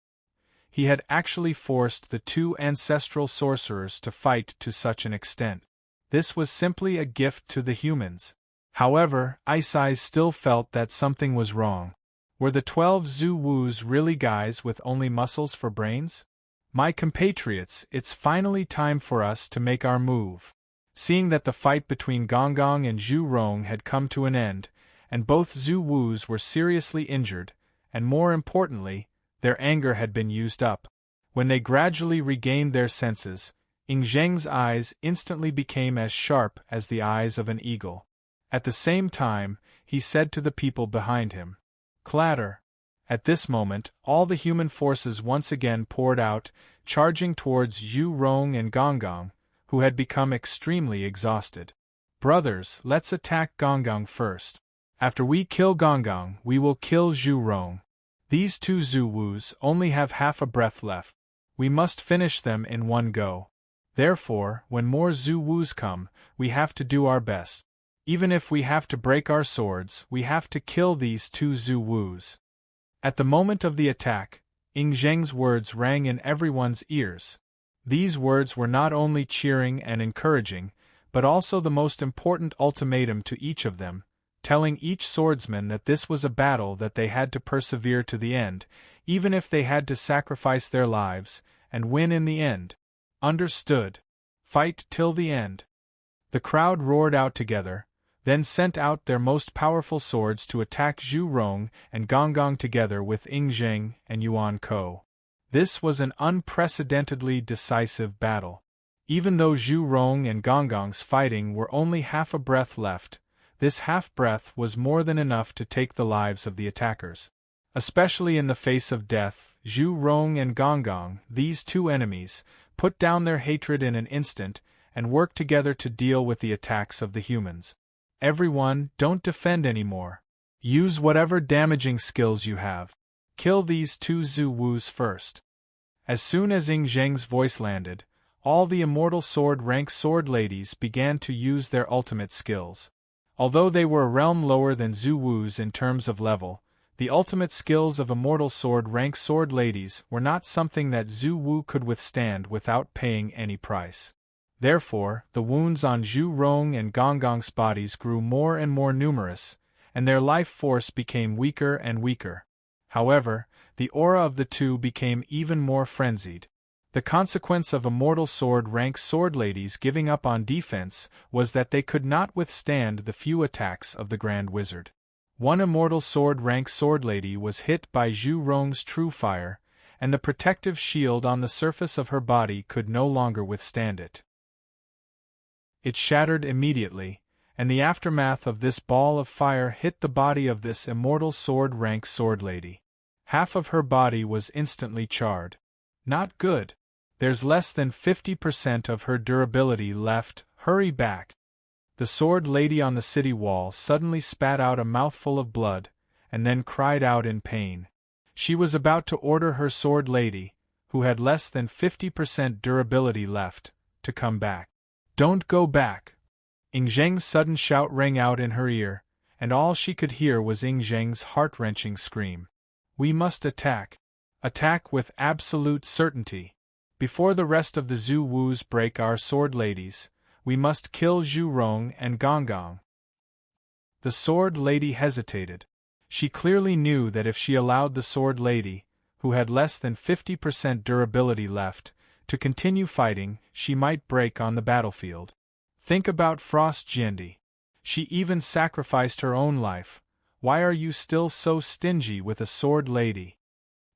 He had actually forced the two ancestral sorcerers to fight to such an extent. This was simply a gift to the humans. However, Ice Eyes still felt that something was wrong. Were the 12 Zhu Wus really guys with only muscles for brains? "My compatriots, it's finally time for us to make our move." Seeing that the fight between Gong and Zhu Rong had come to an end, and both Zhu Wus were seriously injured, and more importantly, their anger had been used up. When they gradually regained their senses, Ying Zheng's eyes instantly became as sharp as the eyes of an eagle. At the same time, he said to the people behind him, "Clatter!" At this moment, all the human forces once again poured out, charging towards Zhu Rong and Gong, who had become extremely exhausted. "Brothers, let's attack Gong first. After we kill Gong, we will kill Zhu Rong. These two Zhu Wus only have half a breath left. We must finish them in one go. Therefore, when more Zhu Wus come, we have to do our best. Even if we have to break our swords, we have to kill these two Zhu Wus." At the moment of the attack, Ying Zheng's words rang in everyone's ears. These words were not only cheering and encouraging, but also the most important ultimatum to each of them, telling each swordsman that this was a battle that they had to persevere to the end, even if they had to sacrifice their lives, and win in the end. Understood? Fight till the end. The crowd roared out together, then sent out their most powerful swords to attack Zhu Rong and Gong together with Ying Zheng and Yuan Ko. This was an unprecedentedly decisive battle. Even though Zhu Rong and Gong's fighting were only half a breath left, this half breath was more than enough to take the lives of the attackers. Especially in the face of death, Zhu Rong and Gong, these two enemies, put down their hatred in an instant and worked together to deal with the attacks of the humans. "Everyone, don't defend anymore. Use whatever damaging skills you have. Kill these two Zhu Wus first." As soon as Ying Zheng's voice landed, all the immortal sword rank sword ladies began to use their ultimate skills. Although they were a realm lower than Zhu Wus in terms of level, the ultimate skills of immortal sword rank sword ladies were not something that Zhu Wu could withstand without paying any price. Therefore, the wounds on Zhu Rong and Gong's bodies grew more and more numerous, and their life force became weaker and weaker. However, the aura of the two became even more frenzied. The consequence of immortal sword rank sword ladies giving up on defense was that they could not withstand the few attacks of the Grand Wizard. One immortal sword rank sword lady was hit by Zhu Rong's true fire, and the protective shield on the surface of her body could no longer withstand it. It shattered immediately, and the aftermath of this ball of fire hit the body of this immortal sword rank sword lady. Half of her body was instantly charred. Not good. There's less than 50% of her durability left. Hurry back. The sword lady on the city wall suddenly spat out a mouthful of blood, and then cried out in pain. She was about to order her sword lady, who had less than 50% durability left, to come back. "Don't go back!" Ying Zheng's sudden shout rang out in her ear, and all she could hear was Ing Zheng's heart-wrenching scream. We must attack. Attack with absolute certainty. Before the rest of the Zhu Wus break our sword ladies, we must kill Zhu Rong and Gong Gong. The sword lady hesitated. She clearly knew that if she allowed the sword lady, who had less than 50% durability left, to continue fighting, she might break on the battlefield. Think about Frost Jiandi. She even sacrificed her own life. Why are you still so stingy with a sword lady?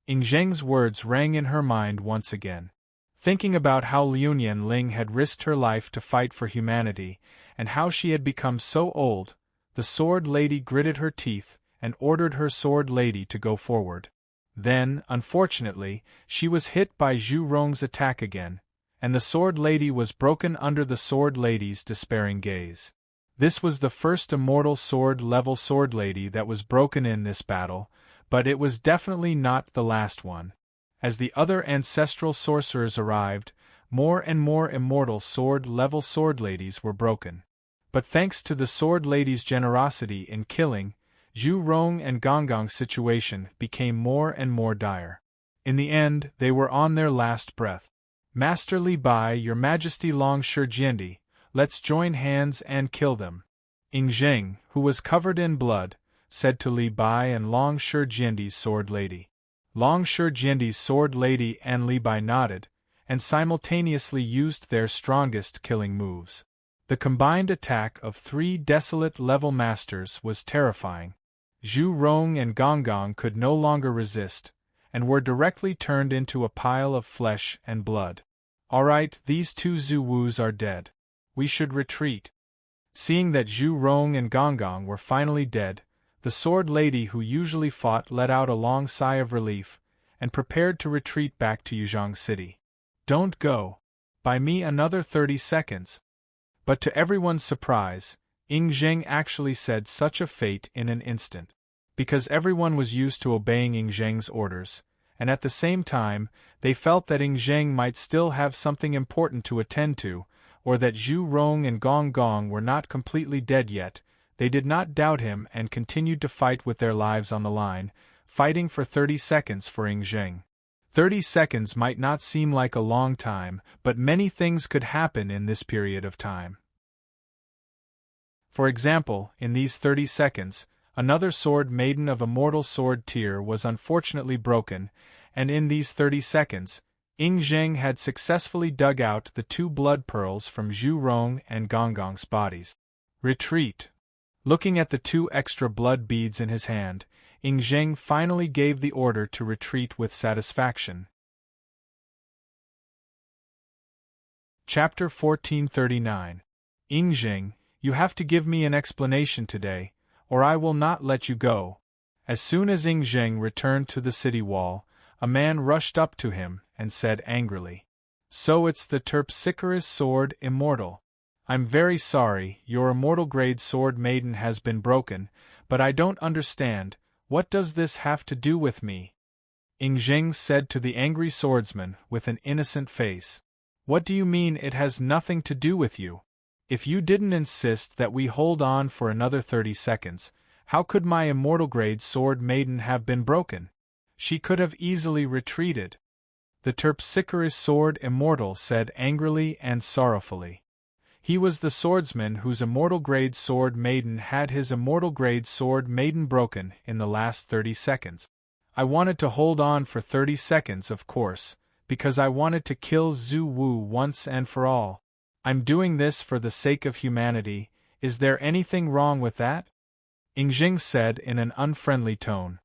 Ing Zheng's words rang in her mind once again. Thinking about how Liu Ling had risked her life to fight for humanity, and how she had become so old, the sword lady gritted her teeth and ordered her sword lady to go forward. Then, unfortunately, she was hit by Zhu Rong's attack again, and the sword lady was broken under the sword lady's despairing gaze. This was the first immortal sword-level sword lady that was broken in this battle, but it was definitely not the last one. As the other ancestral sorcerers arrived, more and more immortal sword-level sword ladies were broken. But thanks to the sword lady's generosity in killing, Zhu Rong and Gong Gong's situation became more and more dire. In the end, they were on their last breath. Master Li Bai, Your Majesty Long Shi Jiandi, let's join hands and kill them. Ing Zheng, who was covered in blood, said to Li Bai and Long Shi Jiandi's sword lady. Long Shi Jiandi's sword lady and Li Bai nodded, and simultaneously used their strongest killing moves. The combined attack of 3 desolate level masters was terrifying. Zhu Rong and Gong Gong could no longer resist, and were directly turned into a pile of flesh and blood. Alright, these 2 Zhu Wus are dead. We should retreat. Seeing that Zhu Rong and Gong Gong were finally dead, the sword lady who usually fought let out a long sigh of relief, and prepared to retreat back to Yuzhong City. Don't go. Buy me another 30 seconds. But to everyone's surprise, Ing Zheng actually said such a fate in an instant. Because everyone was used to obeying Ing Zheng's orders, and at the same time, they felt that Ing Zheng might still have something important to attend to, or that Zhu Rong and Gong Gong were not completely dead yet, they did not doubt him and continued to fight with their lives on the line, fighting for 30 seconds for Ing Zheng. 30 seconds might not seem like a long time, but many things could happen in this period of time. For example, in these 30 seconds, another sword maiden of immortal sword tier was unfortunately broken, and in these 30 seconds, Ing Zheng had successfully dug out the 2 blood pearls from Zhu Rong and Gong Gong's bodies. Retreat. Looking at the 2 extra blood beads in his hand, Ing Zheng finally gave the order to retreat with satisfaction. Chapter 1439. Ing Zheng, you have to give me an explanation today, or I will not let you go. As soon as Ing Zheng returned to the city wall, a man rushed up to him and said angrily, "So it's the Terpsichore's sword, immortal. I'm very sorry, your immortal grade sword maiden has been broken, but I don't understand, what does this have to do with me?" Ing Zheng said to the angry swordsman with an innocent face. "What do you mean it has nothing to do with you? If you didn't insist that we hold on for another 30 seconds, how could my immortal grade sword maiden have been broken? She could have easily retreated." The Terpsichore's sword immortal said angrily and sorrowfully. He was the swordsman whose immortal grade sword maiden had his immortal grade sword maiden broken in the last 30 seconds. I wanted to hold on for 30 seconds, of course, because I wanted to kill Zhu Wu once and for all. I'm doing this for the sake of humanity. Is there anything wrong with that? Ing Zheng said in an unfriendly tone.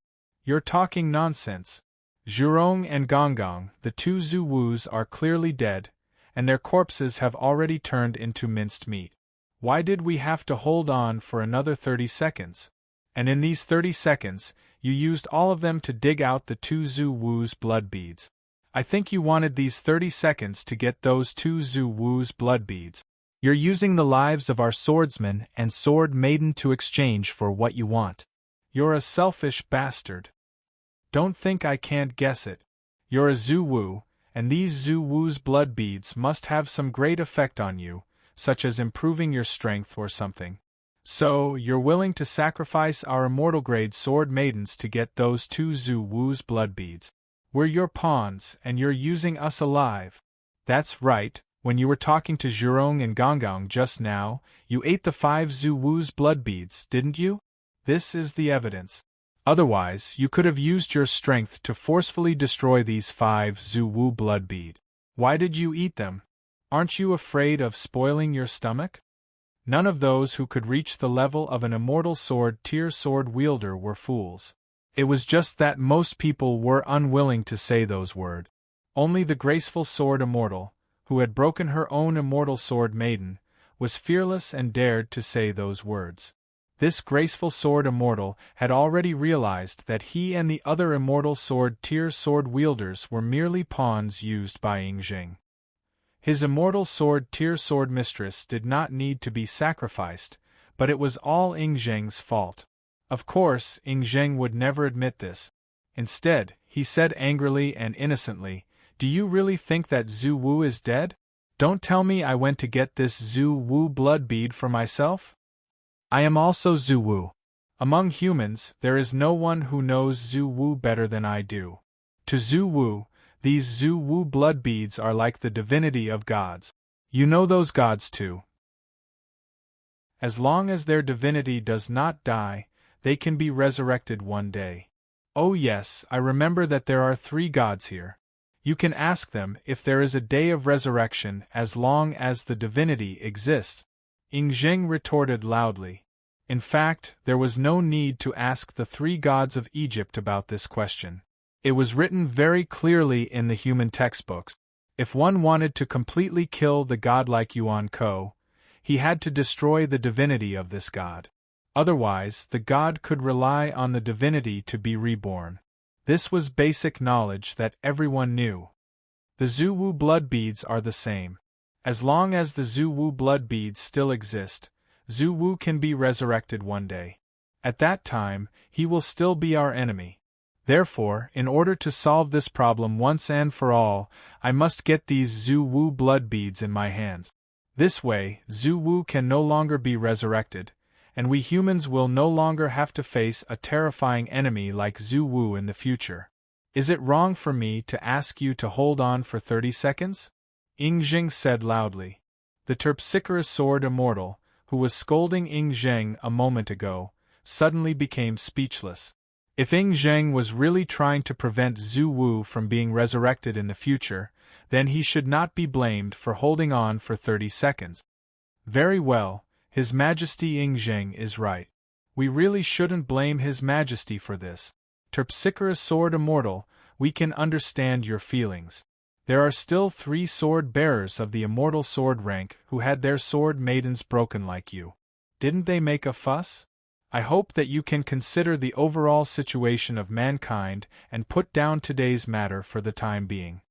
You're talking nonsense. Zhu Rong and Gong Gong, the 2 Zhu Wus, are clearly dead, and their corpses have already turned into minced meat. Why did we have to hold on for another 30 seconds? And in these 30 seconds, you used all of them to dig out the 2 Zhu Wus' blood beads. I think you wanted these 30 seconds to get those 2 Zhu Wus' blood beads. You're using the lives of our swordsman and sword maiden to exchange for what you want. You're a selfish bastard. Don't think I can't guess it. You're a Zhu Wu, and these Zhu Wus' blood beads must have some great effect on you, such as improving your strength or something. So, you're willing to sacrifice our immortal grade sword maidens to get those two Zhu Wu's blood beads. We're your pawns, and you're using us alive. That's right, when you were talking to Zhurong and Gonggong just now, you ate the 5 Zhu Wu's blood beads, didn't you? This is the evidence. Otherwise, you could have used your strength to forcefully destroy these 5 Zhu Wu blood bead. Why did you eat them? Aren't you afraid of spoiling your stomach? None of those who could reach the level of an immortal sword-tier sword wielder were fools. It was just that most people were unwilling to say those words. Only the graceful sword immortal, who had broken her own immortal sword maiden, was fearless and dared to say those words. This graceful sword immortal had already realized that he and the other immortal sword-tier sword wielders were merely pawns used by Ying. His immortal sword-tier sword mistress did not need to be sacrificed, but it was all Ying's fault. Of course, Ying would never admit this. Instead, he said angrily and innocently, "Do you really think that Zhu Wu is dead? Don't tell me I went to get this Zhu Wu blood bead for myself? I am also Zhu Wu. Among humans, there is no one who knows Zhu Wu better than I do. To Zhu Wu, these Zhu Wu blood beads are like the divinity of gods. You know those gods too. As long as their divinity does not die, they can be resurrected one day. Oh yes, I remember that there are 3 gods here. You can ask them if there is a day of resurrection as long as the divinity exists." Ying retorted loudly. In fact, there was no need to ask the 3 gods of Egypt about this question. It was written very clearly in the human textbooks. If one wanted to completely kill the godlike Yuan Ko, he had to destroy the divinity of this god. Otherwise, the god could rely on the divinity to be reborn. This was basic knowledge that everyone knew. The Zhu Wu blood beads are the same. As long as the Zhu Wu blood beads still exist, Zhu Wu can be resurrected one day. At that time, he will still be our enemy. Therefore, in order to solve this problem once and for all, I must get these Zhu Wu blood beads in my hands. This way, Zhu Wu can no longer be resurrected, and we humans will no longer have to face a terrifying enemy like Zhu Wu in the future. Is it wrong for me to ask you to hold on for 30 seconds? Ying said loudly. The Terpsichore sword immortal, who was scolding Ying a moment ago, suddenly became speechless. If Ying was really trying to prevent Zhu Wu from being resurrected in the future, then he should not be blamed for holding on for 30 seconds. Very well, His Majesty Ying is right. We really shouldn't blame His Majesty for this. Terpsichore sword immortal, we can understand your feelings. There are still 3 sword bearers of the immortal sword rank who had their sword maidens broken like you. Didn't they make a fuss? I hope that you can consider the overall situation of mankind and put down today's matter for the time being.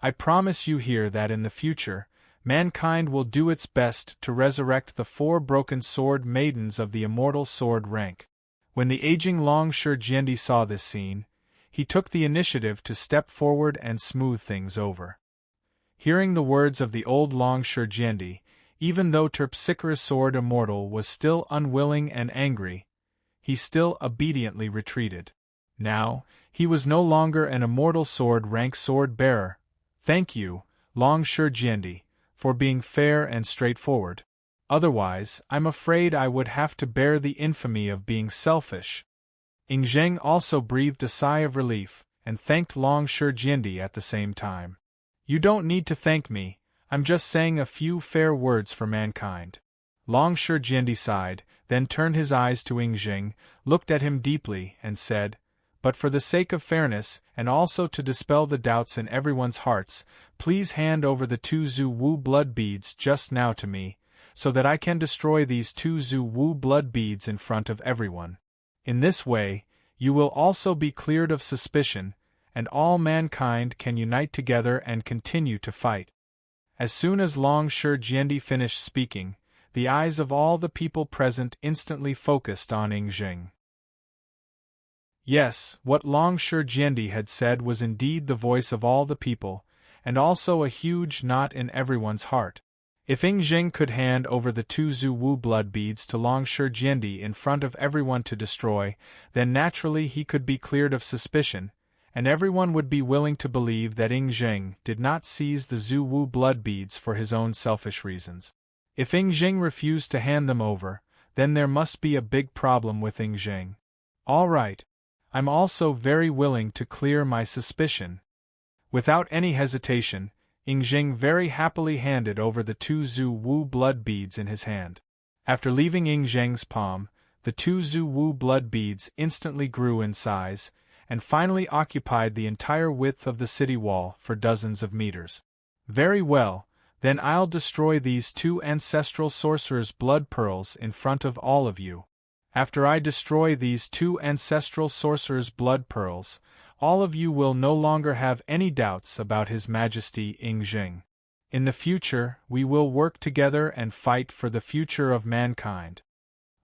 I promise you here that in the future, mankind will do its best to resurrect the 4 broken sword maidens of the immortal sword rank. When the aging Long Shi saw this scene, he took the initiative to step forward and smooth things over. Hearing the words of the old Long Shi, even though Terpsichore sword immortal was still unwilling and angry, he still obediently retreated. Now, he was no longer an immortal sword rank sword bearer. Thank you, Long Shi, for being fair and straightforward. Otherwise, I'm afraid I would have to bear the infamy of being selfish. Ying also breathed a sigh of relief, and thanked Long Shi at the same time. You don't need to thank me, I'm just saying a few fair words for mankind. Long Shi sighed, then turned his eyes to Ying, looked at him deeply, and said, "But for the sake of fairness, and also to dispel the doubts in everyone's hearts, please hand over the 2 Zhu Wu blood beads just now to me, so that I can destroy these 2 Zhu Wu blood beads in front of everyone. In this way, you will also be cleared of suspicion, and all mankind can unite together and continue to fight." As soon as Long Shi finished speaking, the eyes of all the people present instantly focused on Ying. Yes, what Long Shi had said was indeed the voice of all the people, and also a huge knot in everyone's heart. If Ing Jing could hand over the 2 Zuwu blood beads to Long Shijiendi in front of everyone to destroy, then naturally he could be cleared of suspicion, and everyone would be willing to believe that Ing Jing did not seize the Zuwu blood beads for his own selfish reasons. If Ing Jing refused to hand them over, then there must be a big problem with Ing Jing. All right. I'm also very willing to clear my suspicion. Without any hesitation, Ing Jing very happily handed over the 2 Zuwu blood beads in his hand. After leaving Ing Jing's palm, the 2 Zuwu blood beads instantly grew in size, and finally occupied the entire width of the city wall for dozens of meters. Very well, then I'll destroy these 2 ancestral sorcerers' blood pearls in front of all of you. After I destroy these 2 ancestral sorcerers' blood pearls, all of you will no longer have any doubts about His Majesty Ing Jing. In the future, we will work together and fight for the future of mankind.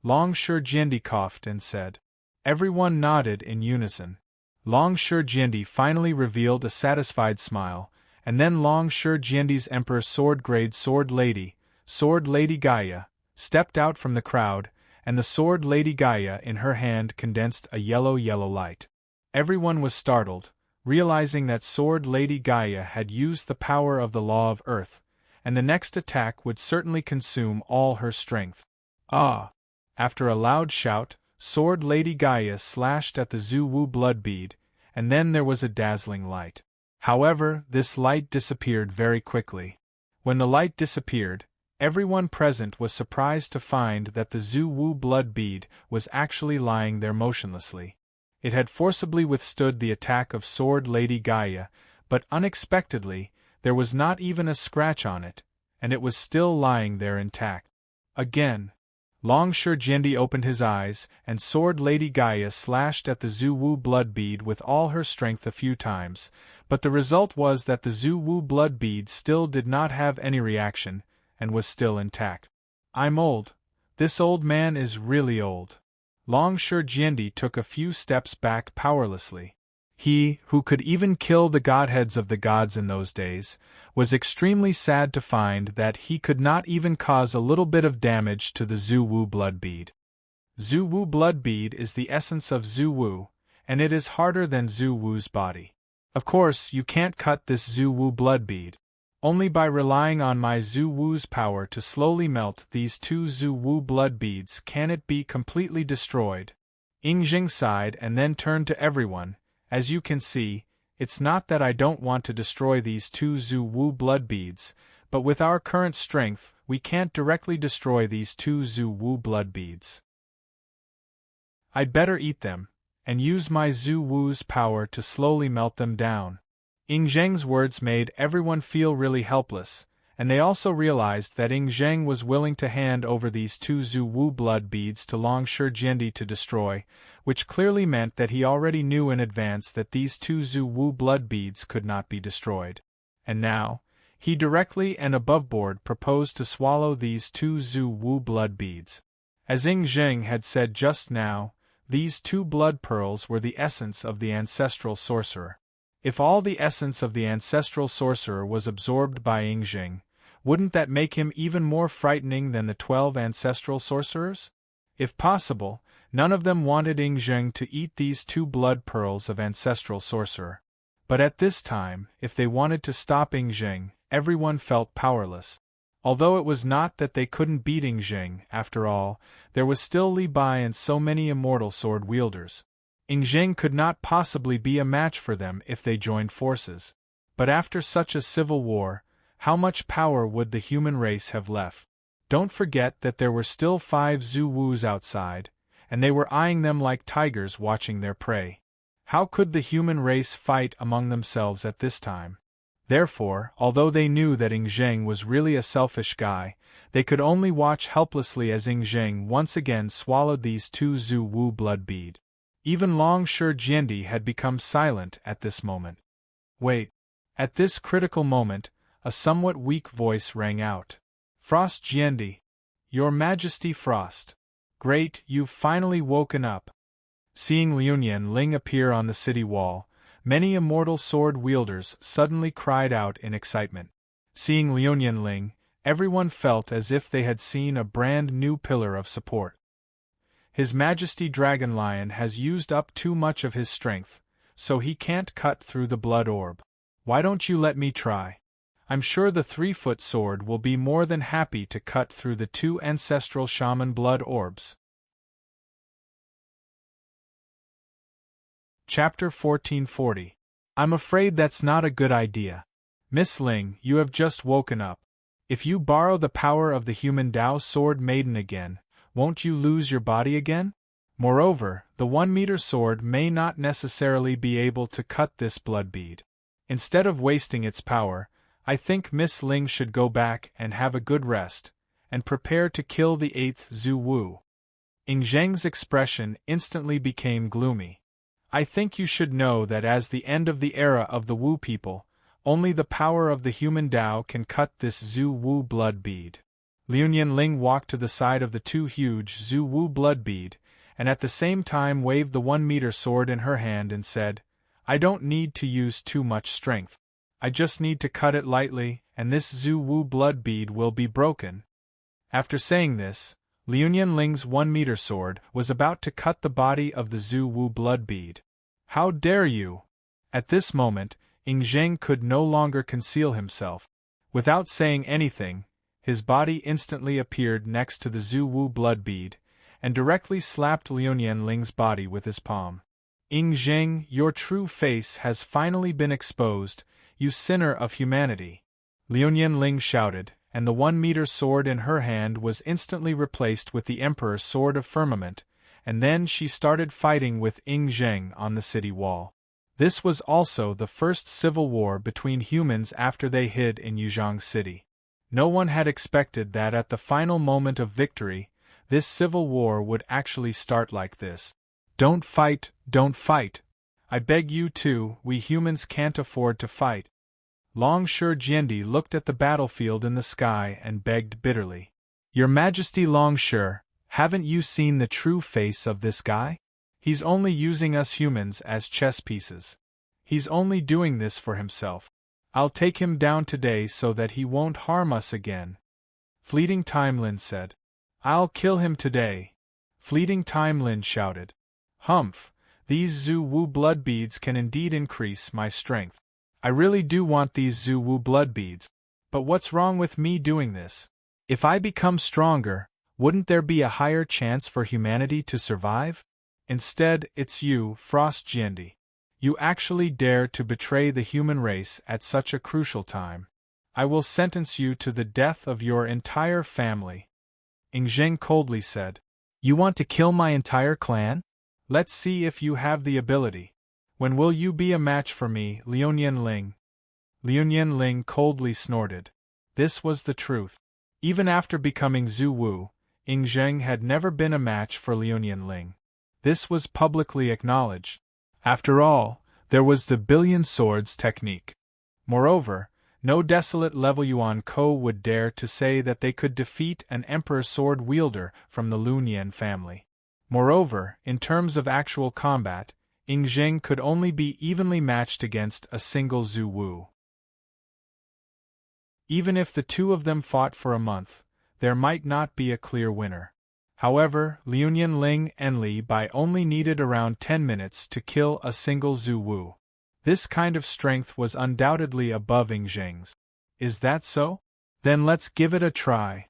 Long Shijiendi coughed and said. Everyone nodded in unison. Long Shijiendi finally revealed a satisfied smile, and then Long Shijiendi's Emperor Sword-Grade Sword Lady Gaia, stepped out from the crowd, and the Sword Lady Gaia in her hand condensed a yellow light. Everyone was startled, realizing that Sword Lady Gaia had used the power of the Law of Earth, and the next attack would certainly consume all her strength. Ah! After a loud shout, Sword Lady Gaia slashed at the Zuwu blood bead, and then there was a dazzling light. However, this light disappeared very quickly. When the light disappeared, everyone present was surprised to find that the Zuwu blood bead was actually lying there motionlessly. It had forcibly withstood the attack of Sword Lady Gaia, but unexpectedly, there was not even a scratch on it, and it was still lying there intact. Again, Long Shijiendi opened his eyes, and Sword Lady Gaia slashed at the Zuwu blood bead with all her strength a few times, but the result was that the Zuwu blood bead still did not have any reaction, and was still intact. I'm old. This old man is really old. Long Shijiendi took a few steps back powerlessly. He, who could even kill the godheads of the gods in those days, was extremely sad to find that he could not even cause a little bit of damage to the Zuwu blood bead. Zuwu blood bead is the essence of Zuwu, and it is harder than Zuwu's body. Of course, you can't cut this Zuwu blood bead. Only by relying on my Zuwu's power to slowly melt these 2 Zuwu blood beads can it be completely destroyed. Ing Jing sighed and then turned to everyone. As you can see, it's not that I don't want to destroy these 2 Zuwu blood beads, but with our current strength, we can't directly destroy these 2 Zuwu blood beads. I'd better eat them, and use my Zuwu's power to slowly melt them down. Ing Zheng's words made everyone feel really helpless, and they also realized that Ing Zheng was willing to hand over these 2 Zuwu blood beads to Long Shijiendi to destroy, which clearly meant that he already knew in advance that these 2 Zuwu blood beads could not be destroyed. And now, he directly and aboveboard proposed to swallow these 2 Zuwu blood beads. As Ing Zheng had said just now, these 2 blood pearls were the essence of the ancestral sorcerer. If all the essence of the ancestral sorcerer was absorbed by Ing Jing, wouldn't that make him even more frightening than the 12 ancestral sorcerers? If possible, none of them wanted Ing Jing to eat these 2 blood pearls of ancestral sorcerer. But at this time, if they wanted to stop Ing Jing, everyone felt powerless. Although it was not that they couldn't beat Ing Jing, after all, there was still Li Bai and so many immortal sword wielders. Ing Jing could not possibly be a match for them if they joined forces. But after such a civil war, how much power would the human race have left? Don't forget that there were still 5 Zuwus outside, and they were eyeing them like tigers watching their prey. How could the human race fight among themselves at this time? Therefore, although they knew that Ing Zheng was really a selfish guy, they could only watch helplessly as Ing Zheng once again swallowed these 2 Zuwu blood bead. Even Long Shijiendi had become silent at this moment. Wait. At this critical moment, a somewhat weak voice rang out. Frost Jiendi. Your Majesty Frost. Great, you've finally woken up. Seeing Liunian Ling appear on the city wall, many immortal sword wielders suddenly cried out in excitement. Seeing Liunian Ling, everyone felt as if they had seen a brand new pillar of support. His Majesty Dragon Lion has used up too much of his strength, so he can't cut through the blood orb. Why don't you let me try? I'm sure the 3-foot sword will be more than happy to cut through the 2 ancestral shaman blood orbs. Chapter 1440. I'm afraid that's not a good idea. Miss Ling, you have just woken up. If you borrow the power of the human Tao sword Maiden again, won't you lose your body again? Moreover, the 1-meter sword may not necessarily be able to cut this blood bead. Instead of wasting its power, I think Miss Ling should go back and have a good rest, and prepare to kill the 8th Zhu Wu. Ying Zheng's expression instantly became gloomy. I think you should know that as the end of the era of the Wu people, only the power of the human Tao can cut this Zhu Wu blood bead. Liu Ling walked to the side of the 2 huge Zhu Wu blood bead, and at the same time waved the 1-meter sword in her hand and said, I don't need to use too much strength. I just need to cut it lightly, and this Zhu Wu blood bead will be broken. After saying this, Liu Ling's 1-meter sword was about to cut the body of the Zhu Wu blood bead. How dare you! At this moment, Ying Zheng could no longer conceal himself. Without saying anything, his body instantly appeared next to the Zhu Wu blood bead, and directly slapped Liu Ling's body with his palm. Ying Zheng, your true face has finally been exposed, you sinner of humanity! Liu Ling shouted, and the 1-meter sword in her hand was instantly replaced with the Emperor's Sword of Firmament, and then she started fighting with Ying Zheng on the city wall. This was also the first civil war between humans after they hid in Yuzhang City. No one had expected that at the final moment of victory, this civil war would actually start like this. Don't fight, don't fight. I beg you to, we humans can't afford to fight. Long Shi Jiandi looked at the battlefield in the sky and begged bitterly. Your Majesty Long Shi, haven't you seen the true face of this guy? He's only using us humans as chess pieces. He's only doing this for himself. I'll take him down today so that he won't harm us again. Fleeting Time Lin said. I'll kill him today. Fleeting Time Lin shouted. Humph, these Zhu Wu blood beads can indeed increase my strength. I really do want these Zhu Wu blood beads, but what's wrong with me doing this? If I become stronger, wouldn't there be a higher chance for humanity to survive? Instead, it's you, Frost Jiandi. You actually dare to betray the human race at such a crucial time. I will sentence you to the death of your entire family. Ying Zheng coldly said. You want to kill my entire clan? Let's see if you have the ability. When will you be a match for me, Liu Ling? Liu Ling coldly snorted. This was the truth. Even after becoming Zhu Wu, Ying Zheng had never been a match for Liu Ling. This was publicly acknowledged. After all, there was the billion swords technique. Moreover, no desolate level Yuan Ko would dare to say that they could defeat an Emperor sword wielder from the Lun Yan family. Moreover, in terms of actual combat, Ying Zheng could only be evenly matched against a single Zhu Wu. Even if the two of them fought for a month, there might not be a clear winner. However, Liu Ling and Li Bai only needed around 10 minutes to kill a single Zhu Wu. This kind of strength was undoubtedly above Ying Zheng's. Is that so? Then let's give it a try.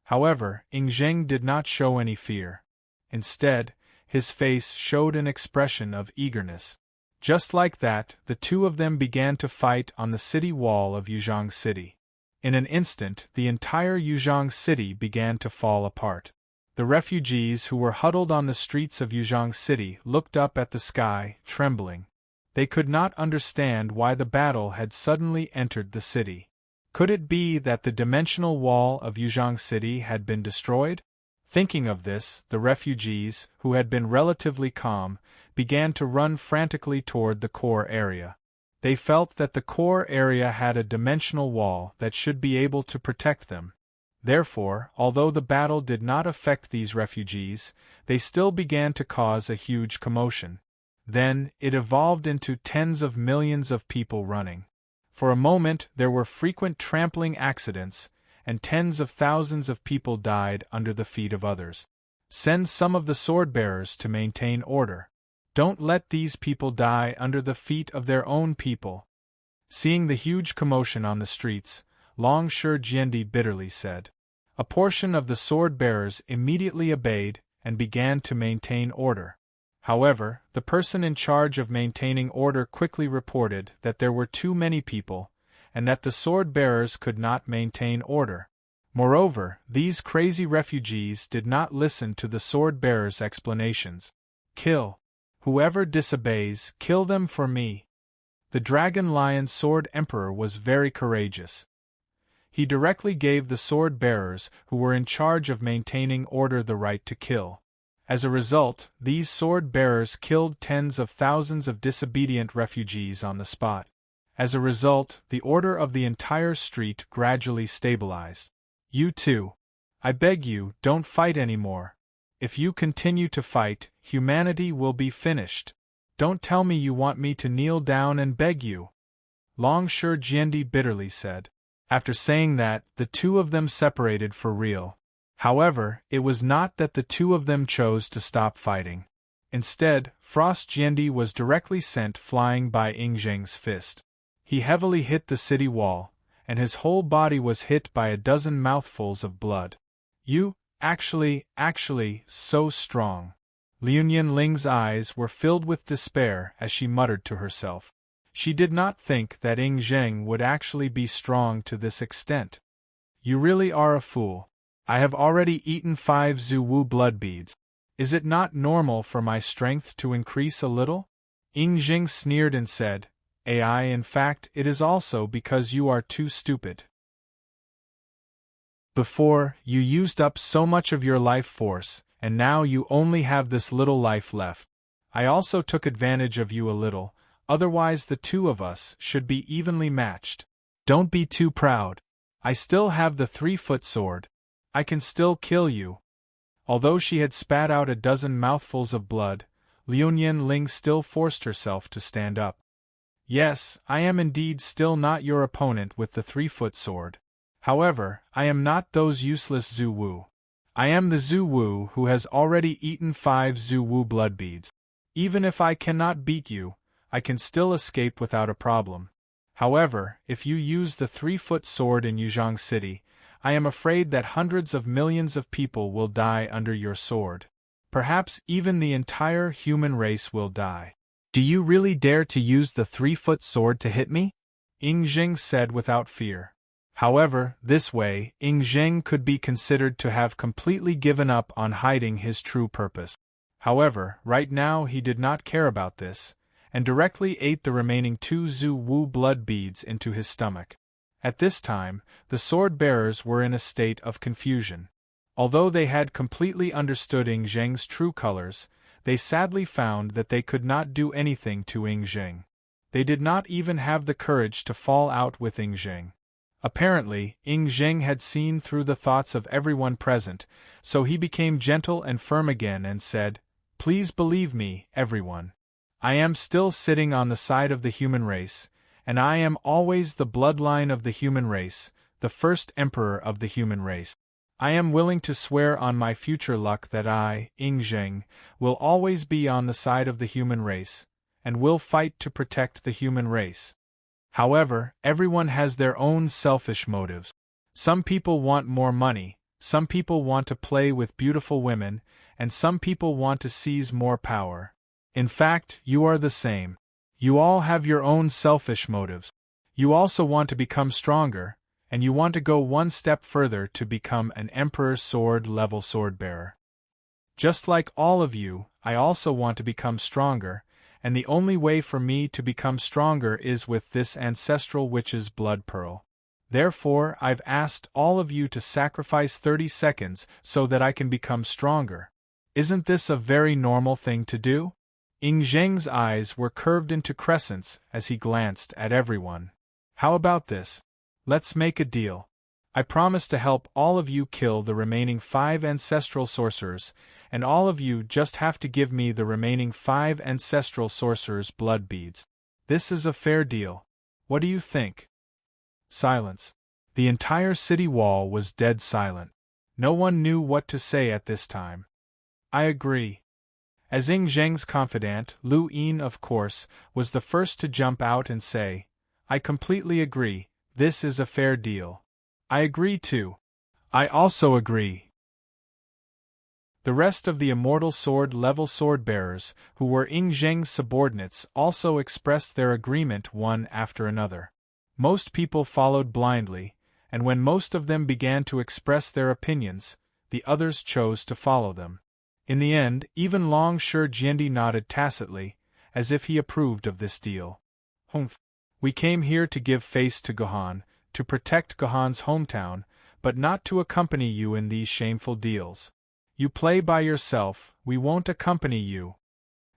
However, Ying Zheng did not show any fear. Instead, his face showed an expression of eagerness. Just like that, the two of them began to fight on the city wall of Yuzhang City. In an instant, the entire Yuzhang City began to fall apart. The refugees who were huddled on the streets of Yuzhang City looked up at the sky, trembling. They could not understand why the battle had suddenly entered the city. Could it be that the dimensional wall of Yuzhang City had been destroyed? Thinking of this, the refugees, who had been relatively calm, began to run frantically toward the core area. They felt that the core area had a dimensional wall that should be able to protect them. Therefore, although the battle did not affect these refugees, they still began to cause a huge commotion. Then, it evolved into tens of millions of people running. For a moment there were frequent trampling accidents, and tens of thousands of people died under the feet of others. Send some of the sword-bearers to maintain order. Don't let these people die under the feet of their own people. Seeing the huge commotion on the streets, Long Shi Jiandi bitterly said. A portion of the sword-bearers immediately obeyed and began to maintain order. However, the person in charge of maintaining order quickly reported that there were too many people, and that the sword-bearers could not maintain order. Moreover, these crazy refugees did not listen to the sword-bearers' explanations. Kill. Whoever disobeys, kill them for me. The Dragon Lion Sword Emperor was very courageous. He directly gave the sword-bearers who were in charge of maintaining order the right to kill. As a result, these sword-bearers killed tens of thousands of disobedient refugees on the spot. As a result, the order of the entire street gradually stabilized. You too. I beg you, don't fight anymore. If you continue to fight, humanity will be finished. Don't tell me you want me to kneel down and beg you. Long Shi Jiandi bitterly said. After saying that, the two of them separated for real. However, it was not that the two of them chose to stop fighting. Instead, Frost Jiandi was directly sent flying by Ying Zheng's fist. He heavily hit the city wall, and his whole body was hit by a dozen mouthfuls of blood. You, actually, so strong. Liu Ling's eyes were filled with despair as she muttered to herself. She did not think that Ying Zheng would actually be strong to this extent. You really are a fool. I have already eaten 5 Zuwu blood beads. Is it not normal for my strength to increase a little? Ying Zheng sneered and said, AI, in fact, it is also because you are too stupid. Before, you used up so much of your life force, and now you only have this little life left. I also took advantage of you a little, otherwise the two of us should be evenly matched. Don't be too proud. I still have the 3-foot sword. I can still kill you. Although she had spat out a dozen mouthfuls of blood, Liu Ling still forced herself to stand up. Yes, I am indeed still not your opponent with the 3-foot sword. However, I am not those useless Zuwu. I am the Zuwu who has already eaten 5 Zuwu blood beads. Even if I cannot beat you, I can still escape without a problem. However, if you use the 3-foot sword in Yuzhong City, I am afraid that hundreds of millions of people will die under your sword. Perhaps even the entire human race will die. Do you really dare to use the 3-foot sword to hit me? Ying Zheng said without fear. However, this way, Ying Zheng could be considered to have completely given up on hiding his true purpose. However, right now he did not care about this, and directly ate the remaining 2 Zuwu blood beads into his stomach. At this time, the sword-bearers were in a state of confusion. Although they had completely understood Ying Zheng's true colors, they sadly found that they could not do anything to Ying Zheng. They did not even have the courage to fall out with Ying Zheng. Apparently, Ying Zheng had seen through the thoughts of everyone present, so he became gentle and firm again and said, Please believe me, everyone. I am still sitting on the side of the human race, and I am always the bloodline of the human race, the first emperor of the human race. I am willing to swear on my future luck that I, Ying Zheng, will always be on the side of the human race, and will fight to protect the human race. However, everyone has their own selfish motives. Some people want more money, some people want to play with beautiful women, and some people want to seize more power. In fact, you are the same. You all have your own selfish motives. You also want to become stronger, and you want to go one step further to become an Emperor's Sword-level sword-bearer. Just like all of you, I also want to become stronger, and the only way for me to become stronger is with this ancestral witch's blood pearl. Therefore, I've asked all of you to sacrifice 30 seconds so that I can become stronger. Isn't this a very normal thing to do? Ying Zheng's eyes were curved into crescents as he glanced at everyone. How about this? Let's make a deal. I promise to help all of you kill the remaining 5 ancestral sorcerers, and all of you just have to give me the remaining 5 ancestral sorcerers' blood beads. This is a fair deal. What do you think? Silence. The entire city wall was dead silent. No one knew what to say at this time. I agree. As Ing Zheng's confidant, Lu Yin, of course, was the first to jump out and say, I completely agree, this is a fair deal. I agree too. I also agree. The rest of the immortal sword-level sword-bearers, who were Ing Zheng's subordinates, also expressed their agreement one after another. Most people followed blindly, and when most of them began to express their opinions, the others chose to follow them. In the end, even Long Shi Jiandi nodded tacitly, as if he approved of this deal. Humph. We came here to give face to Gohan, to protect Gohan's hometown, but not to accompany you in these shameful deals. You play by yourself, we won't accompany you,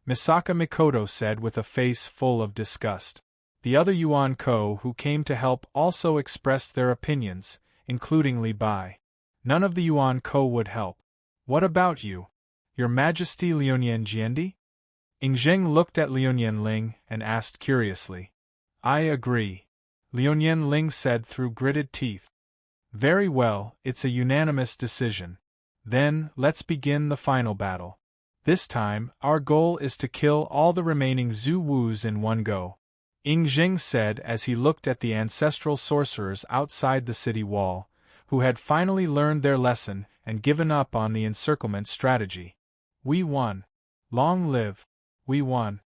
Misaka Mikoto said with a face full of disgust. The other Yuan Ko who came to help also expressed their opinions, including Li Bai. None of the Yuan Ko would help. What about you? Your Majesty Liuyan Jiandi? Ing Zheng looked at Liuyan Ling and asked curiously. I agree, Liuyan Ling said through gritted teeth. Very well, it's a unanimous decision. Then, let's begin the final battle. This time, our goal is to kill all the remaining Zhu Wus in one go, Ing Zheng said as he looked at the ancestral sorcerers outside the city wall, who had finally learned their lesson and given up on the encirclement strategy. We won. Long live. We won.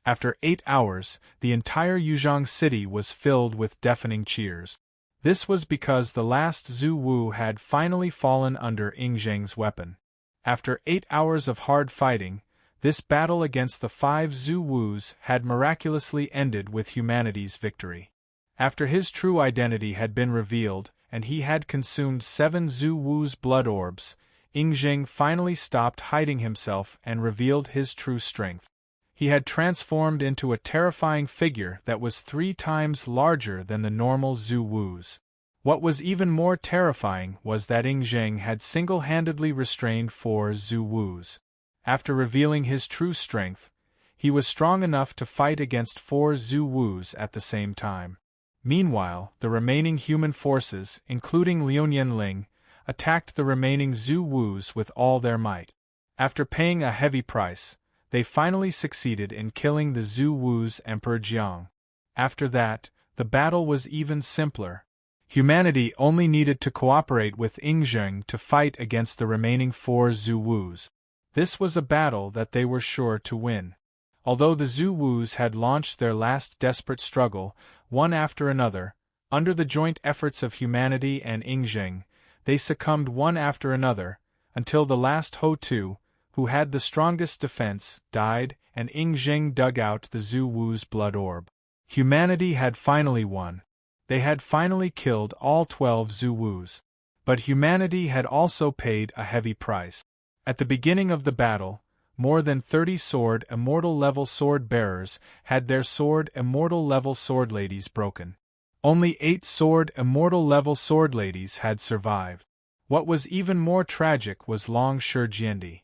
After 8 hours, the entire Yuzhong city was filled with deafening cheers. This was because the last Zhu Wu had finally fallen under Ing Zheng's weapon. After 8 hours of hard fighting, this battle against the 5 Zhu Wus had miraculously ended with humanity's victory. After his true identity had been revealed, and he had consumed 7 Zhu Wu's blood orbs, Ing Zheng finally stopped hiding himself and revealed his true strength. He had transformed into a terrifying figure that was 3 times larger than the normal Zhu Wus. What was even more terrifying was that Ing Zheng had single-handedly restrained 4 Zhu Wus. After revealing his true strength, he was strong enough to fight against 4 Zhu Wus at the same time. Meanwhile, the remaining human forces, including Liuyan Ling, attacked the remaining Zhu Wus with all their might. After paying a heavy price, they finally succeeded in killing the Zhu Wu's Emperor Jiang. After that, the battle was even simpler. Humanity only needed to cooperate with Ing Zheng to fight against the remaining 4 Zhu Wus. This was a battle that they were sure to win. Although the Zhu Wus had launched their last desperate struggle, one after another, under the joint efforts of humanity and Ing Zheng, they succumbed one after another, until the last Ho-Tu, who had the strongest defense, died, and Ing Zheng dug out the Zhu Wu's blood orb. Humanity had finally won. They had finally killed all 12 Zhu Wus. But humanity had also paid a heavy price. At the beginning of the battle, more than 30 sword immortal-level sword-bearers had their sword immortal-level sword-ladies broken. Only 8 sword immortal-level sword-ladies had survived. What was even more tragic was Long Shi Jiandi.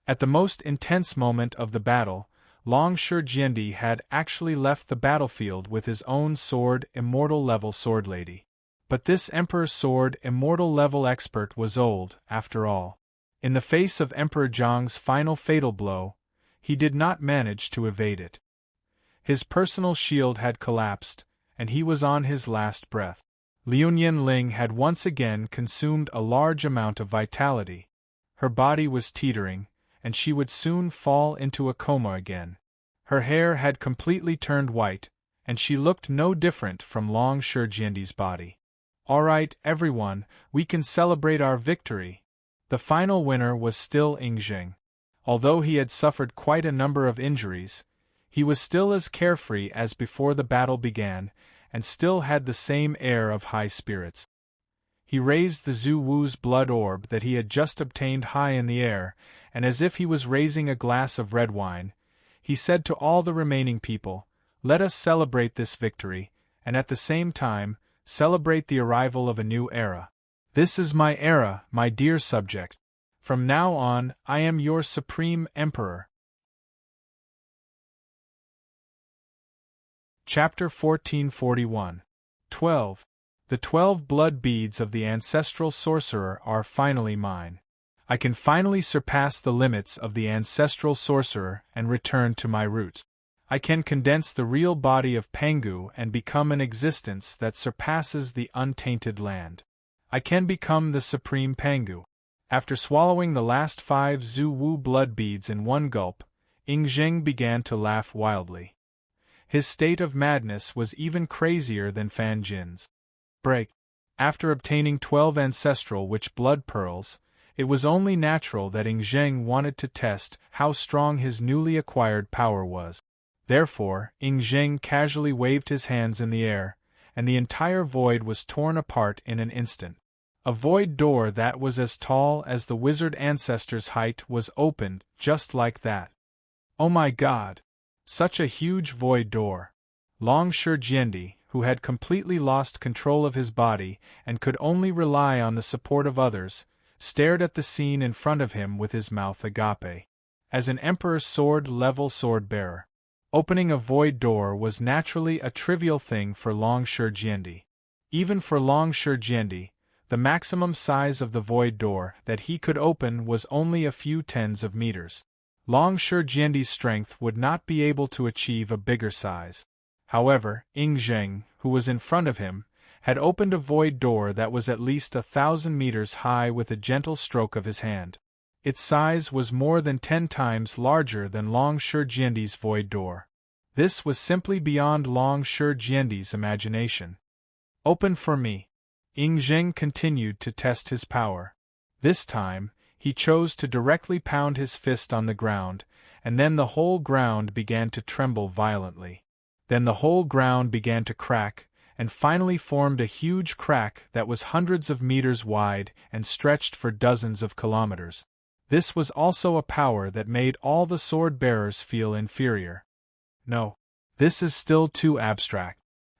At the most intense moment of the battle, Long Shi Jiandi had actually left the battlefield with his own sword immortal-level sword-lady. But this Emperor Sword immortal-level expert was old, after all. In the face of Emperor Jiang's final fatal blow, he did not manage to evade it. His personal shield had collapsed, and he was on his last breath. Liuyan Ling had once again consumed a large amount of vitality. Her body was teetering, and she would soon fall into a coma again. Her hair had completely turned white, and she looked no different from Long Shi Jiandi's body. All right, everyone, we can celebrate our victory. The final winner was still Ing Zheng. Although he had suffered quite a number of injuries, he was still as carefree as before the battle began, and still had the same air of high spirits. He raised the Zhu Wu's blood orb that he had just obtained high in the air, and as if he was raising a glass of red wine, he said to all the remaining people, "Let us celebrate this victory, and at the same time, celebrate the arrival of a new era. This is my era, my dear subject. From now on, I am your supreme emperor." Chapter 1441. 12. The 12 blood beads of the ancestral sorcerer are finally mine. I can finally surpass the limits of the ancestral sorcerer and return to my roots. I can condense the real body of Pengu and become an existence that surpasses the untainted land. I can become the supreme Pengu. After swallowing the last 5 Zhu Wu blood beads in one gulp, Ying began to laugh wildly. His state of madness was even crazier than Fan Jin's. Break. After obtaining 12 ancestral witch blood pearls, it was only natural that Ying wanted to test how strong his newly acquired power was. Therefore, Ying casually waved his hands in the air, and the entire void was torn apart in an instant. A void door that was as tall as the wizard ancestor's height was opened just like that. Oh my God! Such a huge void door. Long Shijiendi, who had completely lost control of his body and could only rely on the support of others, stared at the scene in front of him with his mouth agape. As an emperor's sword-level sword-bearer, opening a void door was naturally a trivial thing for Long Shijiendi. Even for Long Shijiendi, the maximum size of the void door that he could open was only a few tens of meters. Long Shijiendi's strength would not be able to achieve a bigger size. However, Ying, who was in front of him, had opened a void door that was at least 1,000 meters high with a gentle stroke of his hand. Its size was more than 10 times larger than Long Shijiendi's void door. This was simply beyond Long Shijiendi's imagination. Open for me. Ying continued to test his power. This time, he chose to directly pound his fist on the ground, and then the whole ground began to tremble violently. Then the whole ground began to crack, and finally formed a huge crack that was hundreds of meters wide and stretched for dozens of kilometers. This was also a power that made all the sword-bearers feel inferior. No, this is still too abstract.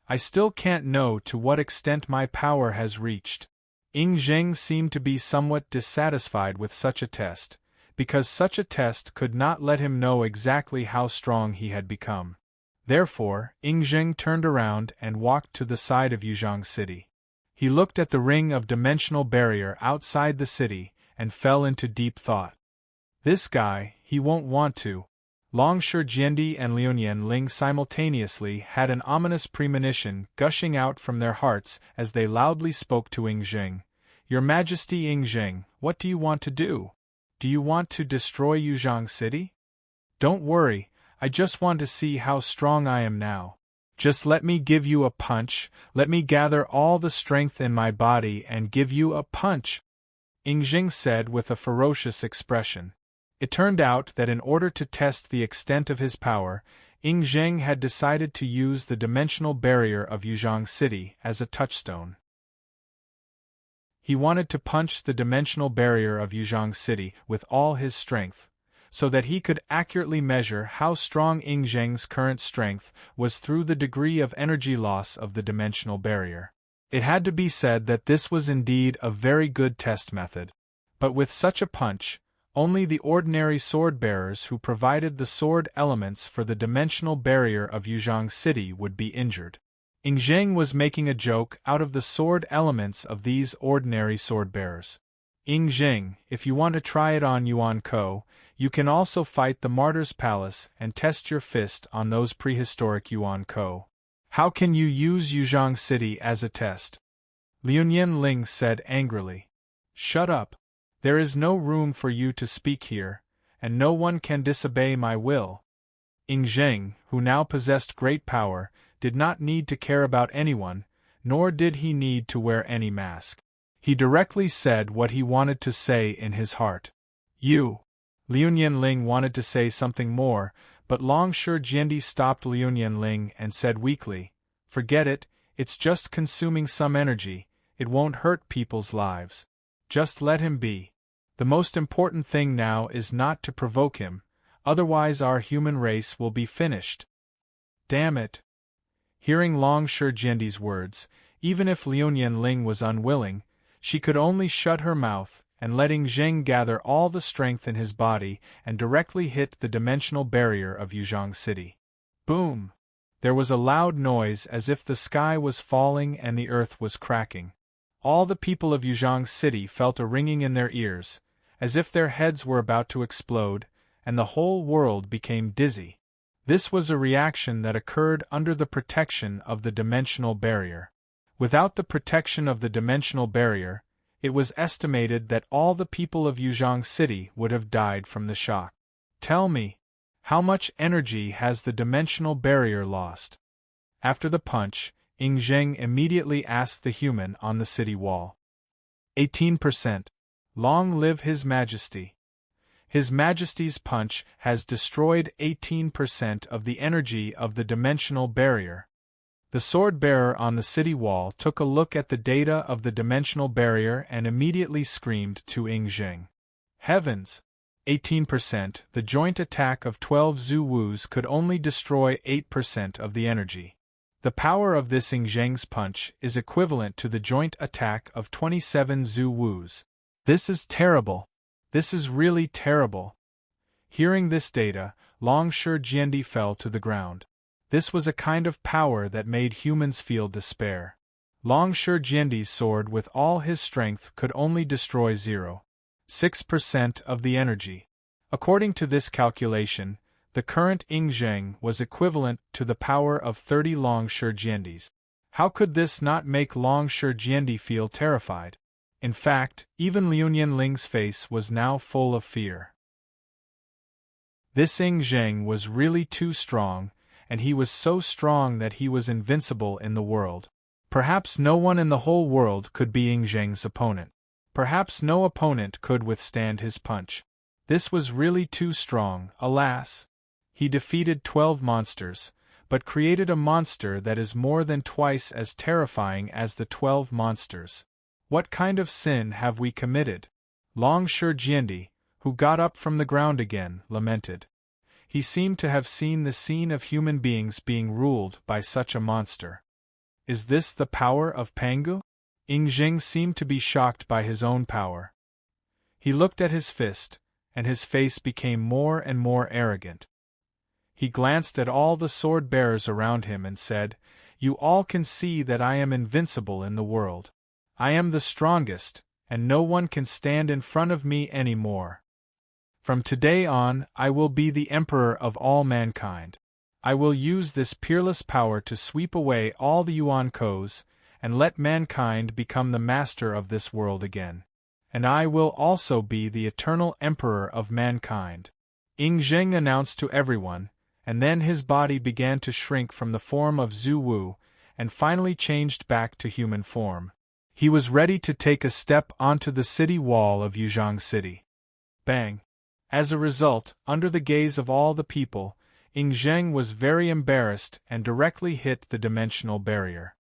I still can't know to what extent my power has reached. Ying seemed to be somewhat dissatisfied with such a test, because such a test could not let him know exactly how strong he had become. Therefore, Ying turned around and walked to the side of Yuzhang City. He looked at the ring of dimensional barrier outside the city and fell into deep thought. This guy, he won't want to. Long Shijiendi and Liuyan Ling simultaneously had an ominous premonition gushing out from their hearts as they loudly spoke to Ying. Your Majesty Ying, what do you want to do? Do you want to destroy Yuzhang City? Don't worry, I just want to see how strong I am now. Just let me give you a punch, let me gather all the strength in my body and give you a punch, Ying said with a ferocious expression. It turned out that in order to test the extent of his power, Ying had decided to use the dimensional barrier of Yuzhang City as a touchstone. He wanted to punch the dimensional barrier of Yuzhang City with all his strength, so that he could accurately measure how strong Ying's current strength was through the degree of energy loss of the dimensional barrier. It had to be said that this was indeed a very good test method. But with such a punch, only the ordinary sword-bearers who provided the sword elements for the dimensional barrier of Yuzhang City would be injured. Ying was making a joke out of the sword elements of these ordinary sword-bearers. Ying, if you want to try it on Yuan Ko, you can also fight the Martyr's Palace and test your fist on those prehistoric Yuan Ko. How can you use Yuzhang City as a test? Liuyan Ling said angrily. Shut up. There is no room for you to speak here, and no one can disobey my will. Ying, who now possessed great power, did not need to care about anyone, nor did he need to wear any mask. He directly said what he wanted to say in his heart. You. Liuyan Ling wanted to say something more, but Long Shijiendi stopped Liuyan Ling and said weakly, Forget it, it's just consuming some energy, it won't hurt people's lives. Just let him be. The most important thing now is not to provoke him, otherwise our human race will be finished. Damn it. Hearing Long Shijiendi's words, even if Liuyan Ling was unwilling, she could only shut her mouth and let Ying gather all the strength in his body and directly hit the dimensional barrier of Yuzhang City. Boom! There was a loud noise as if the sky was falling and the earth was cracking. All the people of Yuzhang City felt a ringing in their ears, as if their heads were about to explode, and the whole world became dizzy. This was a reaction that occurred under the protection of the dimensional barrier. Without the protection of the dimensional barrier, it was estimated that all the people of Yuzhang City would have died from the shock. Tell me, how much energy has the dimensional barrier lost? After the punch, Ying Zheng immediately asked the human on the city wall. 18%. Long live His Majesty. His Majesty's punch has destroyed 18% of the energy of the dimensional barrier. The sword-bearer on the city wall took a look at the data of the dimensional barrier and immediately screamed to Ying Zheng. Heavens! 18%. The joint attack of 12 Zhu Wus could only destroy 8% of the energy. The power of this Ying Zheng's punch is equivalent to the joint attack of 27 Zhu Wus. This is terrible. This is really terrible. Hearing this data, Long Shi Jiandi fell to the ground. This was a kind of power that made humans feel despair. Long Shi Jiandi's sword with all his strength could only destroy 0.6% of the energy. According to this calculation, the current Ying Zheng was equivalent to the power of 30 Long Shi Jiandis. How could this not make Long Shi Jiandi feel terrified? In fact, even Liu Nianling's face was now full of fear. This Ying Zheng was really too strong, and he was so strong that he was invincible in the world. Perhaps no one in the whole world could be Ying Zheng's opponent. Perhaps no opponent could withstand his punch. This was really too strong, alas. He defeated 12 monsters, but created a monster that is more than twice as terrifying as the 12 monsters. What kind of sin have we committed? Long Shi Jiandi, who got up from the ground again, lamented. He seemed to have seen the scene of human beings being ruled by such a monster. Is this the power of Pangu? Ying Zheng seemed to be shocked by his own power. He looked at his fist, and his face became more and more arrogant. He glanced at all the sword-bearers around him and said, "You all can see that I am invincible in the world. I am the strongest, and no one can stand in front of me any more. From today on, I will be the emperor of all mankind. I will use this peerless power to sweep away all the Yuan Kos, and let mankind become the master of this world again. And I will also be the eternal emperor of mankind." Ying Zheng announced to everyone, and then his body began to shrink from the form of Zhu Wu, and finally changed back to human form. He was ready to take a step onto the city wall of Yuzhang City. Bang! As a result, under the gaze of all the people, Ying Zheng was very embarrassed and directly hit the dimensional barrier.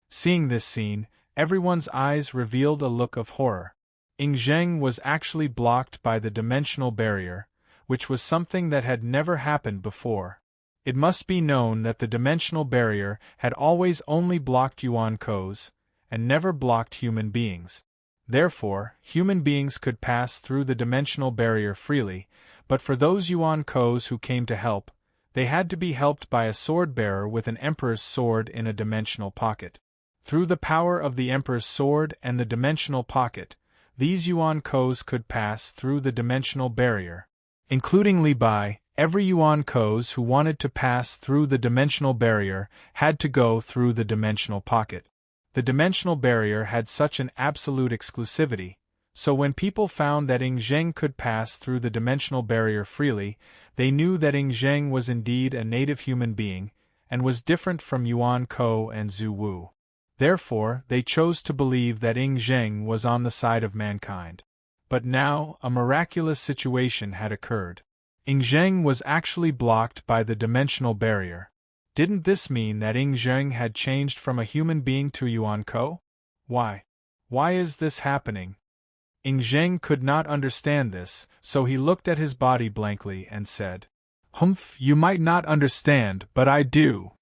Seeing this scene, everyone's eyes revealed a look of horror. Ying Zheng was actually blocked by the dimensional barrier, which was something that had never happened before. It must be known that the dimensional barrier had always only blocked Yuan Kos, and never blocked human beings. Therefore, human beings could pass through the dimensional barrier freely, but for those Yuan Kos who came to help, they had to be helped by a sword-bearer with an emperor's sword in a dimensional pocket. Through the power of the emperor's sword and the dimensional pocket, these Yuan Kos could pass through the dimensional barrier. Including Li Bai, every Yuan Kos who wanted to pass through the dimensional barrier had to go through the dimensional pocket. The dimensional barrier had such an absolute exclusivity, so when people found that Ying Zheng could pass through the dimensional barrier freely, they knew that Ying Zheng was indeed a native human being, and was different from Yuan Ko and Zhu Wu. Therefore, they chose to believe that Ying Zheng was on the side of mankind. But now, a miraculous situation had occurred. Ying Zheng was actually blocked by the dimensional barrier. Didn't this mean that Ying Zheng had changed from a human being to Yuan Ko? Why? Why is this happening? Ying Zheng could not understand this, so he looked at his body blankly and said, "Humph, you might not understand, but I do."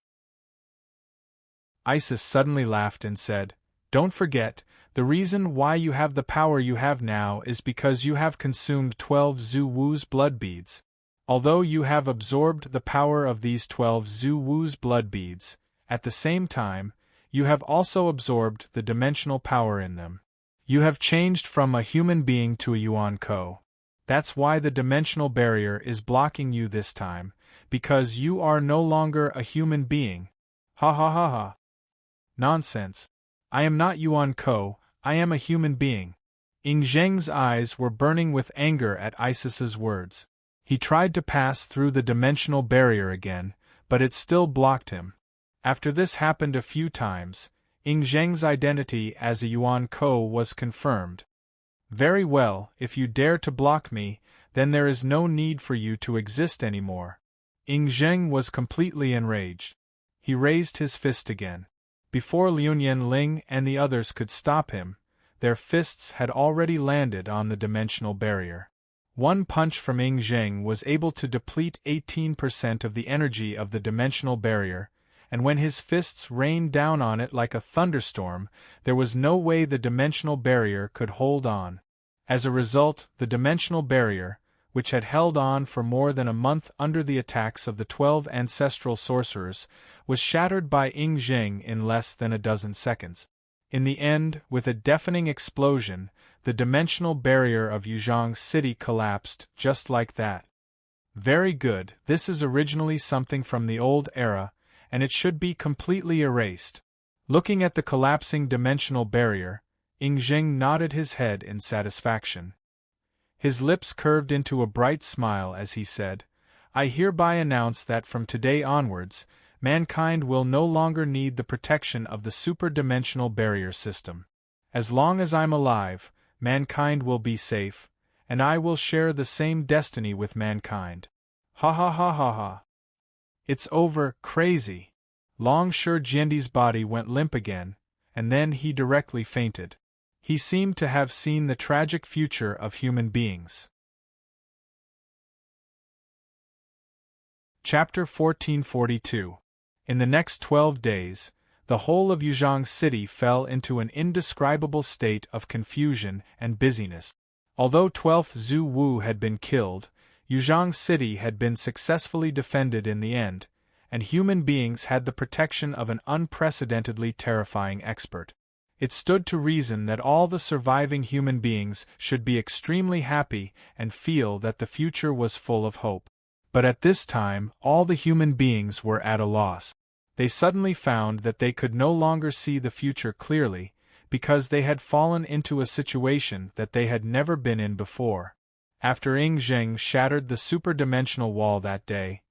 Isis suddenly laughed and said, "Don't forget, the reason why you have the power you have now is because you have consumed 12 Zhu Wu's blood beads. Although you have absorbed the power of these 12 Zhu Wu's blood beads, at the same time, you have also absorbed the dimensional power in them. You have changed from a human being to a Yuan Ko. That's why the dimensional barrier is blocking you this time, because you are no longer a human being. Ha ha ha ha. Nonsense. I am not Yuan Ko, I am a human being. Ying Zheng's eyes were burning with anger at Isis's words. He tried to pass through the dimensional barrier again, but it still blocked him. After this happened a few times, Ying Zheng's identity as a Yuan Ko was confirmed. Very well, if you dare to block me, then there is no need for you to exist anymore. Ying Zheng was completely enraged. He raised his fist again. Before Liuyan Ling and the others could stop him, their fists had already landed on the dimensional barrier. One punch from Ying Zheng was able to deplete 18% of the energy of the dimensional barrier, and when his fists rained down on it like a thunderstorm, there was no way the dimensional barrier could hold on. As a result, the dimensional barrier, which had held on for more than a month under the attacks of the 12 ancestral sorcerers, was shattered by Ying Zheng in less than a dozen seconds. In the end, with a deafening explosion, the dimensional barrier of Yuzhong City collapsed just like that. Very good, this is originally something from the old era, and it should be completely erased. Looking at the collapsing dimensional barrier, Ying Zheng nodded his head in satisfaction. His lips curved into a bright smile as he said, I hereby announce that from today onwards, mankind will no longer need the protection of the super-dimensional barrier system. As long as I'm alive, mankind will be safe, and I will share the same destiny with mankind. Ha ha ha ha ha. It's over, crazy. Long Shi Jiandi's body went limp again, and then he directly fainted. He seemed to have seen the tragic future of human beings. Chapter 1442. In the next 12 days, the whole of Yuzhong City fell into an indescribable state of confusion and busyness. Although 12th Zhu Wu had been killed, Yuzhong City had been successfully defended in the end, and human beings had the protection of an unprecedentedly terrifying expert. It stood to reason that all the surviving human beings should be extremely happy and feel that the future was full of hope. But at this time, all the human beings were at a loss. They suddenly found that they could no longer see the future clearly, because they had fallen into a situation that they had never been in before. After Ying Zheng shattered the superdimensional wall that day,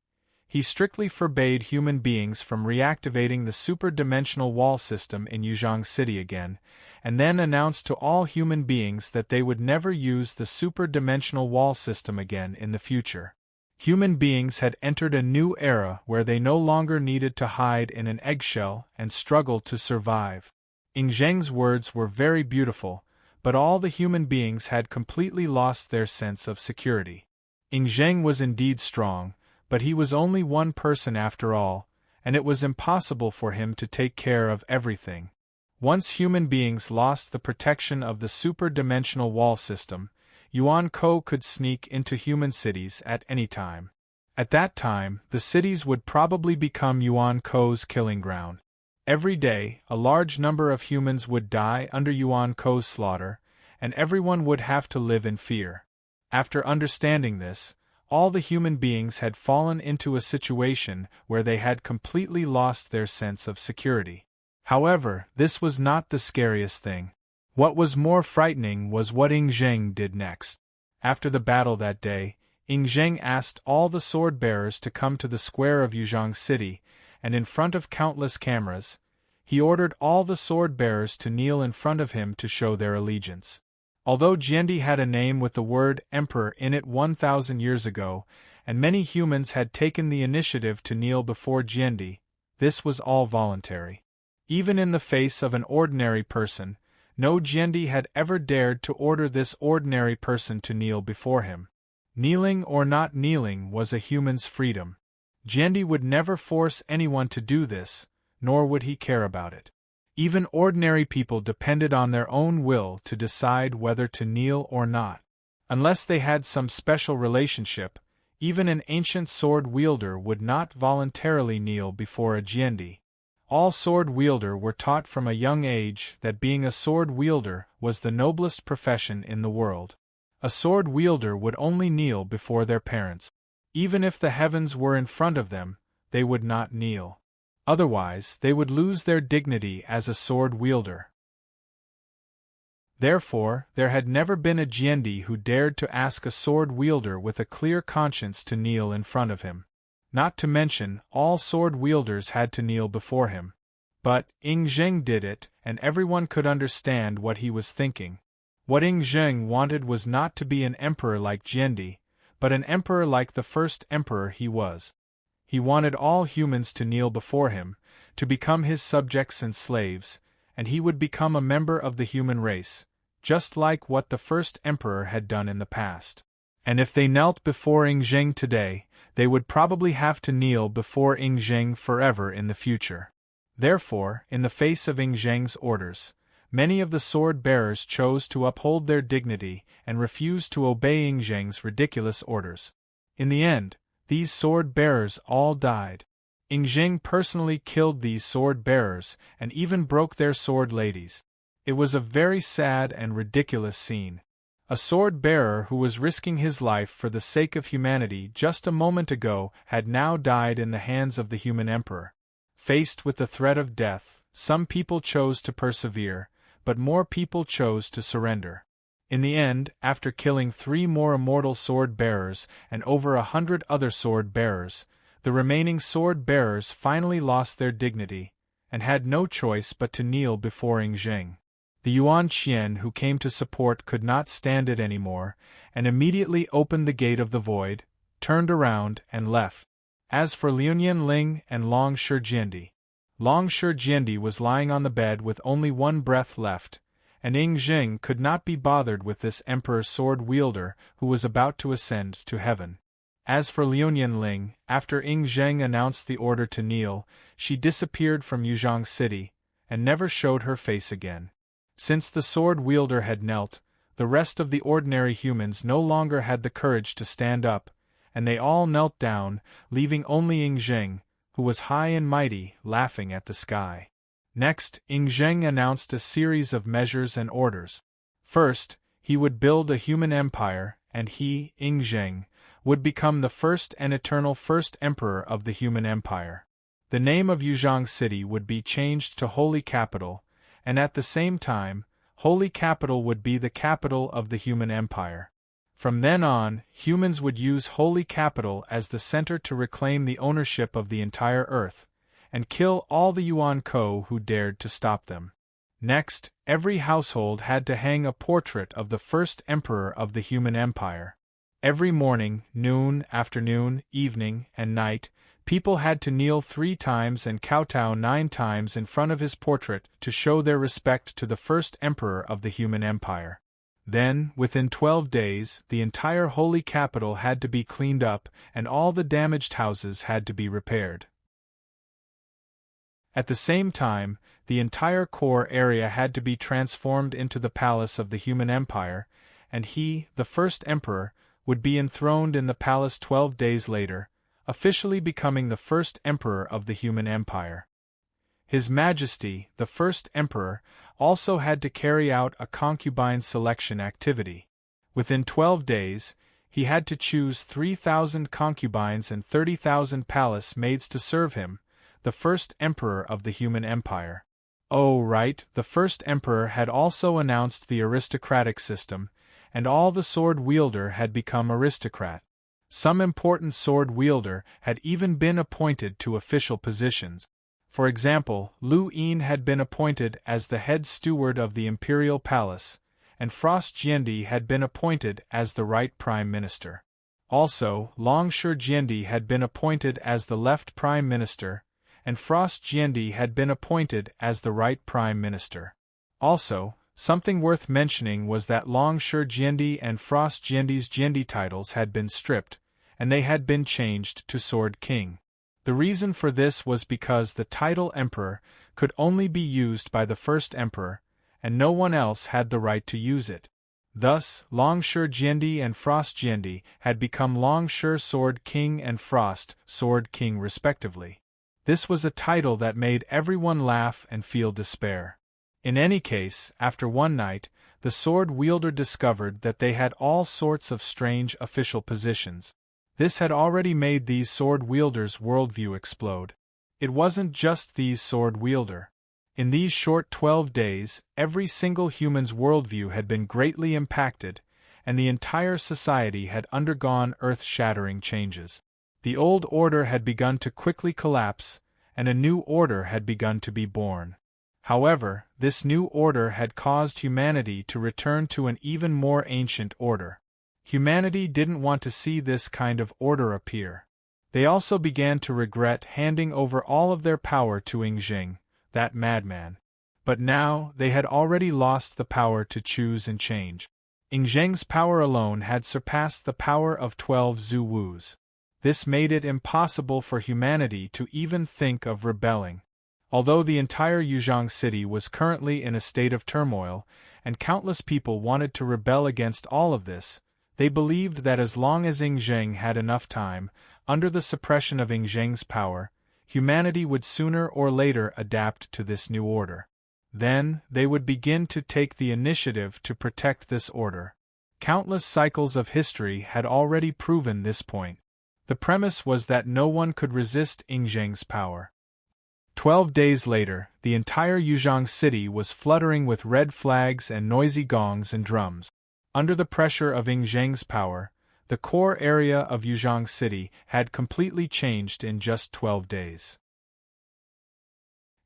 he strictly forbade human beings from reactivating the superdimensional wall system in Yuzhong City again, and then announced to all human beings that they would never use the superdimensional wall system again in the future. Human beings had entered a new era where they no longer needed to hide in an eggshell and struggle to survive. Ying Zheng's words were very beautiful, but all the human beings had completely lost their sense of security. Ying Zheng was indeed strong, but he was only one person after all, and it was impossible for him to take care of everything. Once human beings lost the protection of the super-dimensional wall system, Yuan Ko could sneak into human cities at any time. At that time, the cities would probably become Yuan Ko's killing ground. Every day, a large number of humans would die under Yuan Ko's slaughter, and everyone would have to live in fear. After understanding this, all the human beings had fallen into a situation where they had completely lost their sense of security. However, this was not the scariest thing. What was more frightening was what Ying Zheng did next. After the battle that day, Ying Zheng asked all the sword-bearers to come to the square of Yuzhong City, and in front of countless cameras, he ordered all the sword-bearers to kneel in front of him to show their allegiance. Although Jiandi had a name with the word Emperor in it 1,000 years ago, and many humans had taken the initiative to kneel before Jiandi, this was all voluntary. Even in the face of an ordinary person, no Jiandi had ever dared to order this ordinary person to kneel before him. Kneeling or not kneeling was a human's freedom. Jiandi would never force anyone to do this, nor would he care about it. Even ordinary people depended on their own will to decide whether to kneel or not. Unless they had some special relationship, Even an ancient sword wielder would not voluntarily kneel before a Jiendi. All sword wielder were taught from a young age that being a sword wielder was the noblest profession in the world. A sword wielder would only kneel before their parents. Even if the heavens were in front of them, they would not kneel. Otherwise, they would lose their dignity as a sword wielder. Therefore, there had never been a Jiendi who dared to ask a sword wielder with a clear conscience to kneel in front of him. Not to mention, all sword wielders had to kneel before him. But Ing Zheng did it, and everyone could understand what he was thinking. What Ing Zheng wanted was not to be an emperor like Jiendi, but an emperor like the first emperor he was. He wanted all humans to kneel before him, to become his subjects and slaves, and he would become a member of the human race, just like what the first emperor had done in the past. And if they knelt before Ing Zheng today, they would probably have to kneel before Ing Zheng forever in the future. Therefore, in the face of Ing Zheng's orders, many of the sword-bearers chose to uphold their dignity and refused to obey Ing Zheng's ridiculous orders. In the end, these sword-bearers all died. Ing Zheng personally killed these sword-bearers and even broke their sword ladies. It was a very sad and ridiculous scene. A sword-bearer who was risking his life for the sake of humanity just a moment ago had now died in the hands of the human emperor. Faced with the threat of death, some people chose to persevere, but more people chose to surrender. In the end, after killing 3 more immortal sword-bearers and over 100 other sword-bearers, the remaining sword-bearers finally lost their dignity, and had no choice but to kneel before Ing Zheng. The Yuan Qian who came to support could not stand it anymore, and immediately opened the gate of the void, turned around, and left. As for Liuyan Ling and Long Shi Jiendi, Long Shi Jiendi was lying on the bed with only one breath left, and Ing Zheng could not be bothered with this emperor sword-wielder who was about to ascend to heaven. As for Liuyan Ling, after Ing Zheng announced the order to kneel, she disappeared from Yuzhong City, and never showed her face again. Since the sword-wielder had knelt, the rest of the ordinary humans no longer had the courage to stand up, and they all knelt down, leaving only Ing Zheng, who was high and mighty, laughing at the sky. Next, Ing Zheng announced a series of measures and orders. First, he would build a human empire, and he, Ing Zheng, would become the first and eternal first emperor of the human empire. The name of Yuzhong City would be changed to Holy Capital, and at the same time, Holy Capital would be the capital of the human empire. From then on, humans would use Holy Capital as the center to reclaim the ownership of the entire Earth, and kill all the Yuan Ko who dared to stop them. Next, every household had to hang a portrait of the first emperor of the human empire. Every morning, noon, afternoon, evening, and night, people had to kneel 3 times and kowtow 9 times in front of his portrait to show their respect to the first emperor of the human empire. Then, within 12 days, the entire holy capital had to be cleaned up, and all the damaged houses had to be repaired. At the same time, the entire core area had to be transformed into the palace of the human empire, and he, the first emperor, would be enthroned in the palace 12 days later, officially becoming the first emperor of the human empire. His Majesty, the first emperor, also had to carry out a concubine selection activity. Within 12 days, he had to choose 3,000 concubines and 30,000 palace maids to serve him, the first emperor of the human empire. Oh, right, the first emperor had also announced the aristocratic system, and all the sword-wielder had become aristocrat. Some important sword-wielder had even been appointed to official positions. For example, Lu Yin had been appointed as the head steward of the imperial palace, and Frost Jiendi had been appointed as the right prime minister. Also, Long Shi Jiendi had been appointed as the left prime minister, and Frost Jiendi had been appointed as the right prime minister. Also, something worth mentioning was that Long Shi Jiendi and Frost Jiendi's Jiendi titles had been stripped, and they had been changed to Sword King. The reason for this was because the title Emperor could only be used by the first emperor, and no one else had the right to use it. Thus, Longshore Jiendi and Frost Jiendi had become Longshore Sword King and Frost Sword King respectively. This was a title that made everyone laugh and feel despair. In any case, after one night, the sword wielder discovered that they had all sorts of strange official positions. This had already made these sword wielders' worldview explode. It wasn't just these sword wielder. In these short 12 days, every single human's worldview had been greatly impacted, and the entire society had undergone earth-shattering changes. The old order had begun to quickly collapse, and a new order had begun to be born. However, this new order had caused humanity to return to an even more ancient order. Humanity didn't want to see this kind of order appear. They also began to regret handing over all of their power to Ying, that madman. But now, they had already lost the power to choose and change. Ying's power alone had surpassed the power of 12 Zhu Wus. This made it impossible for humanity to even think of rebelling. Although the entire Yuzhang city was currently in a state of turmoil, and countless people wanted to rebel against all of this, they believed that as long as Ying had enough time, under the suppression of Ying's power, humanity would sooner or later adapt to this new order. Then, they would begin to take the initiative to protect this order. Countless cycles of history had already proven this point. The premise was that no one could resist Ying's power. 12 days later, the entire Yuzhang city was fluttering with red flags and noisy gongs and drums. Under the pressure of Ying's power, the core area of Yuzhang city had completely changed in just 12 days.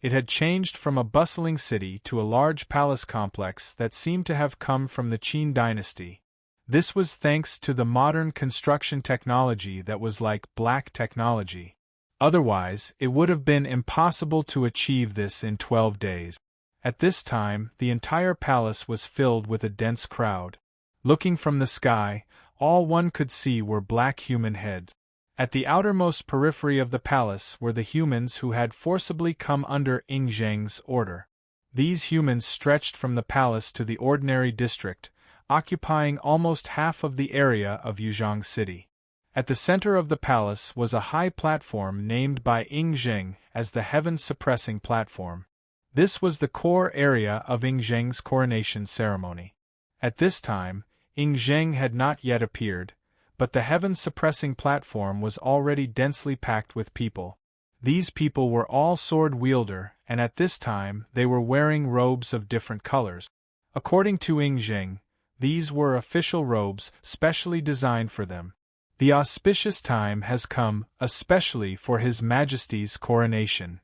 It had changed from a bustling city to a large palace complex that seemed to have come from the Qin dynasty. This was thanks to the modern construction technology that was like black technology. Otherwise, it would have been impossible to achieve this in 12 days. At this time, the entire palace was filled with a dense crowd. Looking from the sky, all one could see were black human heads. At the outermost periphery of the palace were the humans who had forcibly come under Ying's order. These humans stretched from the palace to the ordinary district, occupying almost half of the area of Yuzhang city. At the center of the palace was a high platform named by Ying as the heaven-suppressing platform. This was the core area of Ying's coronation ceremony. At this time, Ying had not yet appeared, but the heaven-suppressing platform was already densely packed with people. These people were all sword-wielder, and at this time they were wearing robes of different colors. According to Ying, these were official robes specially designed for them. The auspicious time has come, especially for His Majesty's coronation.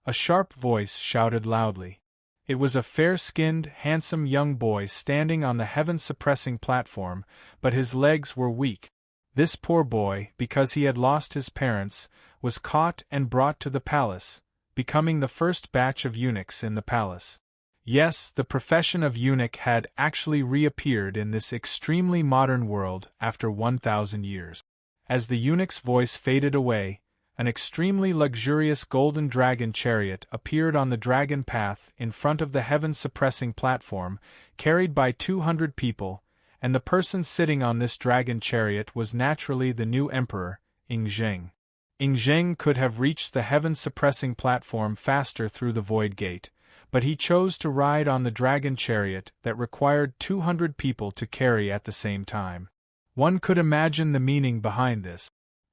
A sharp voice shouted loudly. It was a fair-skinned, handsome young boy standing on the heaven-suppressing platform, but his legs were weak. This poor boy, because he had lost his parents, was caught and brought to the palace, becoming the first batch of eunuchs in the palace. Yes, the profession of eunuch had actually reappeared in this extremely modern world after 1,000 years. As the eunuch's voice faded away, an extremely luxurious golden dragon chariot appeared on the dragon path in front of the heaven-suppressing platform, carried by 200 people, and the person sitting on this dragon chariot was naturally the new emperor, Ying. Ying could have reached the heaven-suppressing platform faster through the void gate, but he chose to ride on the dragon chariot that required 200 people to carry at the same time. One could imagine the meaning behind this.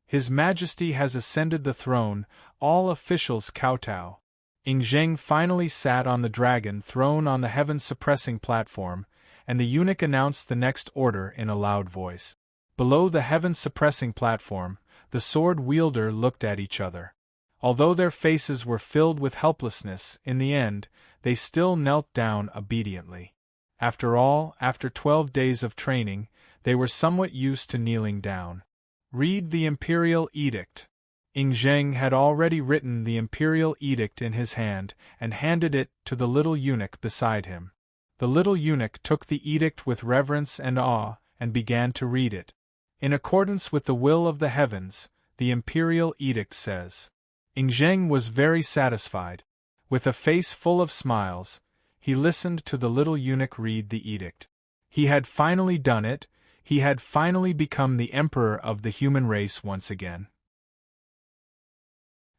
His Majesty has ascended the throne, all officials kowtow. Ying finally sat on the dragon throne on the heaven-suppressing platform, and the eunuch announced the next order in a loud voice. Below the heaven-suppressing platform, the sword-wielder looked at each other. Although their faces were filled with helplessness, in the end, they still knelt down obediently. After all, after 12 days of training, they were somewhat used to kneeling down. Read the Imperial Edict. Ying had already written the Imperial Edict in his hand and handed it to the little eunuch beside him. The little eunuch took the edict with reverence and awe and began to read it. In accordance with the will of the heavens, the Imperial Edict says. Ying was very satisfied. With a face full of smiles, he listened to the little eunuch read the edict. He had finally done it, he had finally become the emperor of the human race once again.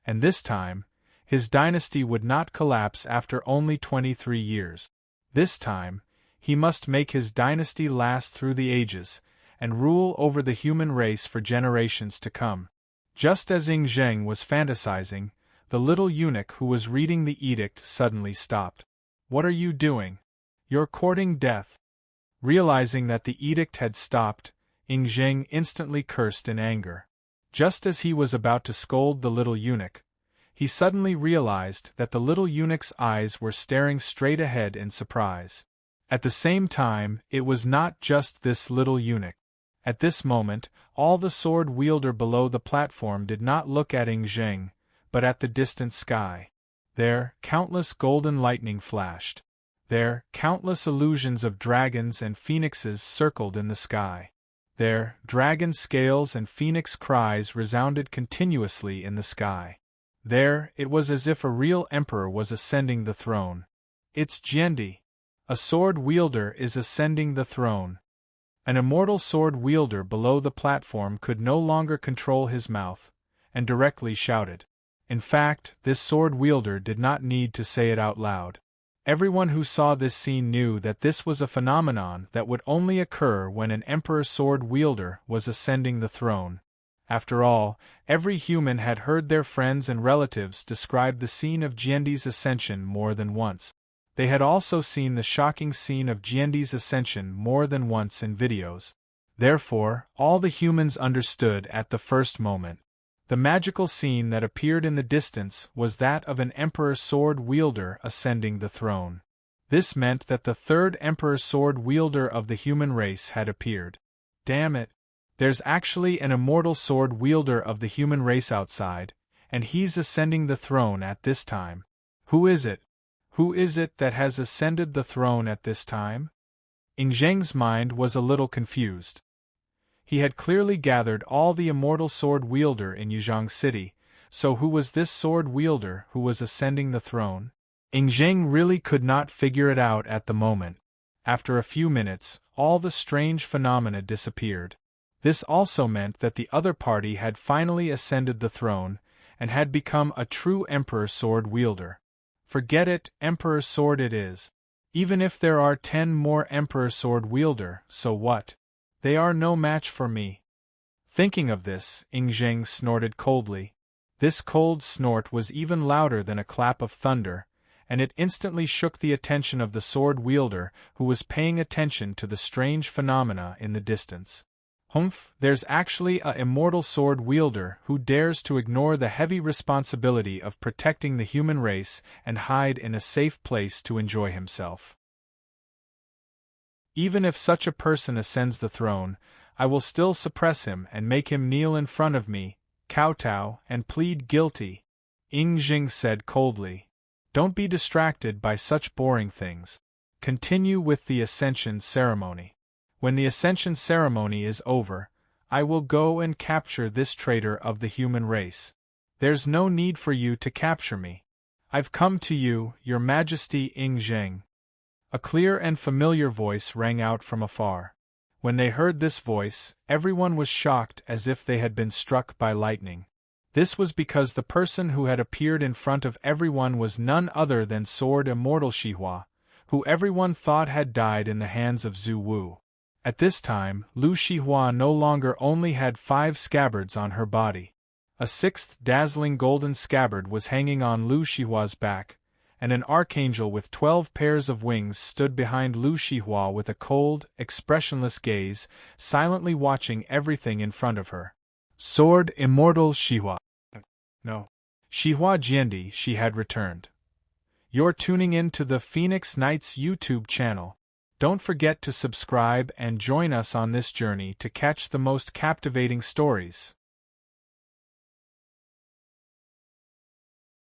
And this time, his dynasty would not collapse after only 23 years. This time, he must make his dynasty last through the ages, and rule over the human race for generations to come. Just as Ing Zheng was fantasizing, the little eunuch who was reading the edict suddenly stopped. "What are you doing? You're courting death." Realizing that the edict had stopped, Ing Zheng instantly cursed in anger. Just as he was about to scold the little eunuch, he suddenly realized that the little eunuch's eyes were staring straight ahead in surprise. At the same time, it was not just this little eunuch. At this moment, all the sword-wielder below the platform did not look at Ing Zheng, but at the distant sky. There, countless golden lightning flashed. There, countless illusions of dragons and phoenixes circled in the sky. There, dragon scales and phoenix cries resounded continuously in the sky. There, it was as if a real emperor was ascending the throne. It's Jiandi. A sword-wielder is ascending the throne. An immortal sword-wielder below the platform could no longer control his mouth, and directly shouted. In fact, this sword-wielder did not need to say it out loud. Everyone who saw this scene knew that this was a phenomenon that would only occur when an emperor sword-wielder was ascending the throne. After all, every human had heard their friends and relatives describe the scene of Jiandi's ascension more than once. They had also seen the shocking scene of Jiandi's ascension more than once in videos. Therefore, all the humans understood at the first moment. The magical scene that appeared in the distance was that of an emperor sword-wielder ascending the throne. This meant that the third emperor sword-wielder of the human race had appeared. Damn it! There's actually an immortal sword-wielder of the human race outside, and he's ascending the throne at this time. Who is it? Who is it that has ascended the throne at this time? Ing Zheng's mind was a little confused. He had clearly gathered all the immortal sword-wielder in Yuzhong City, so who was this sword-wielder who was ascending the throne? Ing Zheng really could not figure it out at the moment. After a few minutes, all the strange phenomena disappeared. This also meant that the other party had finally ascended the throne, and had become a true Emperor Sword-wielder. Forget it, Emperor Sword it is. Even if there are 10 more Emperor Sword-wielder, so what? They are no match for me. Thinking of this, Ing Zheng snorted coldly. This cold snort was even louder than a clap of thunder, and it instantly shook the attention of the sword-wielder who was paying attention to the strange phenomena in the distance. Humph, there's actually a immortal sword-wielder who dares to ignore the heavy responsibility of protecting the human race and hide in a safe place to enjoy himself. Even if such a person ascends the throne, I will still suppress him and make him kneel in front of me, kowtow, and plead guilty, Ing Zheng said coldly. Don't be distracted by such boring things. Continue with the ascension ceremony. When the ascension ceremony is over, I will go and capture this traitor of the human race. There's no need for you to capture me. I've come to you, Your Majesty Ing Zheng. A clear and familiar voice rang out from afar. When they heard this voice, everyone was shocked as if they had been struck by lightning. This was because the person who had appeared in front of everyone was none other than Sword Immortal Xihua, who everyone thought had died in the hands of Zhu Wu. At this time, Lu Xihua no longer only had 5 scabbards on her body. A 6th dazzling golden scabbard was hanging on Lu Xihua's back, and an archangel with 12 pairs of wings stood behind Lu Xihua with a cold, expressionless gaze, silently watching everything in front of her. Sword Immortal Xihua. No. Xihua Jiandi, she had returned. You're tuning in to the Phoenix Knights YouTube channel. Don't forget to subscribe and join us on this journey to catch the most captivating stories.